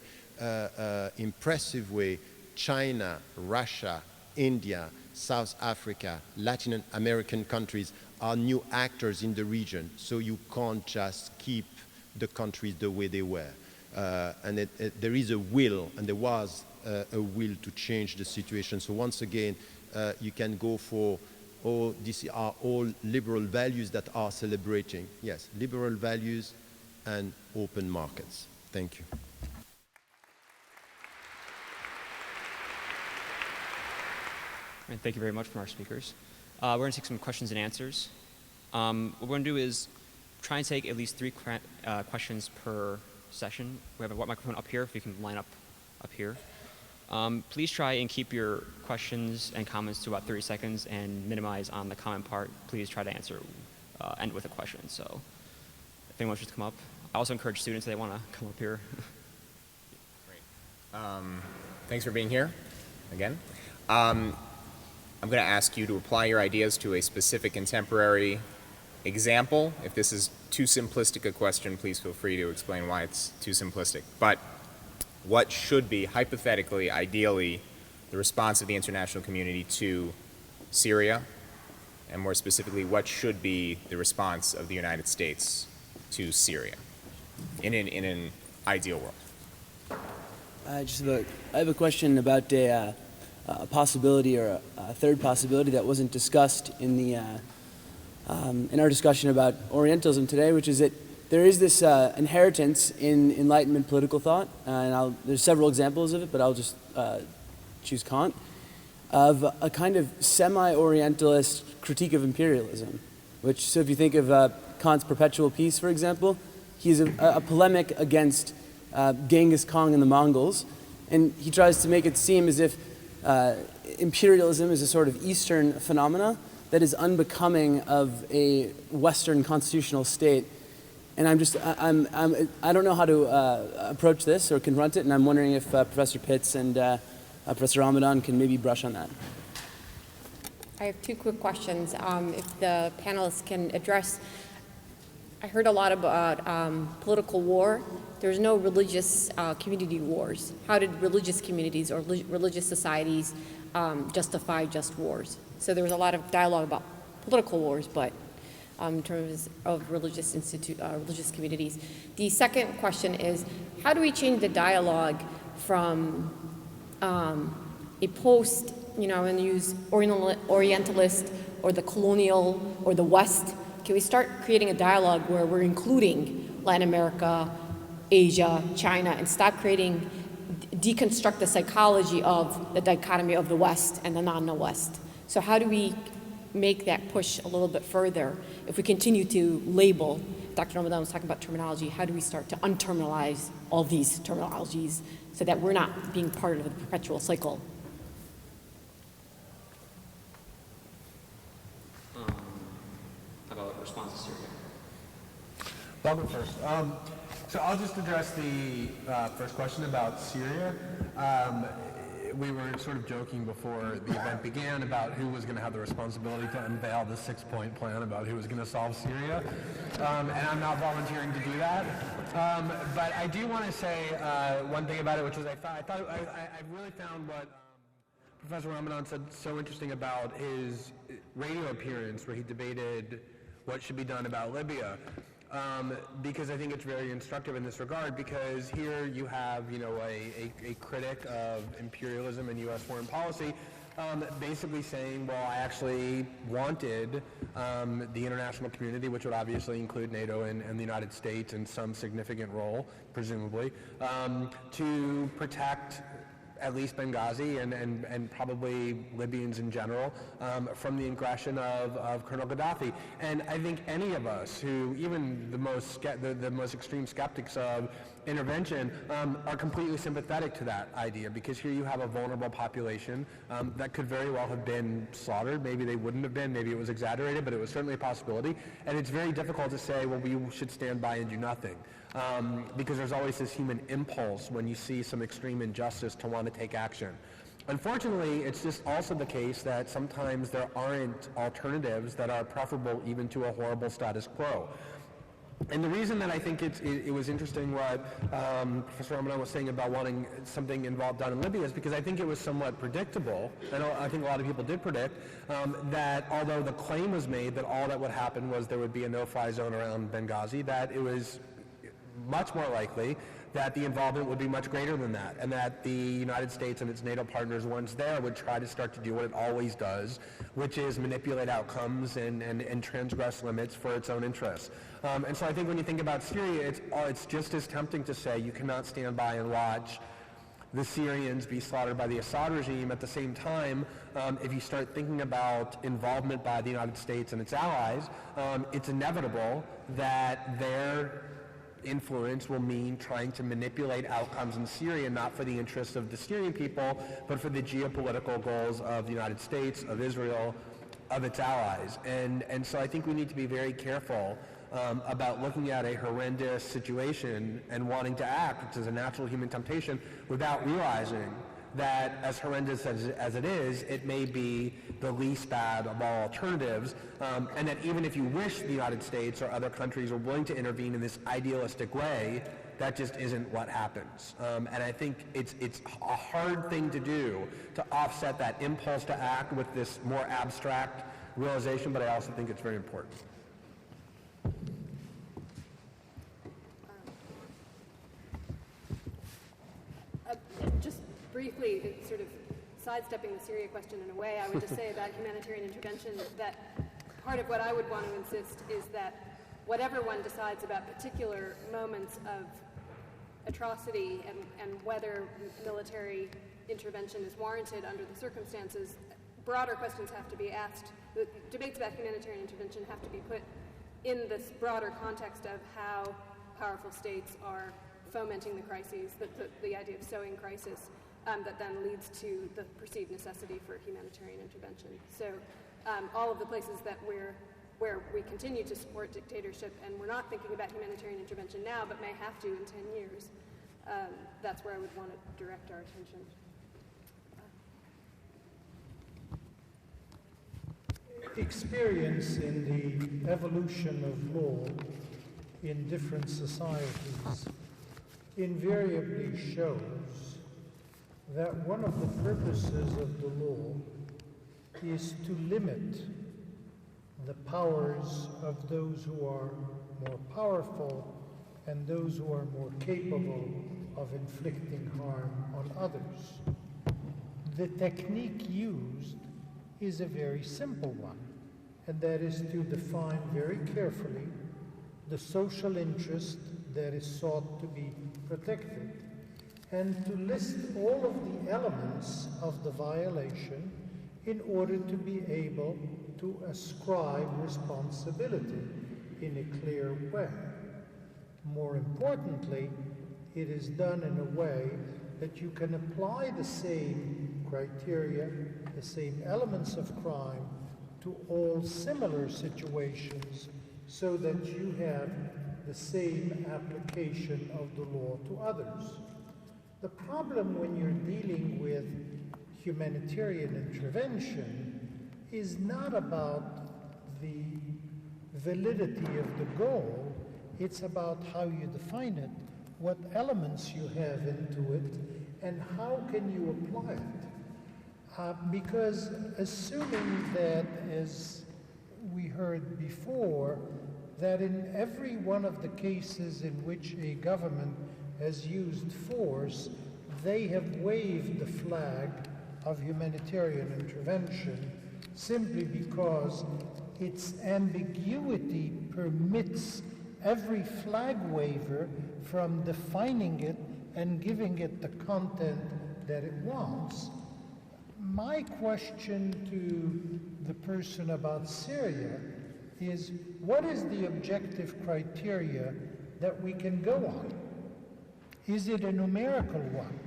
impressive way, China, Russia, India, South Africa, Latin American countries are new actors in the region, so you can't just keep the countries the way they were. And there is a will, and there was a will to change the situation. So once again, you can go for, oh, these are all liberal values that are celebrating. Yes, liberal values and open markets. Thank you. And thank you very much from our speakers. We're going to take some questions and answers. What we're going to do is try and take at least 3 questions per session. We have a microphone up here, if you can line up here. Please try and keep your questions and comments to about 30 seconds and minimize on the comment part. Please try to end with a question. So if anyone wants to come up. I also encourage students if they want to come up here. Great. Thanks for being here again. I'm going to ask you to apply your ideas to a specific contemporary example. If this is too simplistic a question, please feel free to explain why it's too simplistic. But what should be, hypothetically, ideally, the response of the international community to Syria? And more specifically, what should be the response of the United States to Syria in an ideal world? I have a question about a possibility or a third possibility that wasn't discussed in the in our discussion about Orientalism today, which is that there is this inheritance in Enlightenment political thought, and there's several examples of it, but I'll just choose Kant, of a kind of semi-Orientalist critique of imperialism, which, so if you think of Kant's Perpetual Peace, for example, he's a polemic against Genghis Khan and the Mongols, and he tries to make it seem as if imperialism is a sort of Eastern phenomena that is unbecoming of a Western constitutional state. And I don't know how to approach this or confront it, and I'm wondering if Professor Pitts and Professor Ramadan can maybe brush on that. I have two quick questions. If the panelists can address, I heard a lot about political war. There's no religious community wars. How did religious communities or religious societies justify just wars? So there was a lot of dialogue about political wars, but in terms of religious communities. The second question is, how do we change the dialogue from a post, and use Orientalist or the colonial or the West? Can we start creating a dialogue where we're including Latin America, Asia, China, and stop deconstruct the psychology of the dichotomy of the West and the non-West? So how do we make that push a little bit further? If we continue to label, Dr. Ramadan was talking about terminology, how do we start to unterminalize all these terminologies so that we're not being part of the perpetual cycle? How about response to Syria? I'll go first. So I'll just address the first question about Syria. We were sort of joking before the event began about who was going to have the responsibility to unveil the 6-point plan about who was going to solve Syria. And I'm not volunteering to do that. But I do want to say one thing about it, which is I really found what Professor Ramadan said so interesting about his radio appearance where he debated what should be done about Libya. Because I think it's very instructive in this regard, because here you have, a critic of imperialism and U.S. foreign policy basically saying, well, I actually wanted the international community, which would obviously include NATO and the United States in some significant role, presumably, to protect at least Benghazi and probably Libyans in general from the aggression of Colonel Gaddafi. And I think any of us who, even the most extreme skeptics of intervention, are completely sympathetic to that idea, because here you have a vulnerable population that could very well have been slaughtered. Maybe they wouldn't have been, maybe it was exaggerated, but it was certainly a possibility. And it's very difficult to say, well, we should stand by and do nothing. Because there's always this human impulse when you see some extreme injustice to want to take action. Unfortunately, it's just also the case that sometimes there aren't alternatives that are preferable even to a horrible status quo. And the reason that I think it was interesting what Professor Ramadan was saying about wanting something involved done in Libya is because I think it was somewhat predictable, and I think a lot of people did predict, that although the claim was made that all that would happen was there would be a no-fly zone around Benghazi, that it was much more likely that the involvement would be much greater than that, and that the United States and its NATO partners, once there, would try to start to do what it always does, which is manipulate outcomes and transgress limits for its own interests. And so I think when you think about Syria, it's just as tempting to say you cannot stand by and watch the Syrians be slaughtered by the Assad regime. At the same time, if you start thinking about involvement by the United States and its allies, it's inevitable that their influence will mean trying to manipulate outcomes in Syria, not for the interests of the Syrian people, but for the geopolitical goals of the United States, of Israel, of its allies. And so I think we need to be very careful about looking at a horrendous situation and wanting to act, which is a natural human temptation, without realizing that as horrendous as it is, it may be the least bad of all alternatives, and that even if you wish the United States or other countries were willing to intervene in this idealistic way, that just isn't what happens. And I think it's a hard thing to do to offset that impulse to act with this more abstract realization, but I also think it's very important. briefly, sort of sidestepping the Syria question in a way, I would just say about humanitarian intervention that part of what I would want to insist is that whatever one decides about particular moments of atrocity and whether military intervention is warranted under the circumstances, broader questions have to be asked. The debates about humanitarian intervention have to be put in this broader context of how powerful states are fomenting the crises, the idea of sowing crisis, that then leads to the perceived necessity for humanitarian intervention. So all of the places that where we continue to support dictatorship and we're not thinking about humanitarian intervention now but may have to in 10 years, that's where I would want to direct our attention. Experience in the evolution of law in different societies invariably shows that one of the purposes of the law is to limit the powers of those who are more powerful and those who are more capable of inflicting harm on others. The technique used is a very simple one, and that is to define very carefully the social interest that is sought to be protected, and to list all of the elements of the violation in order to be able to ascribe responsibility in a clear way. More importantly, it is done in a way that you can apply the same criteria, the same elements of crime to all similar situations so that you have the same application of the law to others. The problem when you're dealing with humanitarian intervention is not about the validity of the goal, it's about how you define it, what elements you have into it, and how can you apply it. Because assuming that, as we heard before, that in every one of the cases in which a government has used force, they have waved the flag of humanitarian intervention simply because its ambiguity permits every flag waver from defining it and giving it the content that it wants. My question to the person about Syria is, what is the objective criteria that we can go on? Is it a numerical one?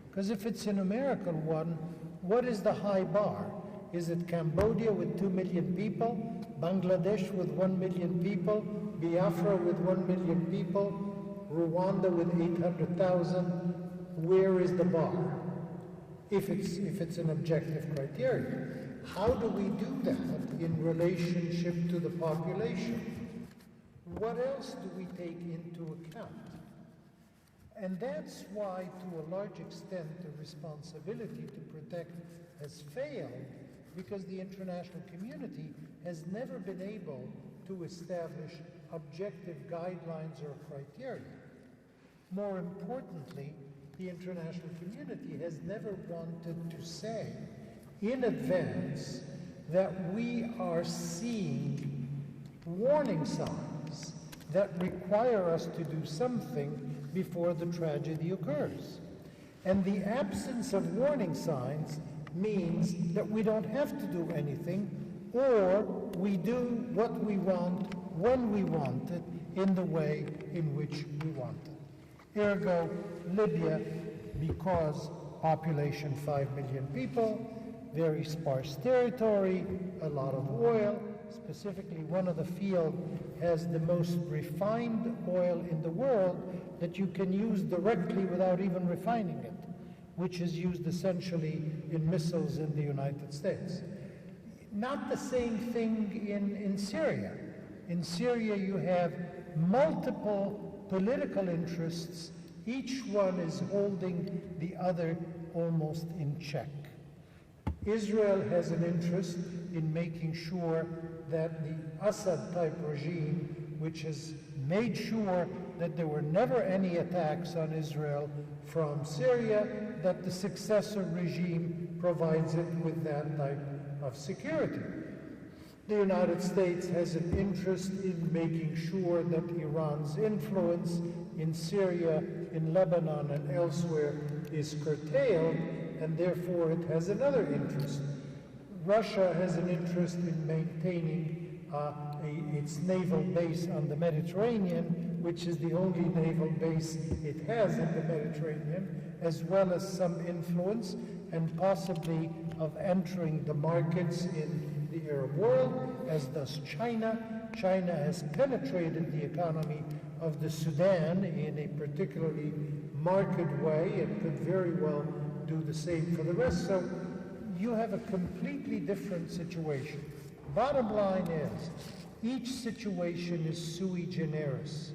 Because if it's a numerical one, what is the high bar? Is it Cambodia with 2 million people, Bangladesh with 1 million people, Biafra with 1 million people, Rwanda with 800,000? Where is the bar? If it's an objective criteria. How do we do that in relationship to the population? What else do we take into account? And that's why, to a large extent, the responsibility to protect has failed, because the international community has never been able to establish objective guidelines or criteria. More importantly, the international community has never wanted to say in advance that we are seeing warning signs that require us to do something before the tragedy occurs. And the absence of warning signs means that we don't have to do anything, or we do what we want when we want it in the way in which we want it. Ergo, Libya, because population 5 million people, very sparse territory, a lot of oil, specifically one of the fields has the most refined oil in the world that you can use directly without even refining it, which is used essentially in missiles in the United States. Not the same thing in Syria. In Syria you have multiple political interests, each one is holding the other almost in check. Israel has an interest in making sure that the Assad-type regime, which has made sure that there were never any attacks on Israel from Syria, that the successor regime provides it with that type of security. The United States has an interest in making sure that Iran's influence in Syria, in Lebanon, and elsewhere is curtailed, and therefore it has another interest. Russia has an interest in maintaining its naval base on the Mediterranean, which is the only naval base it has in the Mediterranean, as well as some influence and possibly of entering the markets in the Arab world, as does China. China has penetrated the economy of the Sudan in a particularly marked way and could very well do the same for the rest. So you have a completely different situation. Bottom line is, each situation is sui generis,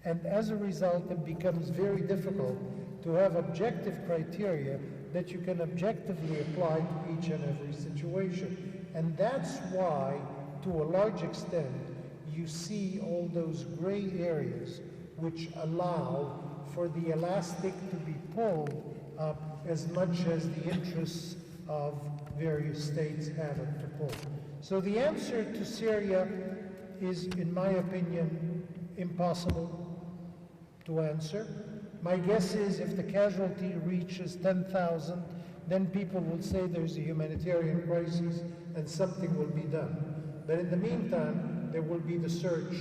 and as a result it becomes very difficult to have objective criteria that you can objectively apply to each and every situation. And that's why, to a large extent, you see all those gray areas which allow for the elastic to be pulled up as much as the interests of various states have it to pull. So the answer to Syria is, in my opinion, impossible to answer. My guess is if the casualty reaches 10,000, then people will say there's a humanitarian crisis and something will be done. But in the meantime, there will be the search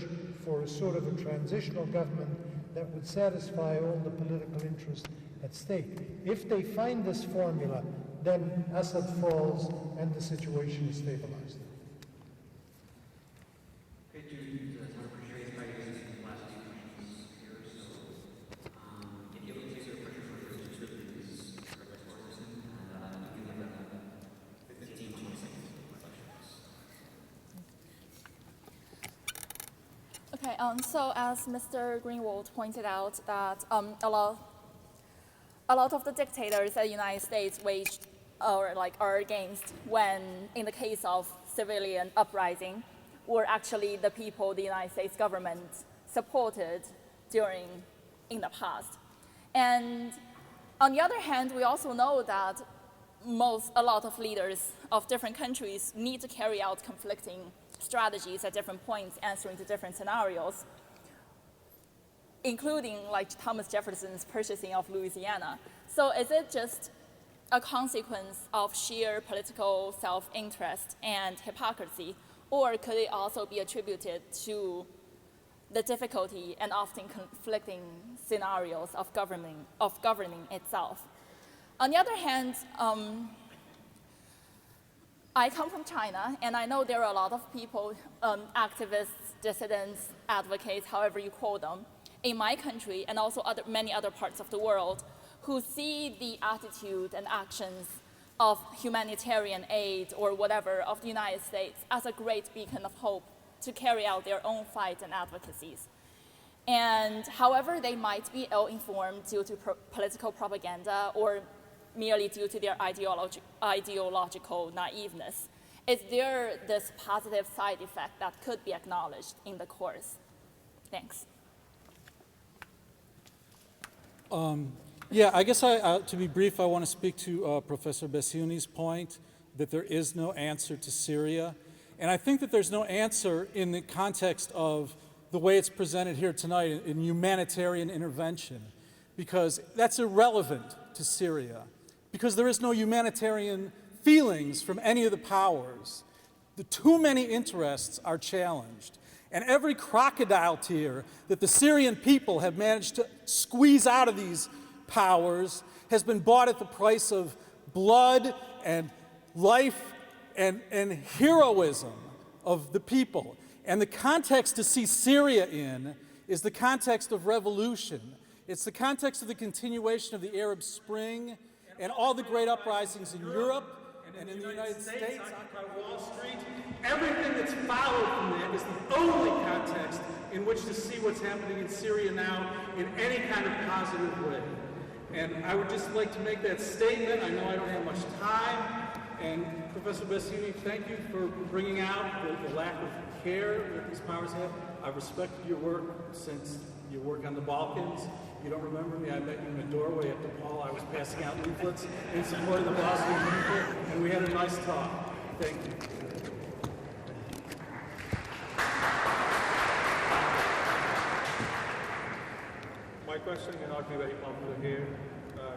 for a sort of a transitional government that would satisfy all the political interests at stake. If they find this formula, then Assad falls and the situation is stabilized. Okay, so as Mr. Greenwald pointed out, that a lot of the dictators that the United States waged or are against, when in the case of civilian uprising, were actually the people the United States government supported in the past. And on the other hand, we also know that a lot of leaders of different countries need to carry out conflicting strategies at different points, answering to different scenarios, including like Thomas Jefferson's purchasing of Louisiana. So is it just a consequence of sheer political self-interest and hypocrisy, or could it also be attributed to the difficulty and often conflicting scenarios of governing itself? On the other hand, I come from China, and I know there are a lot of people, activists, dissidents, advocates, however you call them, in my country and also many other parts of the world, who see the attitude and actions of humanitarian aid or whatever of the United States as a great beacon of hope to carry out their own fight and advocacies. And however they might be ill-informed due to political propaganda or merely due to their ideological naiveness, is there this positive side effect that could be acknowledged in the course? Thanks. Yeah, I guess to be brief, I want to speak to Professor Bassiouni's point that there is no answer to Syria. And I think that there's no answer in the context of the way it's presented here tonight in humanitarian intervention, because that's irrelevant to Syria, because there is no humanitarian feelings from any of the powers. The too many interests are challenged. And every crocodile tear that the Syrian people have managed to squeeze out of these powers has been bought at the price of blood and life and heroism of the people. And the context to see Syria in is the context of revolution. It's the context of the continuation of the Arab Spring and all the great uprisings in Europe and in the United States, Occupy Wall Street. Everything that's followed from that is the only context in which to see what's happening in Syria now in any kind of positive way. And I would just like to make that statement. I know I don't have much time. And Professor Bassiouni, thank you for bringing out the lack of care that these powers have. I've respected your work since You work on the Balkans. You don't remember me? I met you in the doorway at DePaul. I was passing out leaflets in support of the Bosnian people, and we had a nice talk. Thank you. My question may not be very popular here.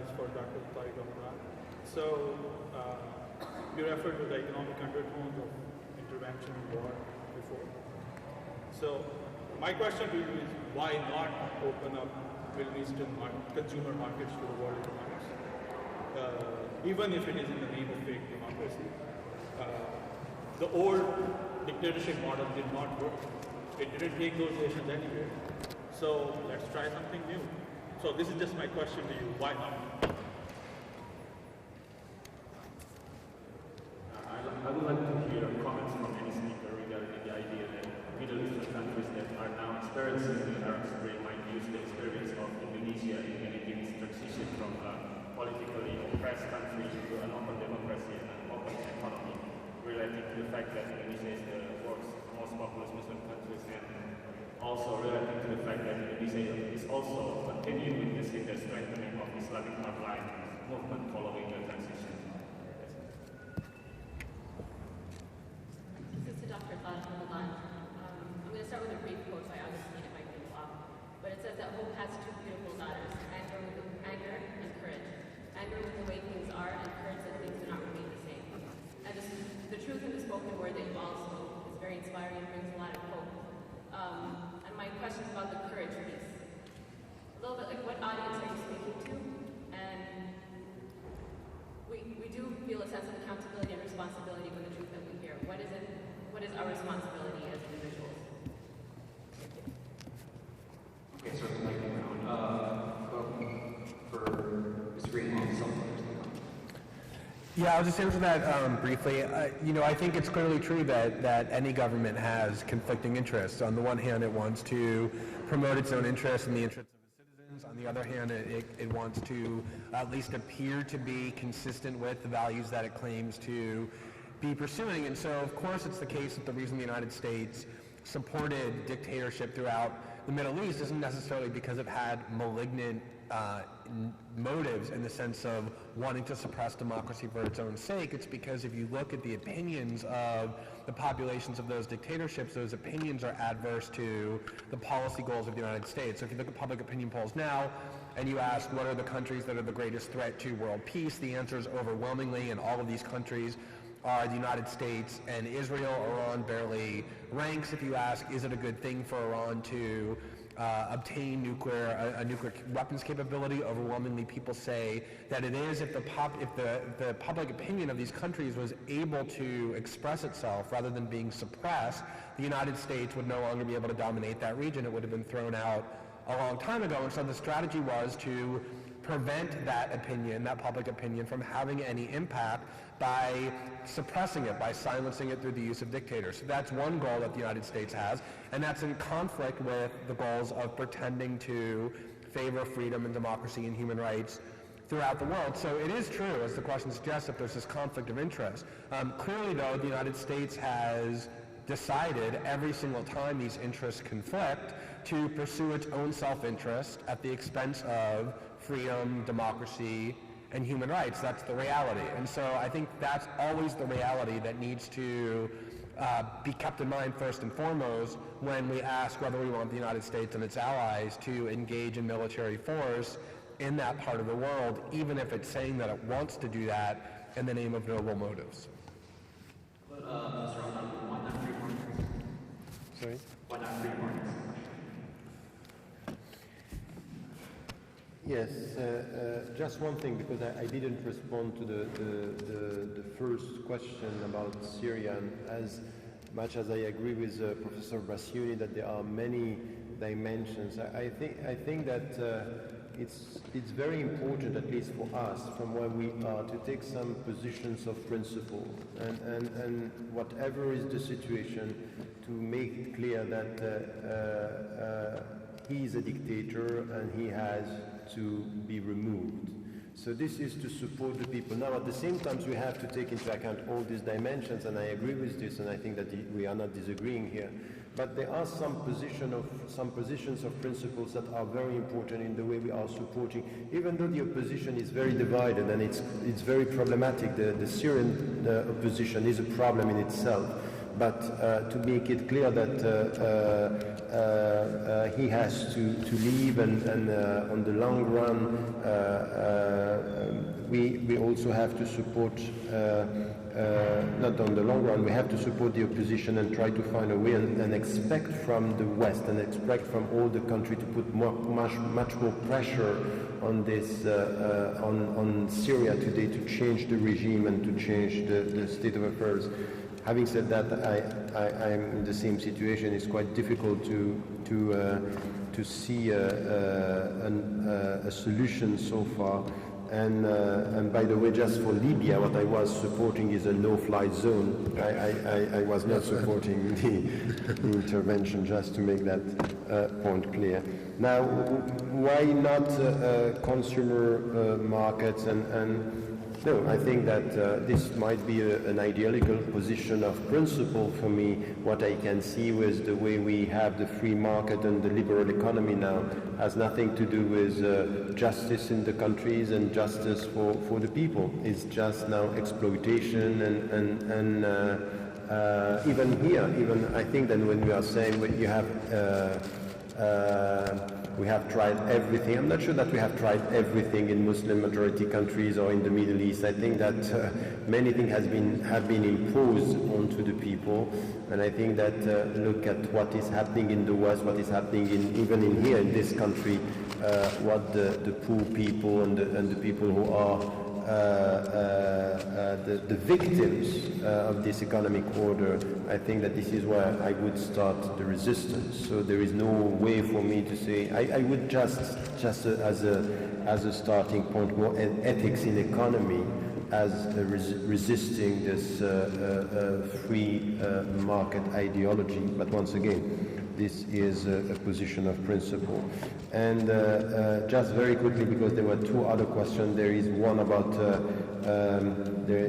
It's for Dr. Tariq Ramadan. So, you referred to the economic undertones of intervention in war before. So, my question to you is, why not open up Middle Eastern consumer markets to the world economics? Even if it is in the name of fake democracy. The old dictatorship model did not work. It didn't take those nations anywhere. So let's try something new. So this is just my question to you. Why not? I would like to hear comments from any speaker regarding the idea that Middle Eastern countries that are now experiencing the Arab Spring might use the experience of Indonesia in managing its transition from a politically oppressed country to an open democracy and an open economy, relating to the fact that Indonesia is the world's most populous Muslim country, and also relating to the fact that Indonesia is also continuing witnessing the strengthening of Islamic hardline movement following the transition. This is to Dr. Ramadan. I'm going to start with a brief quote by Augustine. It might be long, but it says that hope has two beautiful daughters: anger and courage. Anger with the way things are, and courage that things do not remain the same. And this is the truth in the spoken word that you all spoke is very inspiring and brings a lot of hope. And my question is about the courage piece. A little bit like, what audience are you speaking to? And we do feel a sense of accountability and responsibility for the truth that we hear. What is it? What is our responsibility as individuals? Thank you. Okay, so the lightning round. For Mr. Greenwald, something. Yeah, I'll just answer that briefly. I think it's clearly true that any government has conflicting interests. On the one hand, it wants to promote its own interests and the interests of its citizens. On the other hand, it wants to at least appear to be consistent with the values that it claims to be pursuing. And so, of course, it's the case that the reason the United States supported dictatorship throughout the Middle East isn't necessarily because it had malignant motives in the sense of wanting to suppress democracy for its own sake. It's because if you look at the opinions of the populations of those dictatorships, those opinions are adverse to the policy goals of the United States. So if you look at public opinion polls now and you ask what are the countries that are the greatest threat to world peace, the answer is overwhelmingly in all of these countries are the United States and Israel. Iran barely ranks. If you ask, is it a good thing for Iran to obtain a nuclear weapons capability, overwhelmingly people say that it is. If the public opinion of these countries was able to express itself rather than being suppressed, the United States would no longer be able to dominate that region. It would have been thrown out a long time ago. And so the strategy was to prevent that opinion, that public opinion, from having any impact by suppressing it, by silencing it through the use of dictators. So that's one goal that the United States has, and that's in conflict with the goals of pretending to favor freedom and democracy and human rights throughout the world. So it is true, as the question suggests, that there's this conflict of interest. Clearly, though, the United States has decided every single time these interests conflict to pursue its own self-interest at the expense of freedom, democracy, and human rights. That's the reality. And so I think that's always the reality that needs to be kept in mind first and foremost when we ask whether we want the United States and its allies to engage in military force in that part of the world, even if it's saying that it wants to do that in the name of noble motives. But, Mr. Ramadan, why not free markets? Sorry? Why not free markets? Yes, just one thing, because I didn't respond to the first question about Syria, and as much as I agree with Professor Bassiouni that there are many dimensions, I think that it's very important, at least for us, from where we are, to take some positions of principle, and whatever is the situation, to make it clear that he is a dictator and he has to be removed. So this is to support the people. Now, at the same time, we have to take into account all these dimensions, and I agree with this, and I think that we are not disagreeing here. But there are some positions of principles that are very important in the way we are supporting, even though the opposition is very divided and it's very problematic. The Syrian opposition is a problem in itself. But to make it clear that he has to leave, and on the long run, we also have to support, not on the long run, we have to support the opposition and try to find a way and expect from the West and expect from all the country to put much more pressure on this, on Syria today to change the regime and to change the state of affairs. Having said that, I'm in the same situation. It's quite difficult to see a solution so far. And by the way, just for Libya, what I was supporting is a no-fly zone. I was not supporting the intervention, just to make that point clear. Now, why not consumer markets and no, I think that this might be an ideological position of principle for me. What I can see with the way we have the free market and the liberal economy now has nothing to do with justice in the countries and justice for the people. It's just now exploitation and even here, even I think that when we are saying you have we have tried everything. I'm not sure that we have tried everything in Muslim majority countries or in the Middle East. I think that many things have been imposed onto the people, and I think that look at what is happening in the West, what is happening even in here in this country, what the poor people and the people who are the victims of this economic order. I think that this is where I would start the resistance. So there is no way for me to say, I would just as a starting point, more ethics in economy as resisting this free market ideology. But once again, this is a position of principle. And just very quickly, because there were two other questions, there is one about the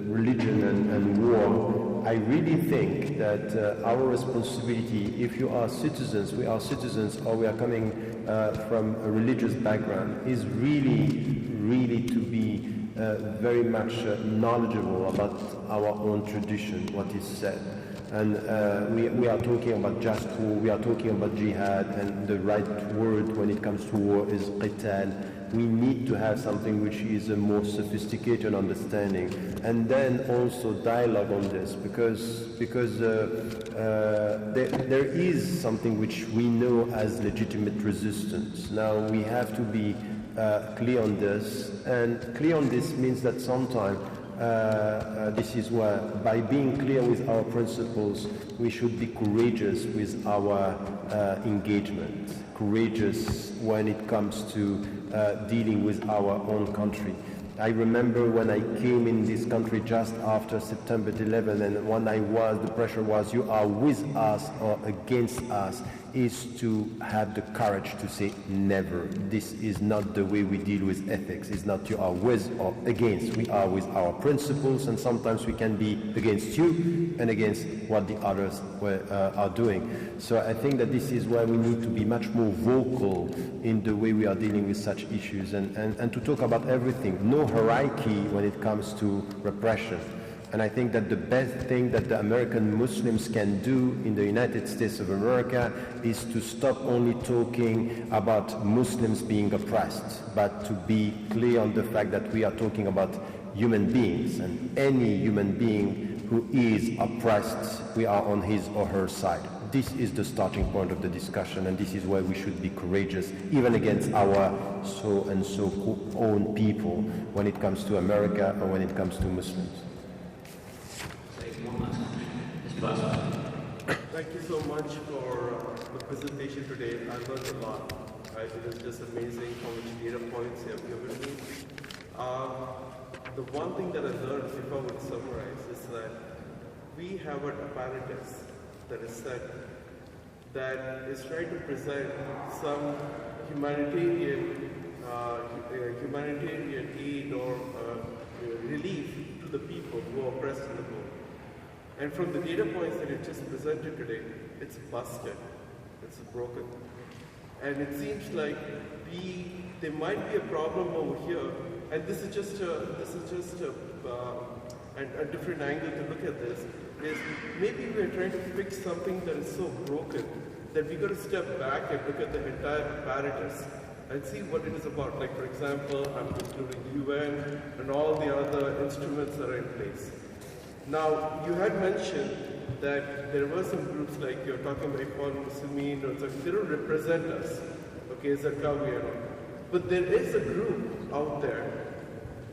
religion and war. I really think that our responsibility, if you are citizens, we are citizens, or we are coming from a religious background, is really to be very much knowledgeable about our own tradition, what is said. And we are talking about just war, we are talking about jihad, and the right word when it comes to war is qital. We need to have something which is a more sophisticated understanding, and then also dialogue on this, because there is something which we know as legitimate resistance. Now we have to be clear on this, and clear on this means that sometimes this is where, by being clear with our principles, we should be courageous with our engagement, courageous when it comes to dealing with our own country. I remember when I came in this country just after September 11, and when the pressure was, you are with us or against us, is to have the courage to say never. This is not the way we deal with ethics. It's not you are with or against. We are with our principles, and sometimes we can be against you and against what the others are doing. So I think that this is why we need to be much more vocal in the way we are dealing with such issues, and to talk about everything. No hierarchy when it comes to repression. And I think that the best thing that the American Muslims can do in the United States of America is to stop only talking about Muslims being oppressed, but to be clear on the fact that we are talking about human beings, and any human being who is oppressed, we are on his or her side. This is the starting point of the discussion, and this is why we should be courageous, even against our so-and-so own people, when it comes to America or when it comes to Muslims. Thank you so much for the presentation today. I learned a lot. Right? It is just amazing how much data points you have given me. The one thing that I learned, if I would summarize, is that we have an apparatus that is set that is trying to present some humanitarian humanitarian aid or relief to the people who are oppressed in the world. And from the data points that you just presented today, it's busted, it's broken. And it seems like there might be a problem over here, and this is just a different angle to look at this, is maybe we're trying to fix something that is so broken that we got to step back and look at the entire apparatus and see what it is about. Like, for example, I'm including UN and all the other instruments that are in place. Now, you had mentioned that there were some groups like you're talking about Ikhwan Muslimin, or something, they don't represent us, okay, Zarqawi and all. But there is a group out there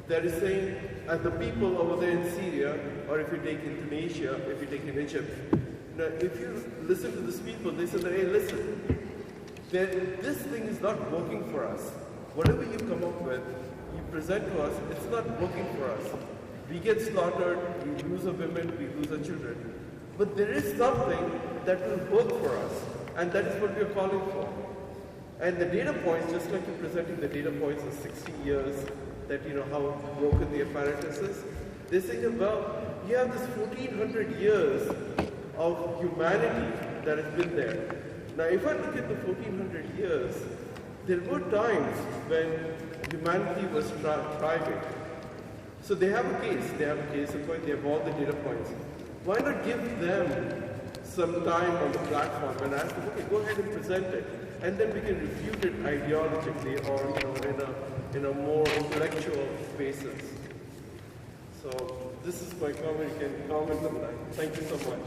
that is saying, the people over there in Syria, or if you take in Tunisia, if you take in Egypt, now if you listen to these people, they say that, hey, listen, this thing is not working for us. Whatever you come up with, you present to us, it's not working for us. We get slaughtered, we lose our women, we lose our children. But there is something that will work for us, and that is what we are calling for. And the data points, just like you're presenting the data points of 60 years, that how broken the apparatus is, they're saying, well, you have this 1400 years of humanity that has been there. Now, if I look at the 1400 years, there were times when humanity was thriving. So they have a case, they have all the data points. Why not give them some time on the platform and ask them, okay, go ahead and present it, and then we can refute it ideologically or in a more intellectual basis. So this is my comment. You can comment on that. Thank you so much.